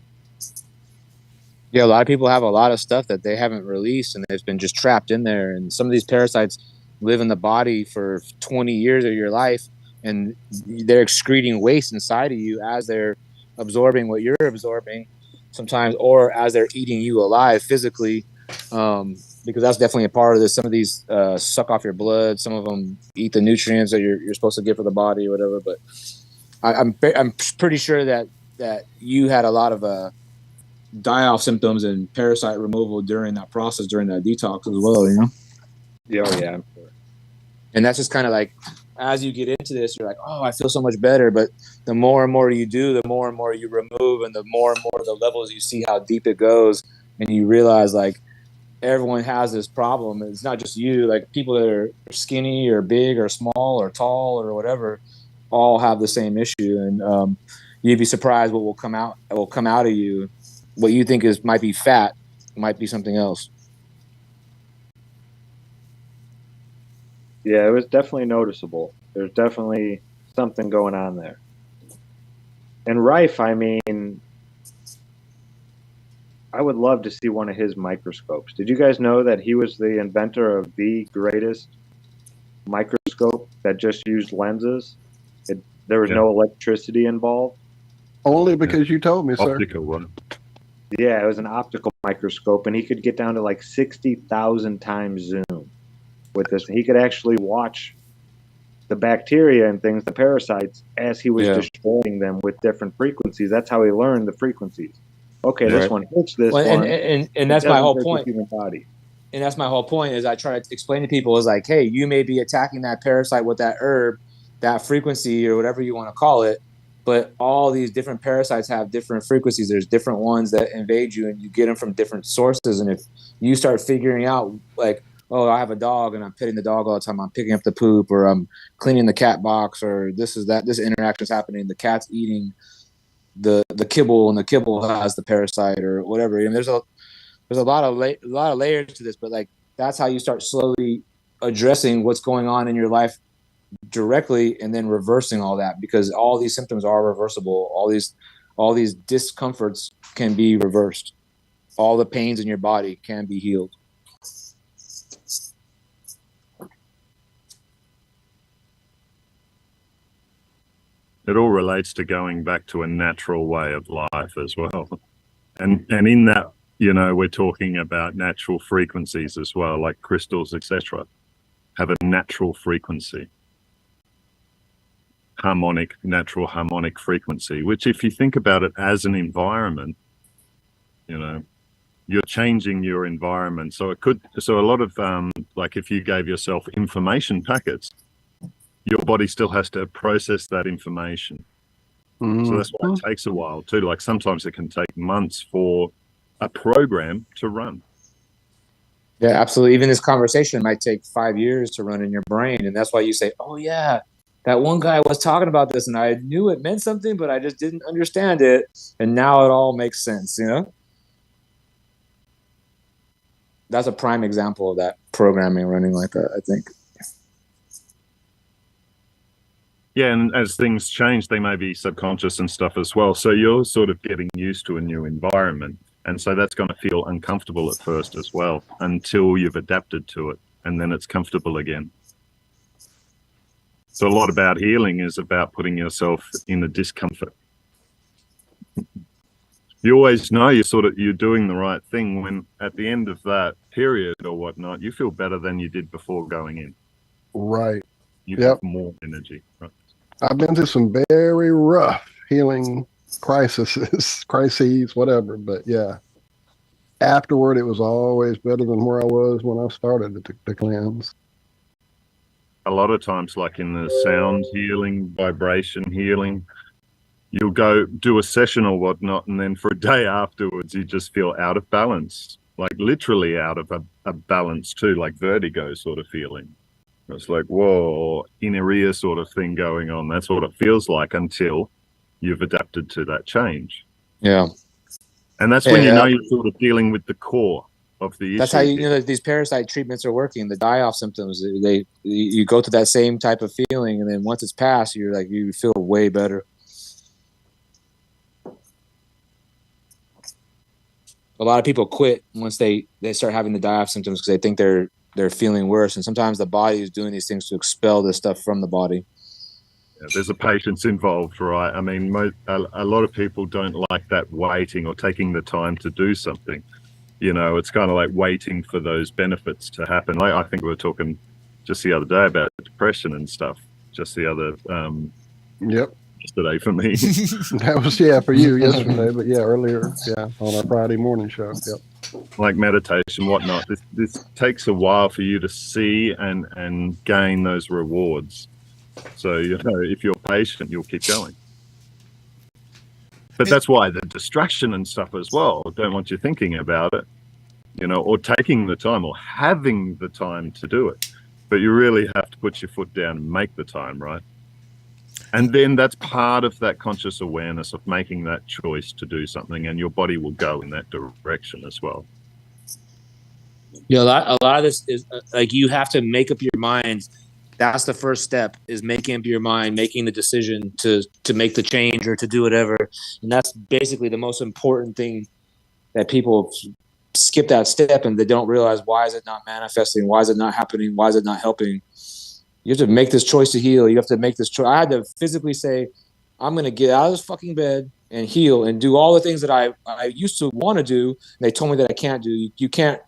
Yeah, a lot of people have a lot of stuff that they haven't released, and it's been just trapped in there. And some of these parasites live in the body for 20 years of your life, and they're excreting waste inside of you as they're absorbing what you're absorbing sometimes, or as they're eating you alive physically, because that's definitely a part of this. Some of these suck off your blood. Some of them eat the nutrients that you're supposed to get for the body or whatever. But I'm pretty sure that you had a lot of die-off symptoms and parasite removal during that process, during that detox as well, Yeah, yeah, I'm sure. And that's just kind of like, as you get into this, you're like, oh, I feel so much better. But the more and more you do, the more and more you remove, and the more the levels you see how deep it goes, and you realize like everyone has this problem. It's not just you. Like people that are skinny or big or small or tall or whatever, all have the same issue. And you'd be surprised what will come out. Will come out of you. What you think might be fat might be something else. Yeah, it was definitely noticeable. There's definitely something going on there. And Rife, I mean, I would love to see one of his microscopes. Did you guys know that he was the inventor of the greatest microscope that just used lenses? There was no electricity involved. Only because you told me, sir. Optical one. Yeah, it was an optical microscope, and he could get down to like 60,000 times zoom with this. He could actually watch the bacteria and things, the parasites, as he was destroying them with different frequencies. That's how he learned the frequencies. Okay, this one hits this one. And that's my whole point. Human body. And that's my whole point is I try to explain to people is like, hey, you may be attacking that parasite with that herb, that frequency or whatever you want to call it. But all these different parasites have different frequencies. There's different ones that invade you, and you get them from different sources. And if you start figuring out, like, oh, I have a dog, and I'm petting the dog all the time, I'm picking up the poop, or I'm cleaning the cat box, or this interaction is happening. The cat's eating the kibble, and the kibble has the parasite, or whatever. And there's a lot of layers to this, but like that's how you start slowly addressing what's going on in your life directly, and then reversing all that, because all these symptoms are reversible. All these discomforts can be reversed. All the pains in your body can be healed. It all relates to going back to a natural way of life as well. And in that You know, we're talking about natural frequencies as well, like crystals, etc. have a natural frequency. Natural harmonic frequency, which if you think about it as an environment, you know, you're changing your environment. So a lot of, like if you gave yourself information packets, your body still has to process that information. So that's why it takes a while too. Like sometimes it can take months for a program to run. Yeah, absolutely. Even this conversation might take 5 years to run in your brain. And that's why you say, oh yeah, that one guy was talking about this and I knew it meant something, but I just didn't understand it. And now it all makes sense, you know? That's a prime example of that programming running like that, I think. Yeah, and as things change, they may be subconscious and stuff as well. So you're sort of getting used to a new environment. And so that's going to feel uncomfortable at first as well until you've adapted to it. And then it's comfortable again. So a lot about healing is about putting yourself in a discomfort. You always know you're doing the right thing when at the end of that period or whatnot, you feel better than you did before going in. Right. You have more energy. Right? I've been through some very rough healing crises, whatever. But yeah, afterward, it was always better than where I was when I started the cleanse. A lot of times, like in the sound healing, vibration healing, you'll go do a session or whatnot, and then for a day afterwards, you just feel out of balance, like literally out of a balance too, like vertigo sort of feeling. It's like, whoa, inner ear sort of thing going on. That's what it feels like until you've adapted to that change. Yeah. And that's when you know you're sort of dealing with the core of the issue. That's how you know that these parasite treatments are working. The die-off symptoms, you go through that same type of feeling, and then once it's passed, you feel way better. A lot of people quit once they start having the die-off symptoms because they think they're feeling worse, and sometimes the body is doing these things to expel this stuff from the body. Yeah, there's a patience involved, right? I mean, a lot of people don't like that waiting or taking the time to do something. You know, it's kind of like waiting for those benefits to happen. Like I think we were talking just the other day about depression and stuff. Just the other yesterday for me. That was for you yesterday, but earlier on our Friday morning show. Yep. Like meditation, whatnot. This takes a while for you to see and gain those rewards. So you know, if you're patient, you'll keep going. But that's why the distraction and stuff as well, don't want you thinking about it, you know, or taking the time or having the time to do it. But you really have to put your foot down and make the time, right? And then that's part of that conscious awareness of making that choice to do something, and your body will go in that direction as well. Yeah, a lot of this is like you have to make up your mind. That's the first step, is making up your mind, making the decision to make the change or to do whatever. And that's basically the most important thing, that people skip that step and they don't realize, why is it not manifesting? Why is it not happening? Why is it not helping? You have to make this choice to heal. You have to make this choice. I had to physically say, I'm going to get out of this fucking bed and heal and do all the things that I used to want to do. And they told me that I can't do. You can't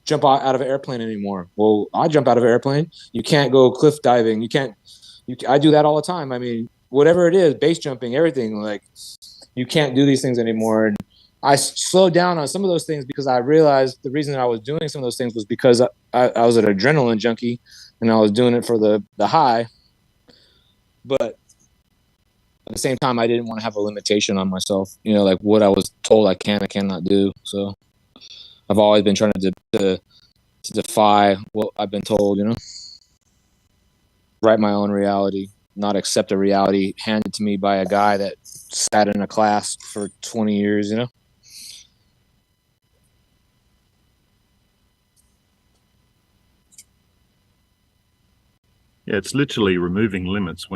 jump out of an airplane anymore. Well, I jump out of an airplane. You can't go cliff diving. I do that all the time. I mean, whatever it is, base jumping, everything, like you can't do these things anymore. And I slowed down on some of those things because I realized the reason that I was doing some of those things was because I was an adrenaline junkie and I was doing it for the high. But at the same time, I didn't want to have a limitation on myself, you know, like what I was told I cannot do. So I've always been trying to defy what I've been told, you know, write my own reality, not accept a reality handed to me by a guy that sat in a class for 20 years, you know. Yeah, it's literally removing limits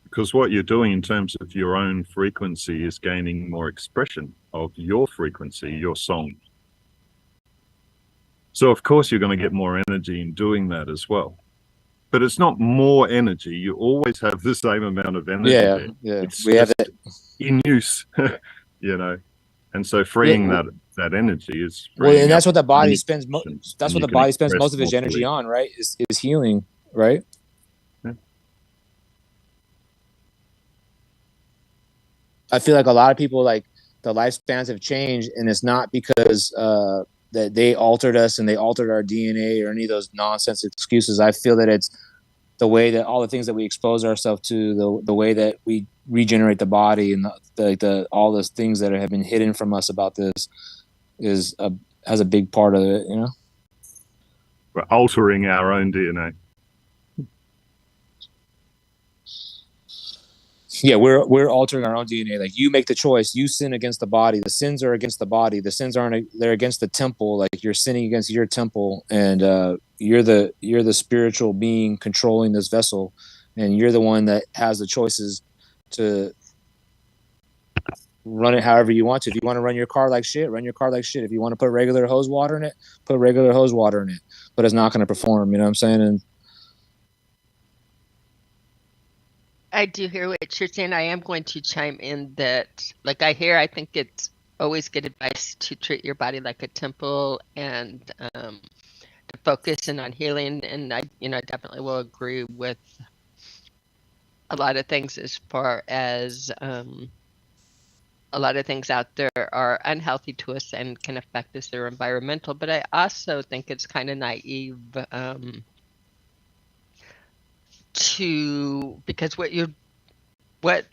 because what you're doing in terms of your own frequency is gaining more expression of your frequency, your song. So of course you're going to get more energy in doing that as well. But it's not more energy. You always have the same amount of energy. Yeah. It's we have it in use, you know. And so freeing that that energy is. Well, and that's up what the body many spends. functions, That's and what you the can body spends express most of its more energy fully. on, right? Is healing, right? Yeah. I feel like a lot of people, like, the lifespans have changed, and it's not because that they altered us and they altered our DNA or any of those nonsense excuses. I feel that it's the way that all the things that we expose ourselves to, the way that we regenerate the body, and the all those things that have been hidden from us about this has a big part of it, you know. We're altering our own DNA. Yeah, we're altering our own DNA. Like, you make the choice, you sin against the body. The sins are against the body. The sins they're against the temple. Like, you're sinning against your temple, and you're the spiritual being controlling this vessel, and you're the one that has the choices to run it however you want to. If you want to run your car like shit, run your car like shit. If you want to put regular hose water in it, put regular hose water in it. But it's not going to perform. You know what I'm saying? And I do hear what you're saying. I am going to chime in that, like, I think it's always good advice to treat your body like a temple, and to focus in on healing. And I definitely will agree with a lot of things, as far as a lot of things out there are unhealthy to us and can affect us. They're environmental, but I also think it's kind of naive because what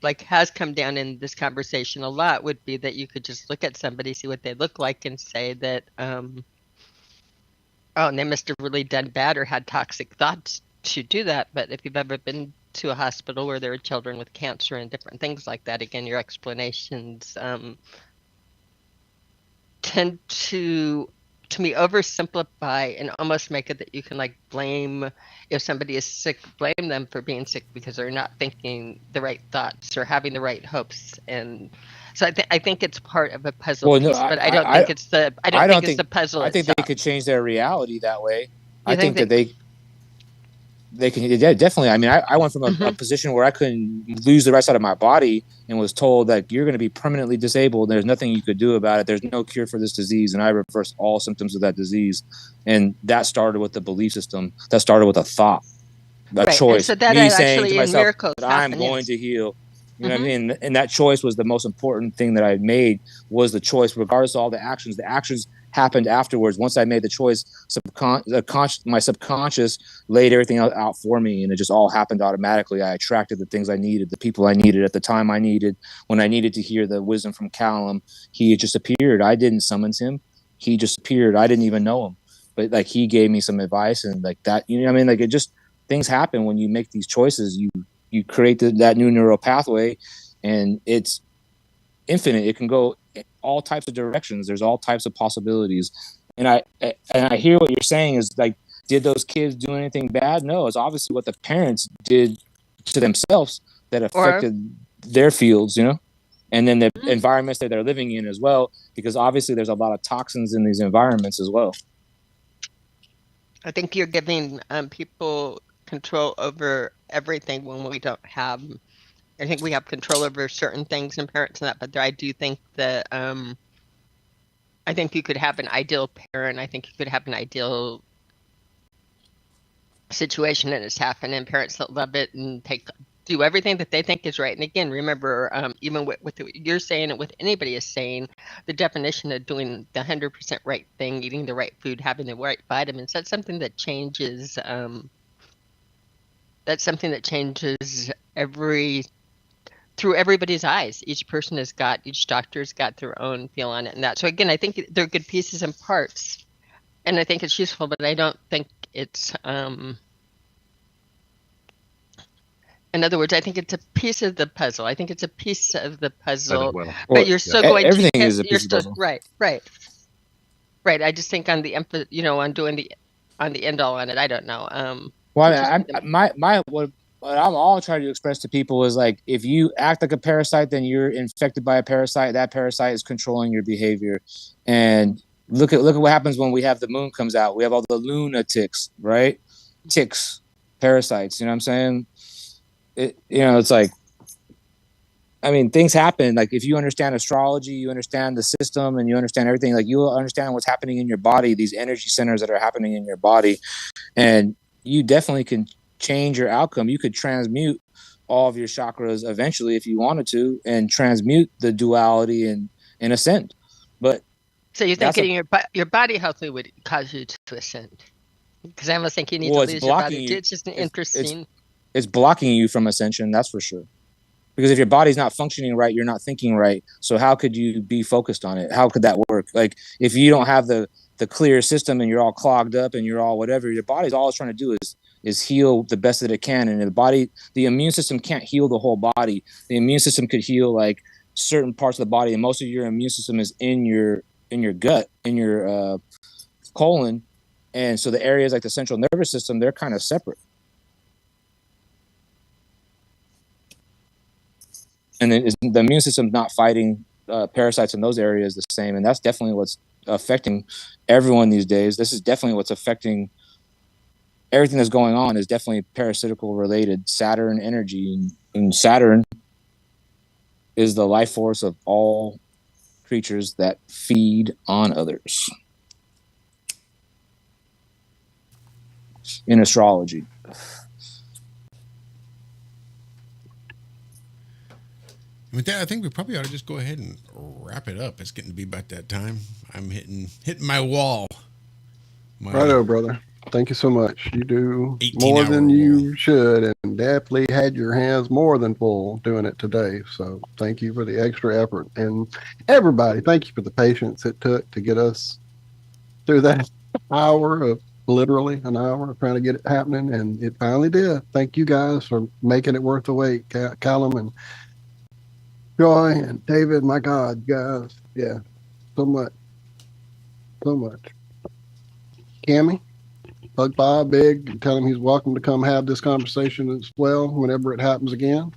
like has come down in this conversation a lot would be that you could just look at somebody, see what they look like, and say that oh, and they must have really done bad or had toxic thoughts to do that. But if you've ever been to a hospital where there are children with cancer and different things like that, again, your explanations tend to me oversimplify and almost make it that you can, like, blame, if somebody is sick, blame them for being sick because they're not thinking the right thoughts or having the right hopes. And so I think it's part of a puzzle piece, but I don't think it's the puzzle. I think they could change their reality that way. I think that they can, yeah, definitely. I mean, I went from a position where I couldn't lose the right side of my body and was told that you're going to be permanently disabled. There's nothing you could do about it. There's no cure for this disease. And I reversed all symptoms of that disease. And that started with the belief system. That started with a thought, a choice. And so that me saying to myself miracles that I'm going to heal. You know what I mean? And that choice was the most important thing that I made, was the choice, regardless of all the actions. The actions happened afterwards. Once I made the choice, my subconscious laid everything out for me, and it just all happened automatically. I attracted the things I needed, the people I needed at the time I needed. When I needed to hear the wisdom from Kallum, he just appeared. I didn't summons him. He just appeared. I didn't even know him, but like, he gave me some advice, and like that, you know what I mean? Like, it just, things happen when you make these choices. You create that new neural pathway, and it's infinite. It can go all types of directions. There's all types of possibilities. And I hear what you're saying is, like, did those kids do anything bad? No, it's obviously what the parents did to themselves that affected their fields, you know, and then the environments that they're living in as well, because obviously there's a lot of toxins in these environments as well. I think you're giving people control over everything when we don't have. I think we have control over certain things and parents and that, but I do think that I think you could have an ideal parent. I think you could have an ideal situation, and it's happened, and parents that love it and do everything that they think is right. And again, remember, even with what you're saying and what anybody is saying, the definition of doing the 100% right thing, eating the right food, having the right vitamins, that's something that changes. That's something that changes through everybody's eyes. Each doctor's got their own feel on it and that. So again, I think they're good pieces and parts, and I think it's useful, but I don't think it's, in other words, I think it's a piece of the puzzle. I think it's a piece of the puzzle, but you're still going everything to, is a piece of the puzzle. Right. I just think on the on doing on the end all on it, I don't know. Well, what I'm all trying to express to people is, like, if you act like a parasite, then you're infected by a parasite. That parasite is controlling your behavior. And look at what happens when we have the moon comes out. We have all the lunatics, right? Ticks, parasites. You know what I'm saying? It's like, I I mean, things happen. Like if you understand astrology, you understand the system, and you understand everything. Like you'll understand what's happening in your body, these energy centers that are happening in your body, and you definitely can change your outcome. You could transmute all of your chakras eventually if you wanted to, and transmute the duality and ascend. But so you think getting your body healthy would cause you to ascend? Because I almost think you need to lose your body too. It's just an interesting. It's blocking you from ascension, that's for sure. Because if your body's not functioning right, you're not thinking right. So how could you be focused on it? How could that work? Like if you don't have the clear system and you're all clogged up and you're all whatever, your body's all it's trying to do is heal the best that it can. And the immune system can't heal the whole body. The immune system could heal like certain parts of the body, and most of your immune system is in your gut, in your colon. And so the areas like the central nervous system, they're kind of separate. And then the immune system's not fighting parasites in those areas the same. And that's definitely what's affecting everyone these days. This is definitely what's affecting everything that's going on is definitely parasitical related. Saturn energy, and Saturn is the life force of all creatures that feed on others in astrology. With that, I think we probably ought to just go ahead and wrap it up. It's getting to be about that time. I'm hitting my wall. Righto, brother. Thank you so much. You do more than you should, and definitely had your hands more than full doing it today. So thank you for the extra effort. And everybody, thank you for the patience it took to get us through that hour of literally an hour of trying to get it happening, and it finally did. Thank you guys for making it worth the wait, Kallum and Joy and David. My God, guys, yeah, so much. Cammy, bug Bob Big, and tell him he's welcome to come have this conversation as well whenever it happens again.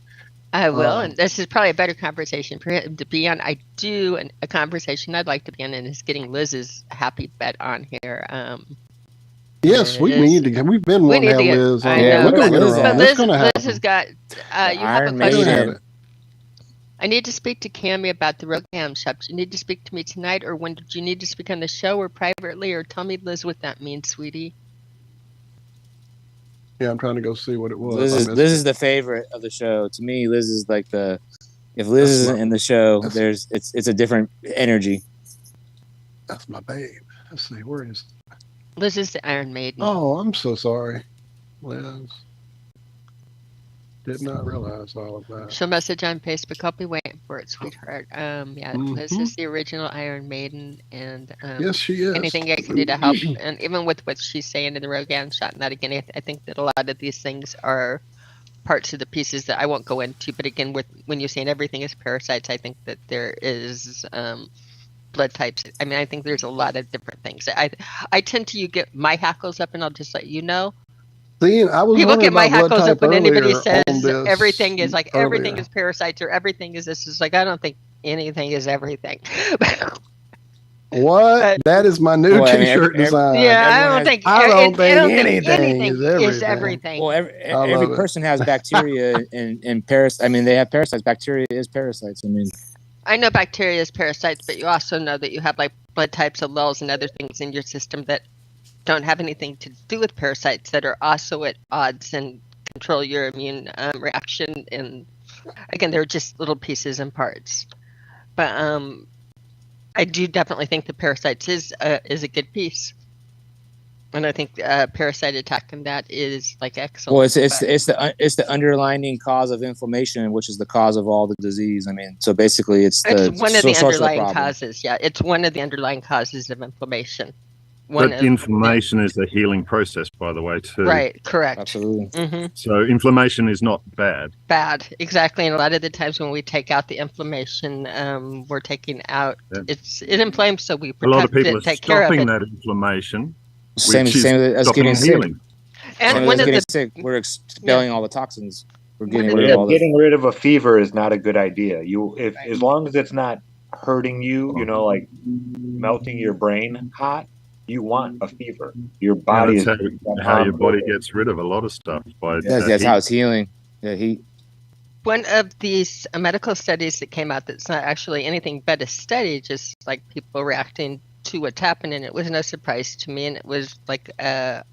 I will, and this is probably a better conversation for him to be on. I do a conversation I'd like to be on, and is getting Liz's happy bet on here. Yes, we need to get. We've been wanting to have Liz on. Yeah, we're going to get her on. It's going to happen. Liz has got. You have a question. I need to speak to Cammy about the Rogam shops. You need to speak to me tonight, or when did you need to speak on the show, or privately, or tell me, Liz, what that means, sweetie. Yeah, I'm trying to go see what it was. Liz is the favorite of the show. To me, Liz is like if Liz isn't in the show, it's a different energy. That's my babe. Let's see, where is Liz is the Iron Maiden. Oh, I'm so sorry, Liz. Did not realize all of that. She'll message on Facebook. I'll be waiting for it, sweetheart. Liz is the original Iron Maiden, and yes, she is. Anything I can do to help, and even with what she's saying in the Rogan shot, and that again, I think that a lot of these things are parts of the pieces that I won't go into. But again, when you're saying everything is parasites, I think that there is blood types. I mean, I think there's a lot of different things. I tend to get my hackles up, and I'll just let you know. People get my hackles up when anybody says everything is like everything is parasites or everything is this. Is like I don't think anything is everything. What? That is my new T-shirt design. Yeah, I don't think anything is everything. Well, every person has bacteria and parasites. I mean, they have parasites. Bacteria is parasites. I mean, I know bacteria is parasites, but you also know that you have like blood types, alleles, and other things in your system that don't have anything to do with parasites that are also at odds and control your immune reaction. And again, they're just little pieces and parts. But I do definitely think the parasites is a good piece. And I think parasite attack in that is like excellent. Well, it's the underlying cause of inflammation, which is the cause of all the disease. I mean, so basically, it's one of the underlying causes. Yeah, it's one of the underlying causes of inflammation. But inflammation is a healing process, by the way, too. Right, correct. Absolutely. Mm-hmm. So inflammation is not bad. Bad, exactly. And a lot of the times when we take out the inflammation, we're taking out it inflames, so we protect a lot of people it, take are care of stopping it. that inflammation. Same as getting sick. And one of the sick, we're expelling all the toxins. We're getting rid of a fever is not a good idea. As long as it's not hurting you, like melting your brain hot. You want a fever. Your body is how your body gets rid of a lot of stuff by that's how it's healing. Yeah, heat. One of these medical studies that came out that's not actually anything but a study, just like people reacting to what's happening. It was no surprise to me, and it was like a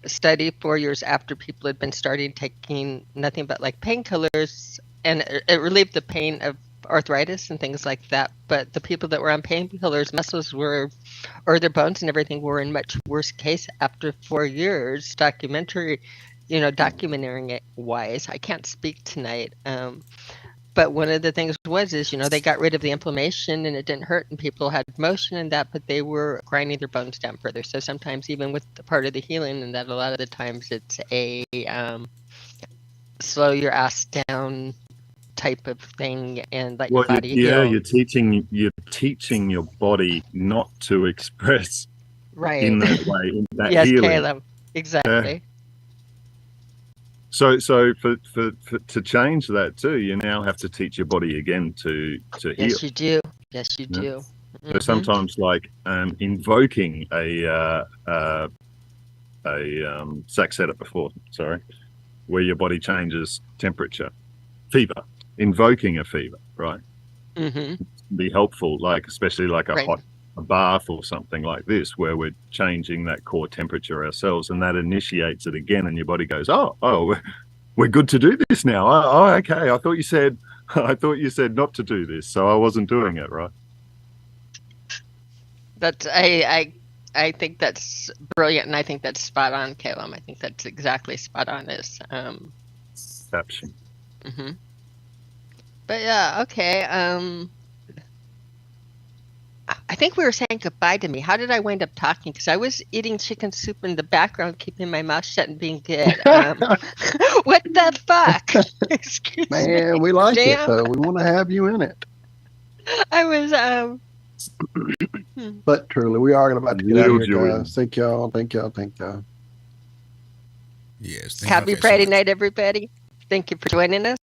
study 4 years after people had been starting taking nothing but like painkillers, and it relieved the pain of arthritis and things like that. But the people that were on painkillers, muscles were, or their bones and everything were in much worse case after 4 years. Documenting it wise. I can't speak tonight. But one of the things is, they got rid of the inflammation and it didn't hurt and people had motion and that, but they were grinding their bones down further. So sometimes even with the part of the healing, and that a lot of the times it's a slow your ass down type of thing, and let your body heal. You're teaching your body not to express in that way, in that yes, healing. Kallum, exactly. Yeah. So for to change that too, you now have to teach your body again to heal. Yes, you do. Yes, you do. Mm-hmm. So sometimes, like invoking Zach said it before. Sorry, where your body changes temperature, fever, invoking a fever, right? Mm-hmm. Be helpful, like especially like a bath or something like this, where we're changing that core temperature ourselves, and that initiates it again, and your body goes, oh, we're good to do this now. Oh, okay. I thought you said not to do this, so I wasn't doing it, right? That's I think that's brilliant, and I think that's spot on, Kallum. I think that's exactly spot on. Caption. Mm-hmm. But yeah, okay. I think we were saying goodbye to me. How did I wind up talking? Because I was eating chicken soup in the background, keeping my mouth shut and being good. What the fuck? Excuse me. Man, we like it, though. We want to have you in it. I was, But truly, we are about to get out of here, guys. Thank y'all. Yes. Happy Friday night, everybody. Thank you for joining us.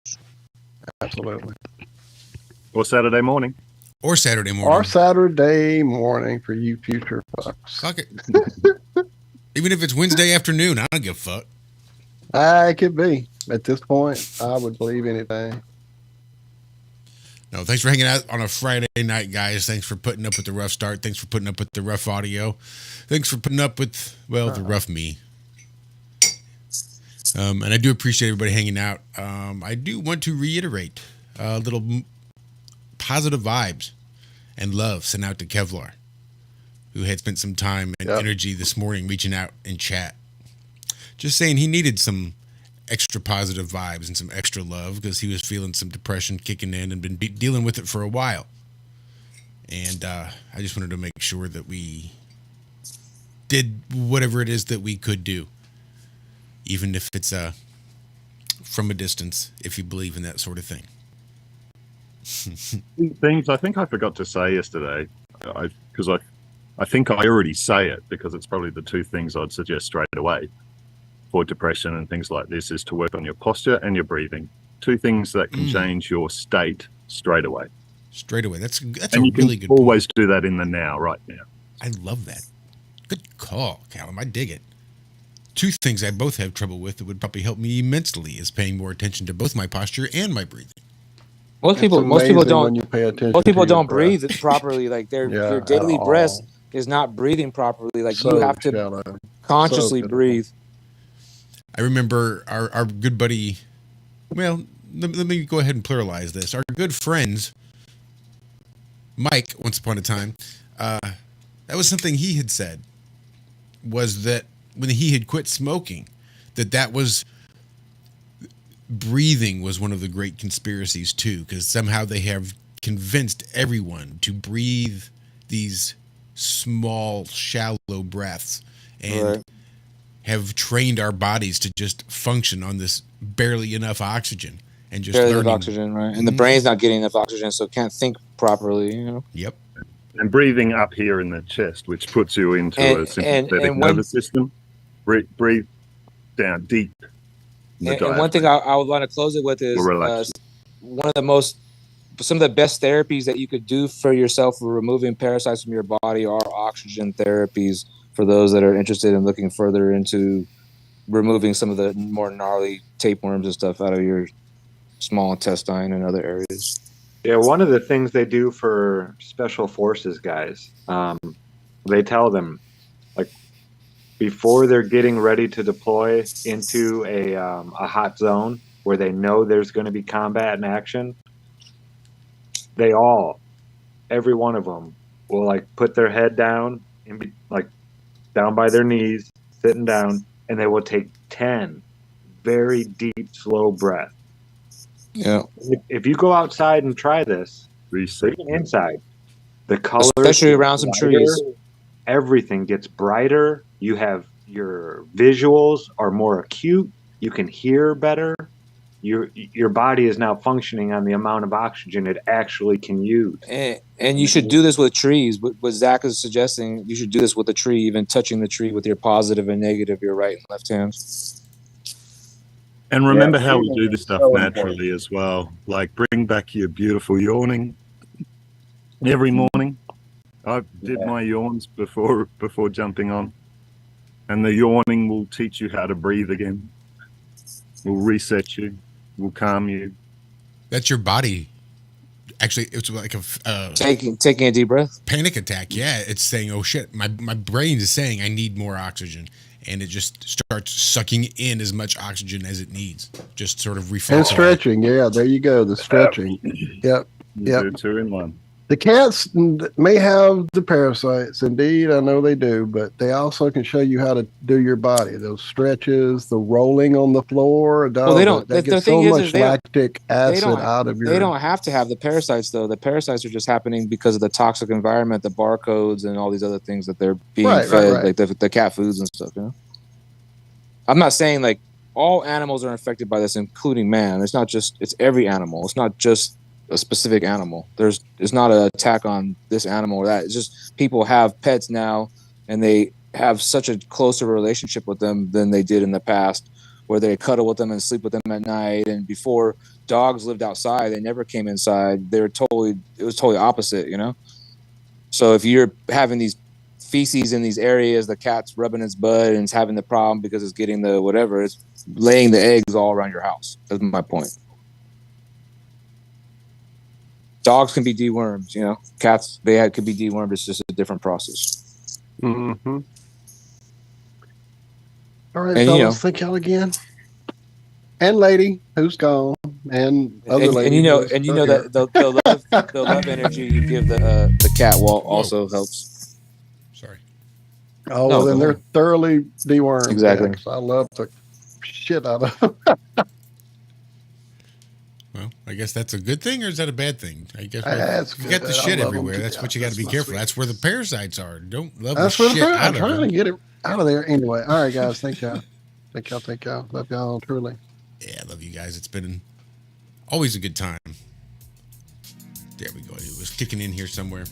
Absolutely. Or Saturday morning. Or Saturday morning. Or Saturday morning for you future fucks. Fuck it. Even if it's Wednesday afternoon, I don't give a fuck. It could be. At this point, I would believe anything. No, thanks for hanging out on a Friday night, guys. Thanks for putting up with the rough start. Thanks for putting up with the rough audio. Thanks for putting up with, the rough me. And I do appreciate everybody hanging out. I do want to reiterate a little positive vibes and love sent out to Kevlar, who had spent some time and energy this morning reaching out in chat. Just saying he needed some extra positive vibes and some extra love because he was feeling some depression kicking in and been dealing with it for a while. And I just wanted to make sure that we did whatever it is that we could do, even if it's from a distance, if you believe in that sort of thing. Things I think I forgot to say yesterday, because I think I already say it, because it's probably the two things I'd suggest straight away for depression and things like this is to work on your posture and your breathing. Two things that can change your state straight away. Straight away. That's and a really good point. Always do that in the now, right now. I love that. Good call, Kallum. I dig it. Two things I both have trouble with that would probably help me immensely is paying more attention to both my posture and my breathing. Most people don't breathe properly. Like their daily breath is not breathing properly. Like you have to consciously breathe. I remember our good buddy. Well, let me go ahead and pluralize this. Our good friends, Mike, once upon a time, that was something he had said, was that when he had quit smoking, that was breathing was one of the great conspiracies too, because somehow they have convinced everyone to breathe these small, shallow breaths and have trained our bodies to just function on this barely enough oxygen and just barely enough oxygen, right? And the brain's not getting enough oxygen, so it can't think properly, you know? Yep. And breathing up here in the chest, which puts you into a sympathetic nervous system. Breathe down deep. And one thing I would want to close it with is some of the best therapies that you could do for yourself for removing parasites from your body are oxygen therapies for those that are interested in looking further into removing some of the more gnarly tapeworms and stuff out of your small intestine and other areas. Yeah, one of the things they do for special forces guys, they tell them, like, before they're getting ready to deploy into a hot zone where they know there's going to be combat and action, every one of them will like put their head down down by their knees, sitting down, and they will take 10 very deep, slow breaths. Yeah. If you go outside and try this, reset even inside, the colors, especially around some brighter, trees, everything gets brighter. You have your visuals are more acute. You can hear better. Your body is now functioning on the amount of oxygen it actually can use. And you should do this with trees. What Zach is suggesting, you should do this with a tree, even touching the tree with your positive and negative, your right and left hands. And remember how we do this stuff naturally as well. Like bring back your beautiful yawning every morning. I did my yawns before jumping on. And the yawning will teach you how to breathe again. Will reset you. Will calm you. That's your body. Actually, it's like a taking a deep breath. Panic attack. Yeah, it's saying, "Oh shit, my brain is saying I need more oxygen," and it just starts sucking in as much oxygen as it needs. Just sort of reflex. And stretching. Yeah, there you go. The stretching. Yep. Yep. 2 in 1. The cats may have the parasites. Indeed, I know they do, but they also can show you how to do your body. Those stretches, the rolling on the floor. Well, they don't. That gets so much lactic acid out of your. They don't have to have the parasites, though. The parasites are just happening because of the toxic environment, the barcodes, and all these other things that they're being fed, like the cat foods and stuff. You know, I'm not saying like all animals are infected by this, including man. It's not just. It's every animal. It's not just a specific animal. It's not an attack on this animal or that. It's just people have pets now and they have such a closer relationship with them than they did in the past, where they cuddle with them and sleep with them at night. And before, dogs lived outside, they never came inside. It was totally opposite, you know? So if you're having these feces in these areas, the cat's rubbing its butt and it's having the problem because it's getting the whatever, it's laying the eggs all around your house. That's my point. Dogs can be dewormed, you know. Cats, could be dewormed. It's just a different process. Mm-hmm. All right, And, fellas, think y'all again. And lady, who's gone, and other lady. And you know that the love energy you give the cat also helps. Sorry. Oh, well, then they're thoroughly dewormed. Exactly. Cats. I love the shit out of them. Well, I guess that's a good thing, or is that a bad thing? I guess you got the shit everywhere. That's what you got to be careful. That's where the parasites are. Don't love That's the shit out I'm of trying them. to get it out of there anyway. All right, guys. Thank y'all. Thank y'all. Love y'all truly. Yeah, I love you guys. It's been always a good time. There we go. It was kicking in here somewhere.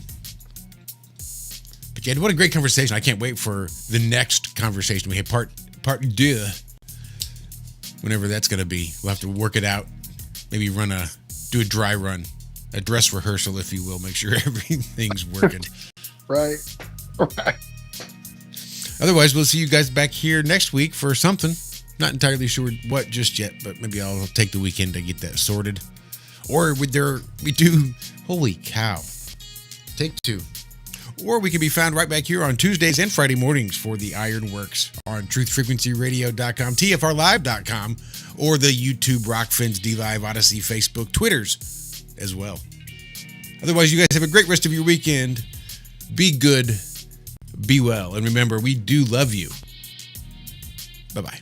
But yeah, what a great conversation. I can't wait for the next conversation. We have part deux. Whenever that's going to be. We'll have to work it out. Maybe do a dry run, a dress rehearsal, if you will. Make sure everything's working. Right. Otherwise, we'll see you guys back here next week for something. Not entirely sure what just yet, but maybe I'll take the weekend to get that sorted. Or we do, holy cow, take 2. Or we can be found right back here on Tuesdays and Friday mornings for the Ironworks on truthfrequencyradio.com, tfrlive.com, or the YouTube Rockfins, DLive, Odyssey, Facebook, Twitters as well. Otherwise, you guys have a great rest of your weekend. Be good, be well, and remember, we do love you. Bye-bye.